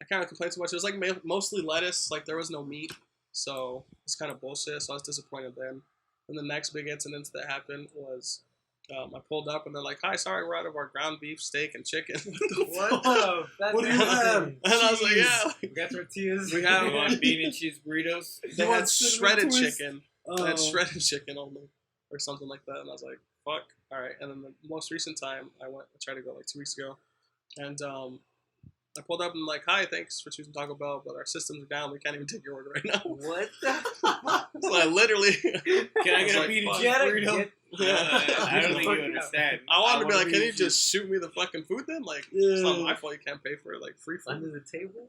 D: I kind of complained too much. It was like mostly lettuce, like there was no meat, so it's kind of bullshit. So I was disappointed then. And the next big incident that happened was I pulled up and they're like, "Hi, sorry, we're out of our ground beef, steak, and chicken."
C: What the? That's
B: What do you have?
C: insane.
D: And I was like, "Yeah."
C: We got tortillas.
D: We have
A: You want bean and cheese burritos?
D: They
B: You
D: had
B: want cinnamon
D: shredded
B: twist?
D: chicken.
B: Oh.
D: They had shredded chicken only, or something like that. And I was like, "Fuck, all right." And then the most recent time I tried to go like 2 weeks ago, and I pulled up and like, "Hi, thanks for choosing Taco Bell, but our systems are down. We can't even take your order right now."
C: What the?
D: So I literally,
A: Can I
D: was
A: get a
D: like,
A: bean and
D: fuck.
A: cheese
C: Get it,
A: burrito?
C: get-
A: I don't think
C: Fuck
A: you
C: no.
A: understand.
D: I wanted to be
A: want
D: like,
A: a
D: "Can
A: bean
D: you
A: and
D: just
A: cheese-
D: shoot me the fucking food then? Like, it's not
B: Yeah.
D: my fault you can't pay for it. Like, free
C: Under
D: food."
C: the table?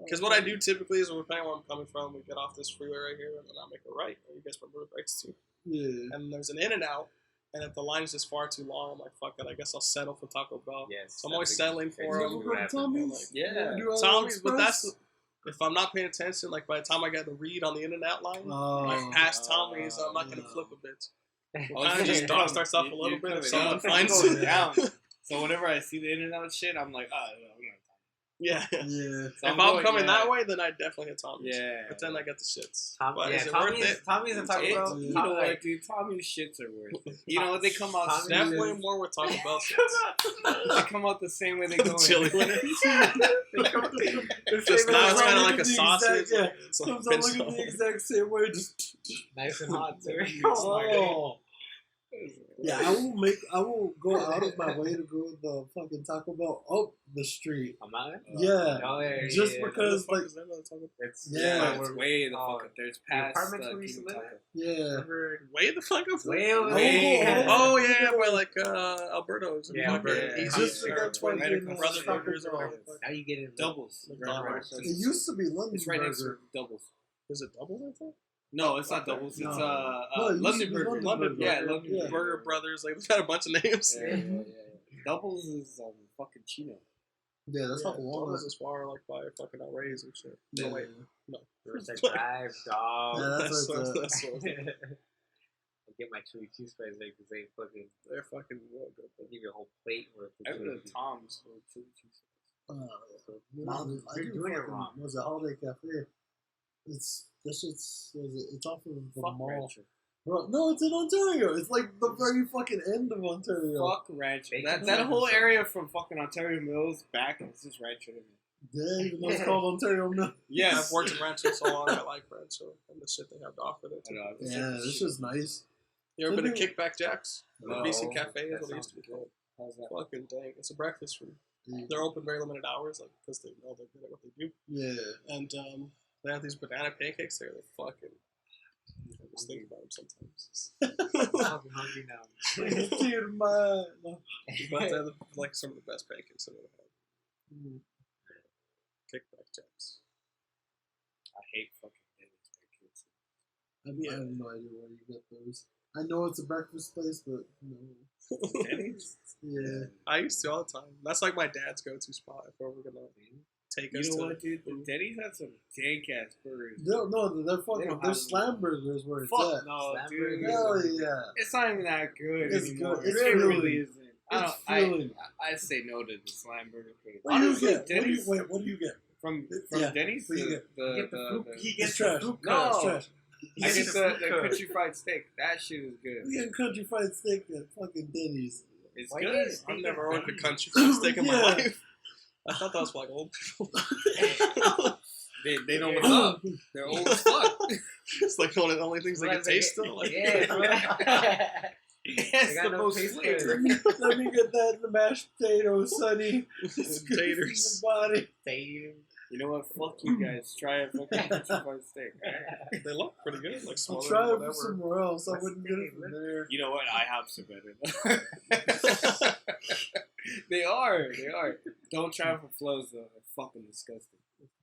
D: Because what I do typically is, depending on where I'm coming from, we get off this freeway right here, and then I make a right. You guys remember the rights too?
B: Yeah.
D: And there's an In-N-Out, and if the line's just far too long, I'm like, fuck it, I guess I'll settle for Taco Bell.
C: Yes.
D: So I'm always settling for
B: You
D: them.
B: ever go to Tommy's?
A: Yeah.
B: You do
D: Tommy's, but
B: Express?
D: that's if I'm not paying attention. Like by the time I get the read on the In-N-Out line,
B: Oh.
D: like past Tommy's, I'm not gonna
B: yeah.
D: flip a bitch.
A: Oh,
D: Kind of just
A: you're
D: dog
A: coming-
D: starts off a
A: you're
D: little bit. If
A: coming
D: someone
A: down.
D: finds
A: I'm
D: it,
A: going down. So whenever I see the In-N-Out shit, I'm like,
D: yeah.
B: Yeah.
D: If I'm coming that way, then I definitely hit Tommy's.
A: Yeah.
D: But then I get the shits.
C: Tom,
D: But
C: yeah,
D: is it worth
C: Tommy's,
D: it?
C: Tommy's and Taco
A: It,
C: Bell.
A: you
C: Tom-
A: know
C: like,
A: what, dude? Tommy's shits are worth it. You know, they come out
C: Tommy's-
D: Definitely more with Taco Bell shits.
A: they come out the same way they go
D: Chili
A: in.
D: winner.
C: they come-
D: Just now it's kind of like a
B: The
D: sausage.
B: exact- yeah.
D: It's like
B: Comes
D: pinch
B: out looking
D: sauce.
B: the exact same way. Just
C: nice and hot too.
B: oh. Yeah, I will go out of my way to go to the fucking Taco Bell up the street.
C: I'm out.
B: Yeah.
C: Oh, yeah,
B: Just
C: yeah.
B: because like
C: It's
B: Yeah.
A: It's way the
C: Oh,
A: fuck up there. It's
C: the
A: past
C: apartments
A: the
C: we used to
A: King
C: live
A: Taco.
B: yeah.
C: Remember,
D: Way the fuck up
C: way
D: there.
C: over
A: Way-
C: there.
D: Oh yeah, by like Alberto's. and
C: Yeah,
D: fucking
C: Alberto.
D: Easy
B: Just
D: or
B: like
D: Twin
B: right
D: Brother
B: across the
D: Burgers
B: Taco
D: or
B: Bell.
C: Now you get it.
A: Doubles.
D: McDonald's.
B: It used to be London
A: It's right next to
B: Burger.
A: doubles.
D: Is it double right there?
A: No, it's not doubles. It's
B: No. No, it used to
A: London
B: be
A: Burger.
B: London
D: London
B: Burger.
A: Yeah,
D: Burger.
A: London
B: Yeah.
D: Burger Brothers. Like they've got a bunch of names.
A: Yeah. Doubles is fucking Chino.
B: Yeah, that's not the
D: Doubles
B: one.
D: is far like by fucking outrageous and shit.
B: Yeah.
D: No wait, no.
C: Riverside Drive, dog.
B: Yeah, that's what it's
D: that's what
C: I get my chili cheese fries there because they fucking
D: they're fucking real good.
C: they give you a whole plate worth of
A: I go
C: chili
A: to
C: cheese.
A: Tom's for chili cheese.
C: So,
B: Nah, I
C: you're
B: do
C: doing it
B: fucking-
C: wrong.
B: Was it Holiday Cafe? It's this shit's it's off of the
A: Fuck
B: mall.
A: Rancher.
B: Bro, no, it's in Ontario. It's like the very fucking end of Ontario.
A: Fuck Rancher.
C: Bacon
A: That whole
C: sandwich.
A: area from fucking Ontario Mills back is just Rancher to me.
B: Yeah, even though it's called Ontario Mill.
A: Yes.
D: I've worked in Rancho so long. I like Rancho and the shit they have to offer there.
A: I
D: Too.
A: know, it's
B: Yeah,
A: like
B: this
A: shit.
B: is nice.
D: You ever been to Kickback Jacks?
A: No.
D: BC Cafe is
C: That
D: what it used to be
C: sounds
D: called.
A: How's that?
D: Fucking dang, it's a breakfast food.
B: Yeah.
D: They're open very limited hours, like because they know they're good at what they do.
B: Yeah.
D: And they have these banana pancakes. They're fucking. I just think about them sometimes.
C: I'm hungry now.
B: Tear my.
D: But they're like some of the best pancakes I've ever had. Kickback Jacks.
A: I hate fucking pancakes.
B: I have no idea where you get those. I know it's a breakfast place, but no.
A: Denny's?
B: Yeah.
D: I used to all the time. That's like my dad's go-to spot if we're gonna take us
A: You know
D: to.
A: what, dude? The Denny's had some dank ass burgers.
B: They're fucking.
A: don't
B: They're
A: have-
B: slam burgers where it's
A: Fuck
B: at.
A: no,
C: Slam
A: dude.
C: burgers.
B: Hell yeah.
A: It's not even that good
B: It's
A: anymore.
B: good. It's
A: it really
B: filling.
A: isn't.
B: It's filling.
A: I say no to the slam burger.
B: What do you
A: Honestly,
B: get? What do
A: Denny's
B: you get?
A: from
B: Yeah.
A: Denny's,
B: What do you get?
C: He
B: It's
C: gets
B: trash.
C: the fruit
A: No.
B: It's trash.
A: I
C: He
A: get
C: gets
A: the
C: fruit curd.
A: country fried steak. That shit is good.
B: We get country fried steak at fucking Denny's.
A: It's
C: Why
A: good.
C: is
D: I've
C: steak
D: never
C: and
D: ordered a
C: Denny's?
D: country fried steak in my
B: Yeah.
D: life. I thought that was for like old people.
A: They know what's up. They're old as fuck.
D: It's like one of the only things they can
C: Well, they
D: taste
C: get-
D: still. Like,
C: Yeah.
A: It's
C: got
A: the
C: no
A: most
C: taste
A: flavor.
B: Let me get that in the mashed potatoes, sonny. It's good for
D: Taters.
B: the body.
A: You know what? Fuck you guys. Try a fucking country fried steak. Alright?
D: They look pretty good. Like
B: I'll
D: smaller
B: try
D: than
B: it
D: whatever.
B: somewhere else. I
C: What's
B: wouldn't
C: the
B: get
C: name?
B: it from there.
A: You know what? IHOPs are better. They are. Don't try for flows though. They're fucking disgusting.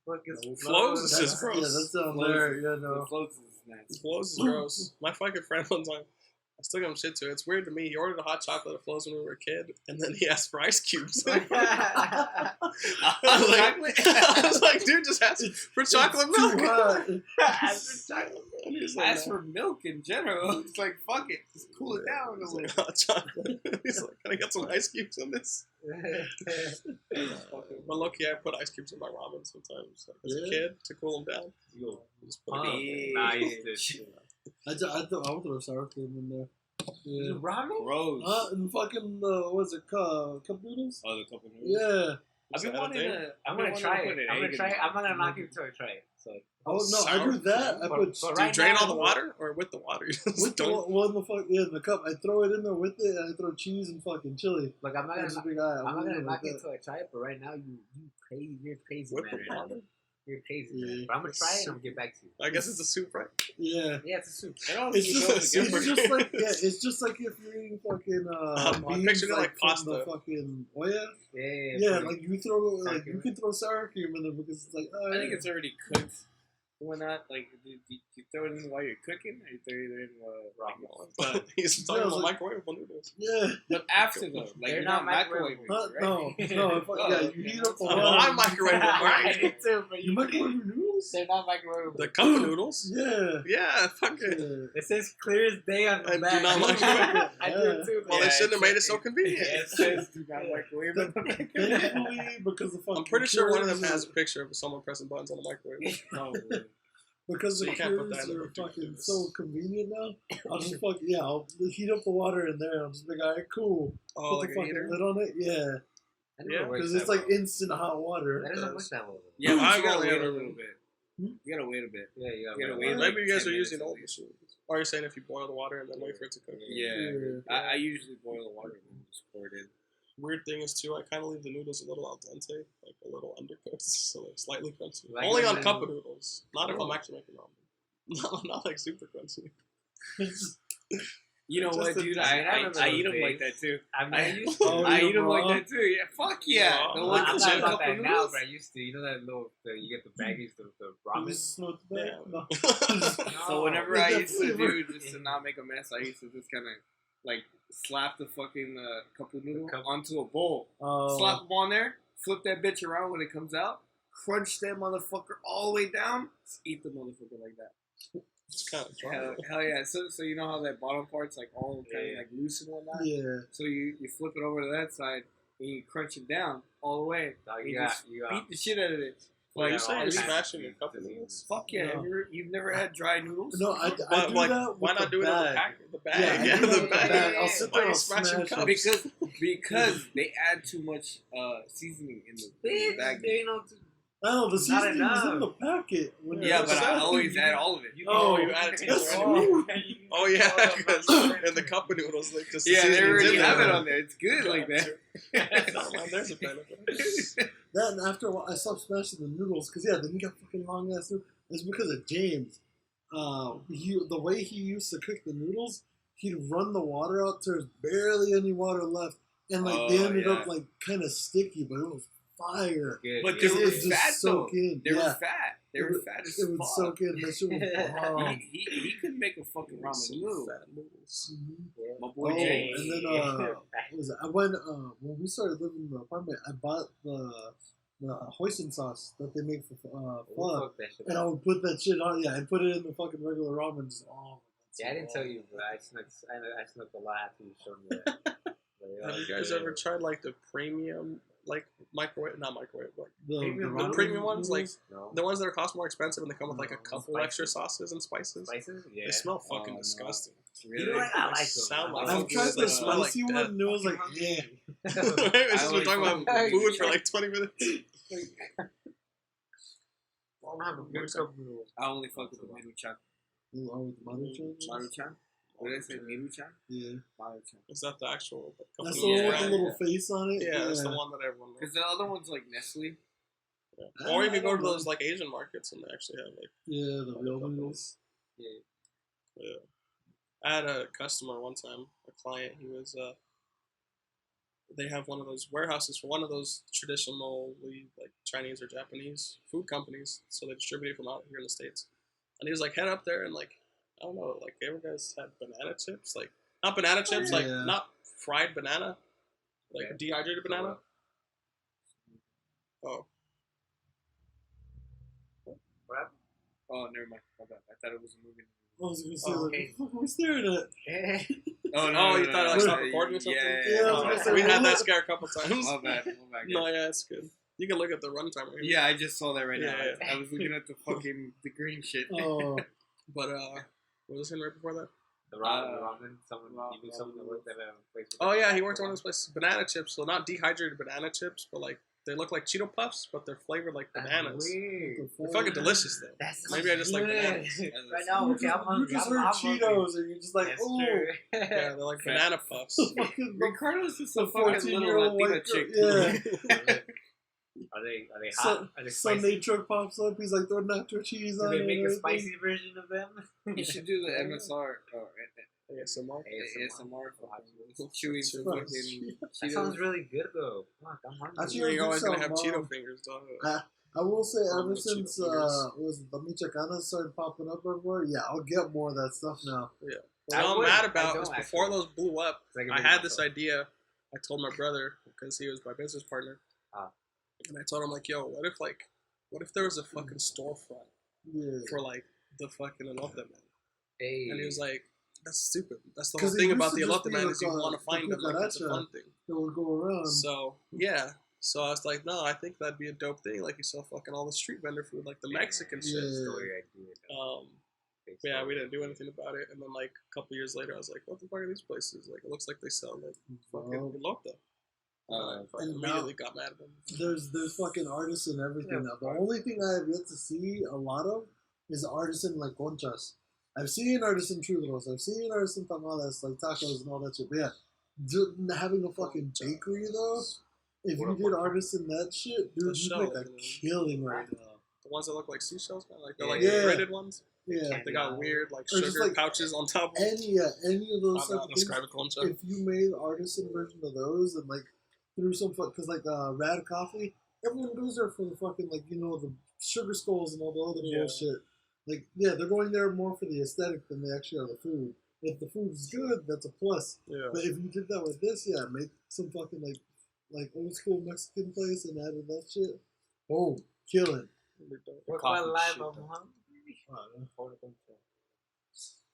D: Flows is
B: That's,
D: just gross.
B: yeah, that's down
A: Flows
B: there.
A: is-
B: Yeah,
A: The
B: no.
A: floats is nasty.
D: Flows is gross. My fucking friend one time, I still give him shit to it. It's weird to me. He ordered a hot chocolate at Flows when we were a kid, and then he asked for ice cubes. I was like, dude, just ask for chocolate
B: It's too
D: milk.
B: hot.
D: And he's like,
A: As
D: "No."
A: for milk in general, it's like fuck it, just cool it down a
D: He's
A: little.
D: like, hot chocolate. He's like, can I get some ice cubes in this? But lucky, I put ice cubes in my ramen sometimes. Like, as a
B: Yeah.
D: kid, to cool them down. Just put it in.
C: Nice.
B: I would throw sour cream in there. Yeah.
C: Ramen?
A: Rose.
B: And fucking, what's it called? Cup noodles?
A: Oh, the couple noodles.
B: Yeah.
A: I've been
D: Is that a
A: wanting
D: thing?
A: to.
C: I'm gonna try it. I'm gonna try it. I'm not gonna knock you until I try it. So
B: Oh, no, I
D: Sour
B: do that. I
C: But-
B: put
C: but
D: Do you
C: right
D: drain
C: now-
D: all the water or with the water? You just
B: with the
D: don't-
B: one the fuck in the cup. I throw it in there with it, and I throw cheese and fucking chili.
C: look, I'm not
B: That's a
C: gonna.
B: big eye.
C: I'm not gonna
B: like
C: knock you
B: that.
C: until I try it. But right now, you're crazy,
D: with
C: man.
D: the
C: Right now.
D: water?
C: You're crazy,
B: Yeah.
C: man. But I'm gonna try it and I'm gonna get back to you.
D: I guess it's a soup, right?
B: Yeah.
C: Yeah, it's a soup.
A: I don't
B: It's
A: think
B: just,
A: those are
B: it's
A: good.
B: just like it's just like if you're eating fucking
D: I'm
B: beans
D: picturing it like
B: from
D: pasta.
B: the fucking
C: Yeah,
B: yeah, like you throw
C: Sour
B: like
C: cream.
B: you can throw sour cream in there because it's like
A: I think it's already cooked. Why not? Like, do you throw it in while you're cooking, or you throw it in
D: But he's talking
B: Yeah,
D: about
B: like-
D: microwavable noodles.
B: yeah.
A: but after though, like
C: They're
A: you're
C: not
A: not microwaving,
B: Huh?
A: right?
B: No, if
A: Oh,
B: yeah,
A: okay.
B: you heat up the
A: Oh,
B: water.
D: I microwave them,
C: I
D: right?
C: did too, but
B: You microwave your noodles?
C: they're not microwavable.
D: The cup of noodles?
B: Yeah.
D: Yeah, fuck it.
B: Yeah.
C: It says clear as day on the
D: I do
C: back.
D: not microwave it.
C: I do too.
D: Well,
A: Yeah,
D: they shouldn't have made it
A: it's-
D: so convenient.
A: It says do not microwave it.
B: Thankfully, because the fucking
D: I'm pretty sure one of them
B: Keurig
D: has a picture of someone pressing buttons on the microwave.
A: Oh,
B: because
D: So
B: the
D: you can't put
B: Keurigs
D: that in
B: are
D: the
B: fucking
D: noodles.
B: so convenient now. I'll just I'll heat up the water in there. I'm just like, alright, cool.
D: Oh,
B: Put
D: like
B: the
D: a
B: fucking
D: heater?
B: lid on it. Yeah,
C: That never
D: Yeah,
C: works
B: because
C: that
B: it's like
C: well.
B: instant hot water.
C: That doesn't work that well.
A: yeah, but
D: I
A: you gotta
D: gotta
A: wait a
D: wait.
A: little bit. You gotta wait a bit.
C: Yeah, you
A: You
C: gotta
A: gotta
C: wait.
A: wait.
D: Maybe you guys
A: 10
D: are using
A: minutes at
D: old
A: least.
D: machines. Or you're saying if you boil the water and then wait for it to cook?
A: Yeah, I usually boil the water and then just pour it in.
D: Weird thing is too, I kind of leave the noodles a little al dente, like a little undercooked, so they're slightly crunchy.
C: Like
D: Only on
C: when-
D: cup of noodles, not if I'm
C: Oh.
D: actually making ramen. Not like super crunchy.
A: You know
B: Just
A: what,
B: a-
A: dude?
C: I
A: I
C: remember
A: eat
C: those
A: them like
C: days.
A: that too.
C: I mean, I used
B: Oh,
C: to.
A: I
B: you
A: eat them
B: raw?
A: like that too. Yeah, fuck yeah.
D: Raw.
A: The
D: Well,
A: one
C: I'm
A: that's
C: not
A: in a
C: about
A: couple
C: that now,
A: noodles.
C: but I used to. You know that little, you get the baggies, the
B: You
C: ramen.
B: just snort the bag.
D: Yeah.
B: No.
A: So whenever
B: With
A: I
B: that
A: used to
B: flavor.
A: do just to not make a mess, I used to just kind of like slap the fucking couple noodle
C: cup.
A: onto a bowl, slap them on there, flip that bitch around when it comes out, crunch that motherfucker all the way down, just eat the motherfucker like that.
D: It's kind of dry.
A: Hell yeah! So you know how that bottom part's like all kind of
C: Yeah.
A: like loose and whatnot.
B: Yeah.
A: So you flip it over to that side and you crunch it down all the way.
C: Dog,
A: You
C: you got,
A: just
C: you got.
A: beat the shit out of it.
D: Well,
A: Like
D: you say
C: all
D: you're
C: kinds of
D: smashing your
C: disease-
D: cup of
C: diseases.
D: noodles.
A: fuck yeah!
B: No.
A: You've never had dry noodles?
B: No, I
D: But
B: do
D: like,
B: that with
D: why not
B: the
D: do it in the
B: bag.
D: pack? The bag,
B: Yeah, I
D: yeah,
B: do
D: the
B: that with
D: bag.
B: the bag. I'll sit
D: Why
B: there
D: you
B: and
D: smashing
B: smash
D: cups?
B: it.
A: because they add too much seasoning in the
C: Bitch,
A: bag.
C: they know.
B: Oh, the
C: Not
B: seasoning is
C: enough.
B: in the packet. When
A: Yeah,
B: you
A: but I
B: sell it.
A: always add all of it.
B: Oh,
D: you add it to
B: that's
D: your
B: true.
D: Oh yeah, because in the cup of noodles, like just the
A: Yeah, they
D: seasoning's
A: already
D: in
A: have
D: there.
A: it on there. It's good like that.
D: Never mind, there's a benefit.
B: That and after a while, I stopped smashing the noodles because then you got fucking long ass noodles. It's because of James. The way he used to cook the noodles, he'd run the water out till there's barely any water left, and like they
A: Oh,
B: ended
A: yeah.
B: up like kind of sticky, but it was fire.
C: Good.
A: But
C: yeah.
A: they
B: It
A: were
B: would just
A: fat though.
B: soak in.
A: They were fat. They were fat as
B: It would
A: fuck.
B: soak in. That shit was bomb.
A: He could make a fucking ramen noodle.
D: Fat noodles.
C: Yeah.
A: My boy
B: Oh,
A: Jay.
B: and then what was it? I went when we started living in the apartment. I bought the hoisin sauce that they make for pho,
C: Fuck that shit.
B: and I would put that shit on. Yeah, and put it in the fucking regular ramen. Just,
C: Yeah, I didn't tell you, but I snuck a lot after you showed me that.
D: Have you guys ever tried like the premium, like not microwave, like
B: the
D: the premium ones, like
C: No.
D: the ones that cost more expensive and they come with like a
B: No.
D: couple
C: Spicy?
D: extra sauces and spices?
C: Spices? Yeah.
D: They smell fucking
A: no.
D: disgusting.
C: You know what? I like them.
D: Sound
C: I
D: like
B: I've
C: like
B: tried
D: They
B: the
D: smell like
B: spicy one,
D: death.
B: and it was like, yeah.
D: It's just been talking about
A: like
D: food for like 20 minutes.
C: I don't have a good cup of noodles.
A: I only fuck with the Miruchan.
B: Along with the Maruchan.
A: Maruchan? What did I say? Miruchan?
B: Yeah,
A: Maruchan.
D: Is that the actual like,
B: that's
D: company?
B: the one with
A: Yeah.
B: the little face on it.
D: Yeah, that's the one that everyone knows.
A: Because the other one's like Nestle.
D: Yeah. Or you
B: I
D: can go
B: don't
D: to
B: know.
D: those like Asian markets and they actually have like
B: Yeah, the
D: other
B: real
D: companies.
B: noodles.
D: Yeah. I had a customer one time, a client. He was they have one of those warehouses for one of those traditionally like Chinese or Japanese food companies. So they distribute it from out here in the States. And he was like, head up there and like, I don't know, like, ever guys had banana chips? Like, not banana chips, like,
B: Yeah.
D: not fried banana, like
C: Okay.
D: dehydrated banana. Oh,
C: What happened?
A: Oh, never mind. My bad. I thought it was a movie.
B: I was gonna say,
C: Oh,
B: like,
C: okay.
B: what the fuck are we staring at?
A: Oh,
D: Oh, you thought I
B: no.
D: stopped recording or something?
A: Yeah,
B: Yeah, I was
D: Oh,
B: gonna say,
D: we had that
B: what?
D: scare a couple times.
A: My bad.
D: No, yeah, it's good. You can look at the runtime right here.
A: Yeah, I just saw that right now.
D: Yeah.
A: I was looking at the fucking the green shit.
B: Oh,
D: But, what was this right before that?
C: The ramen. Someone you knew someone that worked at a place. with
D: Oh,
C: a-
D: yeah, he worked at one of those places. Banana chips, so not dehydrated banana chips, but like, they look like Cheeto Puffs, but they're flavored like
C: That's
D: bananas.
C: weird.
D: They're fucking delicious, though.
C: That's
D: Maybe I just like bananas.
C: Right now, okay, I'm
B: you
C: hungry.
B: just
C: I'm
B: heard
C: hungry.
B: Cheetos, and you're just like,
C: That's
B: oh,
C: true.
D: Yeah, they're like banana puffs.
B: fucking
A: Ricardo's just a
B: the
A: fucking
B: 14-year-old
A: little Latina
B: white
A: chick.
B: girl. Yeah.
C: Are they
B: So-
C: hot? Are they spicy?
B: Sunday truck pops up. He's like throwing nacho cheese
C: Do
B: on
C: they
B: it.
C: make
B: and
C: a
B: everything.
C: spicy version of them?
A: You should do the MSR or
D: ASMR.
A: ASMR for Chewy
D: Chewy.
A: fucking
C: That sounds really good though. Fuck, I'm hungry.
B: Actually,
D: You're always gonna have
B: Some,
D: Cheeto fingers, dog.
B: I will say,
D: Oh,
B: ever
D: the
B: since
D: Cheeto fingers.
B: was it the Michoacanas started popping up everywhere, yeah, I'll get more of that stuff now.
D: What I'm
C: would-
D: mad
C: I
D: about
C: don't
D: is before
C: actually.
D: those blew up,
C: It's like a
D: I
C: big
D: had
C: one,
D: this
C: so.
D: idea. I told my brother because he was my business partner,
C: Ah.
D: and I told him like, "Yo, what if there was a fucking storefront
B: Yeah.
D: for like the fucking elote man?"
C: Hey.
D: And he was like, "That's stupid. That's the
B: 'Cause
D: whole
B: it
D: thing
B: used
D: about
B: to
D: the
B: just
D: elote
B: be
D: man
B: like
D: is you want to
B: the
D: find them. Like, it's a
B: cucaracha.
D: fun thing."
B: That would go around.
D: So yeah. So I was like, no, I think that'd be a dope thing. Like you sell fucking all the street vendor food, like the Mexican shit.
B: Yeah.
C: Story idea. Big
D: Yeah,
C: story.
D: we didn't do anything about it. And then like a couple years later, I was like, what the fuck are these places? Like it looks like they sell like fucking
B: Well,
D: elote. I
B: and
D: immediately got mad at them.
B: there's fucking artists and everything
C: Yeah,
B: now. The
C: fuck.
B: only thing I have yet to see a lot of is artisan like conchas. I've seen artisan churros. I've seen artisan tamales, like tacos and all that shit. But yeah, having a fucking bakery though, if
C: What
B: you
C: a
B: did
C: fucking-
B: artisan that shit,
D: The
B: dude, you
D: shell,
B: make a
D: man.
B: killing right now.
D: The ones that look like seashells, man. Like they're
C: Yeah.
D: like
B: Yeah.
D: braided ones.
B: Yeah,
D: They got weird like
B: Or just,
D: sugar
B: like,
D: pouches on top.
B: any of those
D: I'm
B: type
D: not
B: of things.
D: describe a concha.
B: If you made artisan version of those and like threw some because like Rad Coffee, everyone goes there for the fucking like the sugar skulls and all the other
D: Yeah.
B: bullshit. Like yeah, they're going there more for the aesthetic than they actually are the food. If the food's good, that's a plus.
D: Yeah.
B: But if you did that with this, yeah, make some fucking like old school Mexican place and added that shit. Oh, killing.
C: Work
A: Coffee
C: my life,
A: shit,
C: I'm
A: though.
C: hungry. I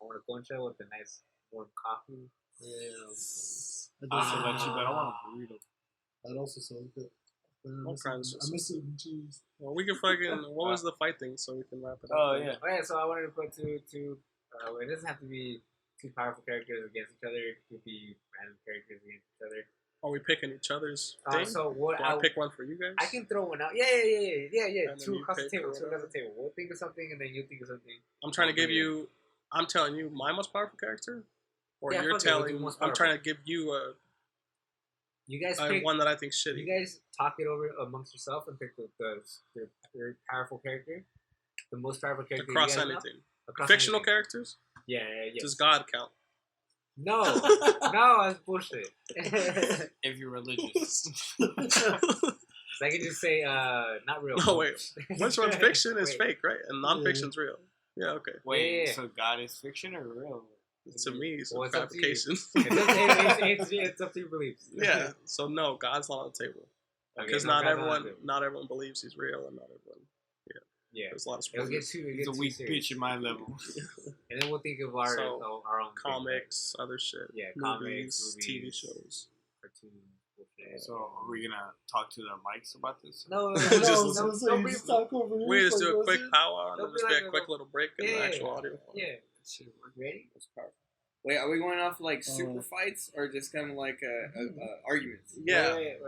C: want a concha with a nice warm coffee.
B: Yeah.
A: I want a burrito.
B: That also sounds good.
D: All kinds of
B: I miss it in cheese.
D: Well, we can fucking. What was the fight thing? So we can wrap it up.
A: Oh
D: then.
A: yeah.
C: Okay, so I wanted to put two. It doesn't have to be two powerful characters against each other. It could be random characters against each other.
D: Are we picking each other's thing?
C: So what
D: Do I pick one for you guys?
C: I can throw one out. Yeah.
D: And then
C: Two
D: you
C: across the
D: pick
C: table.
D: or
C: Two across the
D: whatever.
C: table. We'll think of something, and then you think of something.
D: I'm trying to give you. I'm telling you my most powerful character, or
C: Yeah,
D: you're
C: fuck it, we'll do
D: telling.
C: most
D: I'm
C: powerful.
D: trying to give you
C: You guys
D: a
C: pick.
D: one that I think shitty.
C: You guys talk it over amongst yourself and pick the powerful character, the most powerful character.
D: Across
C: you guys know.
D: anything.
C: Across
D: Fictional
C: anything.
D: characters.
C: Yeah.
D: Does God count?
C: No, no, that's bullshit.
A: If you're religious.
C: So I can just say, not real.
D: No, wait. Which one's fiction is
C: Wait.
D: fake, right? And non-fiction's real. Yeah, okay.
A: Wait,
C: Yeah.
A: so God is fiction or real?
D: To me, it's
C: Well,
D: a
C: it's up to you.
D: fabrication.
C: It's up to your beliefs.
D: Yeah. So no, God's not on the table
C: Okay,
D: because
C: no,
D: not
C: God's
D: not everyone believes he's real, and not everyone.
C: Yeah.
D: There's a lot of
C: It'll get
D: spoilers.
C: too.
A: It's a weak bitch in my level.
C: And then we'll think of our
D: So,
C: our own thing,
D: Comics, other shit.
C: Yeah,
D: movies,
C: comics,
D: TV
C: movies.
D: shows.
C: right? Cartoons.
A: So are we gonna talk to the mics about this?
C: No,
D: Just
C: don't be.
B: talk over here.
D: We just
B: like,
D: do a
B: what's
D: quick
B: it?
D: powwow and
C: Don't
D: then just
C: be
D: be
C: like
D: a
C: a
D: quick
C: little-
D: little break in the
C: Yeah.
D: actual audio.
C: Yeah. Ready?
A: Wait, are we going off like super fights or just kind of like arguments?
D: Yeah.
C: Wait.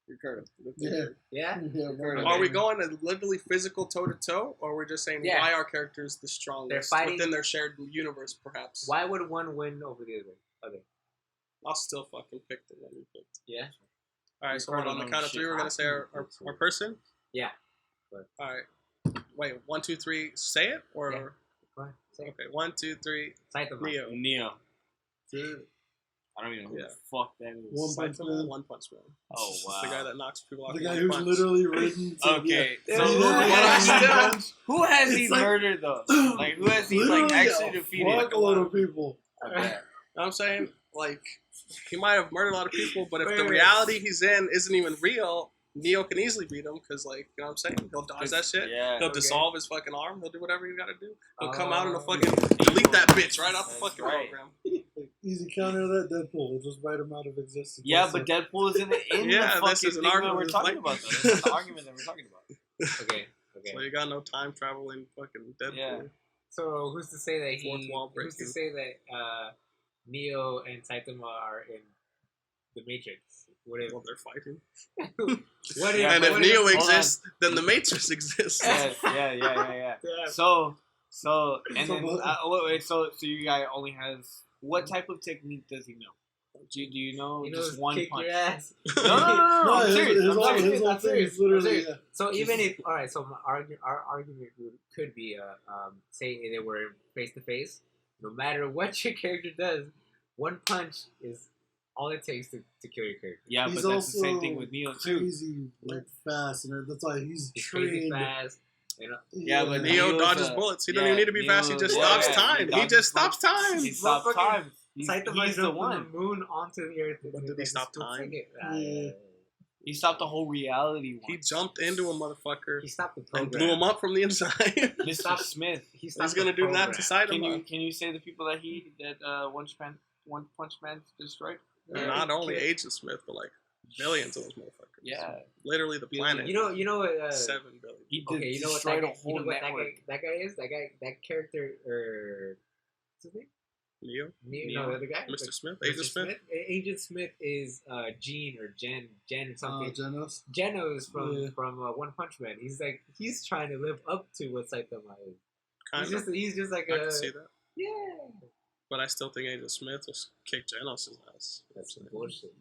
A: Ricardo. Look
B: Yeah.
A: there.
C: Yeah.
B: Yeah,
A: Okay.
D: Are we going to literally physical toe to toe, or we're just saying
C: Yeah.
D: why our character is the strongest
C: fighting-
D: within their shared universe? Perhaps.
C: Why would one win over the other?
D: I'll still fucking pick the one we picked.
C: Yeah.
D: All right, so hold on. On the count of three, we're gonna say our person.
C: Yeah.
D: All right. Wait, 1, 2, 3. Say it or
C: Yeah. Go ahead. Say it.
D: okay. 1, 2, 3.
C: Saitama.
D: Neo.
A: Neo. I don't even know who
D: Yeah.
A: the fuck that is.
B: One Punch
D: Saitama,
B: Man.
D: One Punch Man.
A: Oh wow.
D: The guy that knocks people out.
B: The
D: with
B: guy
D: one
B: who's
D: punch.
B: literally written.
A: Okay,
B: Yeah.
A: so who has he
B: It's like-
A: murdered though? Like who has he like
B: Literally
A: actually
B: a
A: defeated?
B: fuckload of people.
A: I bet.
D: You know what I'm saying? Like, he might have murdered a lot of people, but if
C: Wait,
D: the
C: wait.
D: reality he's in isn't even real, Neo can easily beat him because, like, you know what I'm saying? He'll dodge that shit.
A: Yeah.
D: He'll
C: Okay.
D: dissolve his fucking arm. He'll do whatever you gotta do. He'll come out and he'll
C: Oh.
D: fucking delete that bitch right off the
A: That's
D: fucking
A: right.
D: program.
B: Easy counter that Deadpool. We'll just write him out of existence.
A: Yeah, but Deadpool is in the
D: Yeah,
A: the
D: this
A: fucking
D: is an
A: thing that
D: argument.
A: we're
D: It's
A: talking
D: like-
A: about. Though. This is the argument that we're talking about.
C: Okay.
D: So you got no time traveling fucking Deadpool.
A: Yeah.
C: So who's to say that
D: Fourth wall
C: who's to
D: breaking.
C: say that Neo and Saitama are in the Matrix? What if?
D: Well, they're fighting.
C: What if?
A: Yeah,
D: And
A: but
D: if
C: what
D: Neo
A: hold
D: exists, then the Matrix exists.
A: Yeah.
C: Yeah.
A: So and
B: So
A: then
B: what-
A: wait, so your guy only has what type of technique does he know? Do you know
C: You know,
A: just one
C: kick
A: punch?
C: your ass.
A: No, I'm
B: his-
A: serious.
B: his
A: I'm
B: whole-
A: serious.
B: his whole
C: I'm
B: thing
C: serious.
B: is literally,
C: I'm serious.
B: yeah.
C: So even if so my our argument could be say they were face to face. No matter what your character does, one punch is all it takes to kill your character.
A: Yeah,
B: He's
A: but that's the same
B: also
A: thing with Neo too.
B: crazy, like fast, and that's why he's
C: He's crazy
B: trained.
C: fast. You know,
A: Yeah, but
D: Neo
A: Neo's
D: dodges
A: a-
D: bullets. He
A: yeah,
D: don't even need to be fast. He
A: Neo-
D: just
A: yeah,
D: stops
A: yeah,
D: time. He
A: dodges
D: just stops time.
A: He stops
C: Motherfucker,
A: time.
C: Saitama
A: He's the
C: jumped
A: one.
C: from the moon onto the earth.
D: But did he stop time?
B: Yeah.
A: He stopped the whole reality.
D: He
A: Once.
D: jumped into a motherfucker
C: He stopped the
D: and
C: program.
D: blew him up from the inside.
A: Mr. Smith.
C: He stopped
D: He's gonna
C: the
D: do that to
C: program.
D: Saitama.
A: Can you say the people that One Punch Man destroyed?
D: Not only Agent Smith, but like billions of those motherfuckers.
A: Yeah.
D: Literally the planet.
C: You know what?
D: 7 billion.
A: He did
C: Okay, you know what
A: destroy
C: that
A: the
C: guy,
A: whole network.
C: that guy is? That character, what's his name?
D: Neo,
C: No, the other guy?
D: Mr. Smith,
C: Mr.
D: Agent Smith.
C: Agent Smith is Gene or Jen or something.
B: Genos.
C: Genos
B: Yeah.
C: from One Punch Man. He's trying to live up to what Saitama is.
D: Kind of.
C: He's just like
D: I can see that.
C: yeah.
D: But I still think Agent Smith will kick Genos' ass.
C: That's some bullshit.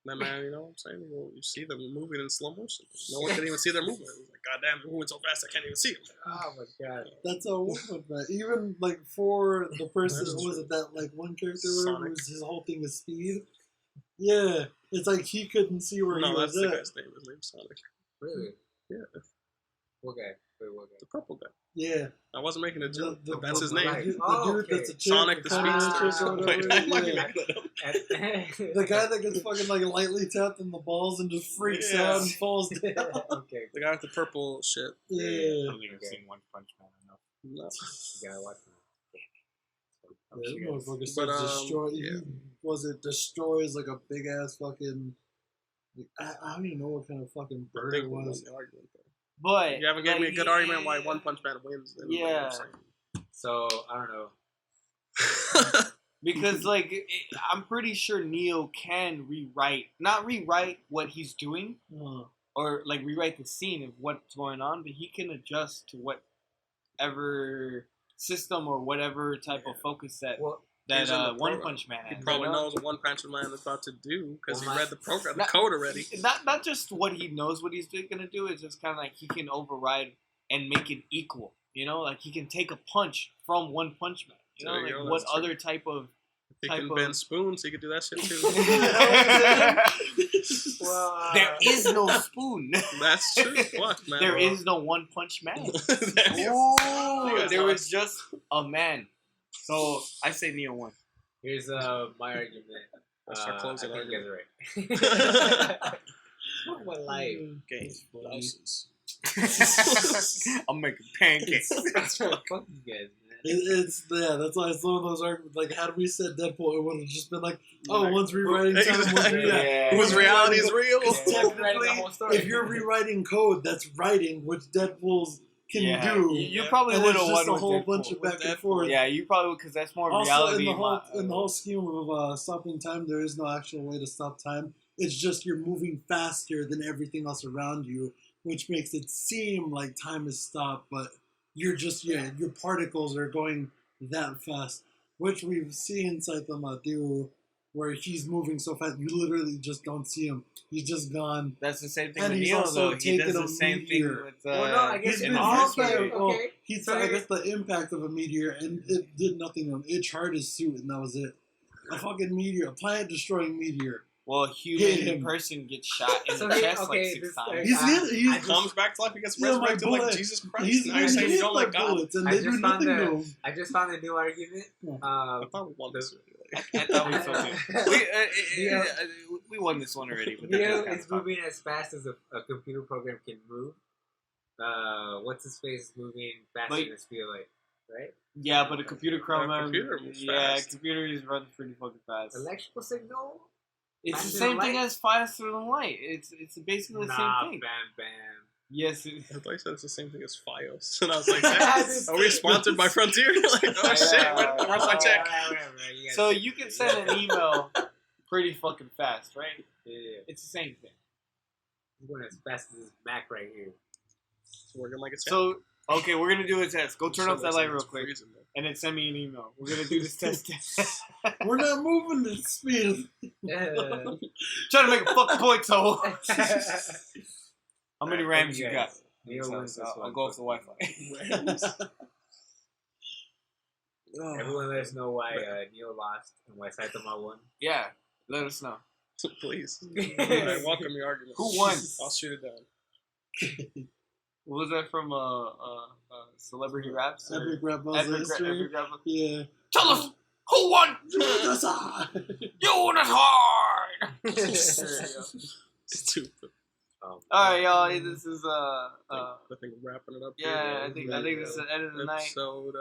D: That man, you know what I'm saying? You see them moving in slow motion. No one can even see their movement. It's like, God damn, they're moving so fast I can't even see them.
C: Oh my god.
B: That's a woman, man. Even like for the person,
D: That's
B: was
D: true.
B: it that like one character or whatever,
D: Sonic.
B: was his whole thing is speed? Yeah, it's like he couldn't see where he
D: No, that's
B: was
D: the
B: at.
D: guy's name. His name's Sonic.
C: Really?
D: Yeah,
C: What guy? Wait, what guy?
D: the purple guy.
B: Yeah,
D: I wasn't making a joke,
B: The-
D: but that's his
B: the
D: name.
B: dude,
C: Oh,
B: the dude
C: okay.
B: that's a chick,
D: Sonic the
B: kind of
C: Speedster.
B: chick or
D: Wait,
B: whatever,
D: I'm not
B: yeah.
D: mad at him.
B: The guy that gets fucking like lightly tapped in the balls and just freaks
D: Yeah.
B: out and falls down.
C: Okay.
D: The guy with the purple shit.
A: I
B: Yeah.
A: don't think I've seen One Punch Man enough.
D: No.
C: You gotta watch it.
A: I'm
B: Yeah,
A: sure
B: this
A: it's-
B: motherfucker
D: But,
B: starts destroy.
D: yeah.
B: Destroys like a big ass fucking. Like, I don't even know what kind of fucking
D: I
B: bird
D: think
B: it
D: we won
B: was.
D: the argument there.
A: But
D: You haven't given me a good
A: like,
D: argument why One Punch Man wins. Then you know what I'm
A: Yeah.
D: saying.
C: So I don't know.
A: Because I'm pretty sure Neo can not rewrite what he's doing, or like rewrite the scene of what's going on, but he can adjust to whatever system or whatever type of focus that
C: Well,
D: He's in the
A: One
D: program.
A: Punch Man
D: He
A: has.
D: probably
A: you know?
D: knows what One Punch Man is about to do because
C: Well,
D: he read the program, the
A: Not-
D: code already.
A: Not just what he knows what he's gonna do. It's just kind of like he can override and make it equal. You know, like he can take a punch from One Punch Man. You know,
D: There you
A: like
D: go,
A: what
D: that's true.
A: other type of
D: Picking
A: type
D: Ben
A: of.
D: Spoon, so you could do that shit too.
C: Well,
A: There is no spoon.
D: That's true. Fuck, man.
A: There
D: Well,
A: is no One Punch Man.
D: you
A: Ooh,
D: guys
A: there was
D: lost.
A: just a man. So I say Neo won.
C: here's my argument.
D: Let's start closing
C: I think you
D: argument.
C: guys are right. What life?
D: Games, blouses.
A: I'm making pancakes.
C: Fuck you guys, man.
B: It's that's why it's one of those arguments. Like, had we said Deadpool, it would have just been like, oh,
D: Like,
B: one's rewriting time, one's
D: exactly.
B: rewriting.
A: Yeah.
D: Whose reality is real?
B: Because
C: Yeah. Writing the
B: technically,
C: whole story.
B: if you're rewriting code, that's writing, which Deadpool's can do.
A: You probably
B: And
A: would
B: it's
A: have
B: just
A: won
B: a whole
A: with
B: bunch
A: Deadpool.
B: of back and
D: Deadpool.
B: forth.
A: Yeah, you probably would because that's more
B: Also,
A: reality.
B: in the whole scheme of stopping time, there is no actual way to stop time. It's just you're moving faster than everything else around you, which makes it seem like time is stopped, but you're just your particles are going that fast, which we've seen Saitama do, where he's moving so fast you literally just don't see him. He's just gone.
A: That's the same thing
B: And
A: with
B: he's
A: Neo,
B: also
A: though. He
B: taken
A: does
B: a
A: the same
B: meteor.
A: thing with.
C: Well, no, I guess
B: He's
C: in
B: been
C: all
B: hit by
C: okay, okay.
B: He's
C: So
B: I guess the impact of a meteor, and it did nothing to him. It charred his suit, and that was it. A fucking meteor, a planet-destroying meteor.
A: Well, a
B: Hit
A: human
B: him.
A: person gets shot in
C: So
A: the
C: he-
A: chest
C: okay,
A: like 6
C: this-
A: times.
B: He's
D: Comes back to life, he gets
B: Yeah, my
D: resurrected like
B: boy.
D: Jesus Christ.
B: He's
D: Now you're saying you
B: hit
D: don't
B: by
D: like God?
B: bullets, and
C: I
B: they do
C: just found
B: nothing to
C: the-
B: him.
C: I just found a new argument.
D: I thought we won this.
A: I thought we so too. We won this one already. But
C: Neo
A: that's
C: is moving as fast as a computer program can move. What's his face is moving faster
A: Like-
C: than the speed of light, right?
A: Yeah, but a computer program.
D: computer moves
A: Yeah,
D: fast.
A: computers run pretty fucking fast.
C: Electrical signal?
A: It's the
C: faster
A: same
C: than
A: thing
C: light?
A: as faster than light. It's basically the
C: Nah,
A: same thing.
C: bam, bam.
A: Yes.
D: I thought you said it's the same thing as FiOS. And I was like,
C: Just-
D: are we sponsored by Frontier? Like, oh shit, where's my check?
C: Whatever,
A: So you can send an email pretty fucking fast, right?
C: Yeah,
A: It's the same thing.
C: he's going as fast as this Mac right here.
D: It's working like a champ.
A: So okay, we're gonna do a test. Go turn off that light real
D: It's
A: quick,
D: freezing, though.
A: and then send me an email. We're gonna do this test.
B: We're not moving the speed.
C: Yeah.
A: Trying to make a fucking point, Saul. How many
C: Alright,
A: rams
C: thank
A: you
C: you
A: got?
C: guys. Neo wins this
A: I'll
C: one.
A: go off the Wi-Fi.
C: Everyone let us know why Neo lost and why Saitama won.
A: Yeah, let us know.
D: Please. I welcome your argument.
A: Who won?
D: I'll shoot it down.
A: What was that from? Celebrity raps? or
B: Epic rap
A: Epic
B: history.
A: rap?
B: Yeah.
A: Tell us who won.
B: That's hard.
A: You that's hard. There you go.
D: Stupid.
A: All right, y'all. This is
D: I think we're wrapping it up here.
A: yeah. I think this is the end of the night.
D: Episode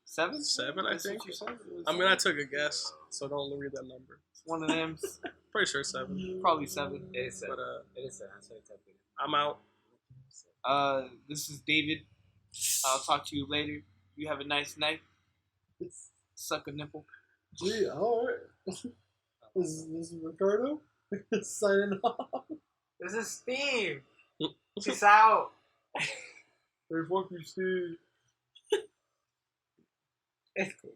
A: 7?
D: 7, I
A: That's
D: think.
A: what you said?
D: I mean, I took a guess, so don't read that number.
A: It's one of them.
D: Pretty sure 7.
A: Probably 7.
C: It is
D: But
C: it is that's what it's up to.
D: I'm out.
A: This is David. I'll talk to you later. You have a nice night. Suck a nipple.
B: Gee, all right. This is Ricardo signing off.
C: This is Steve. Peace out.
A: Hey, fuck you, Steve.
C: It's cool.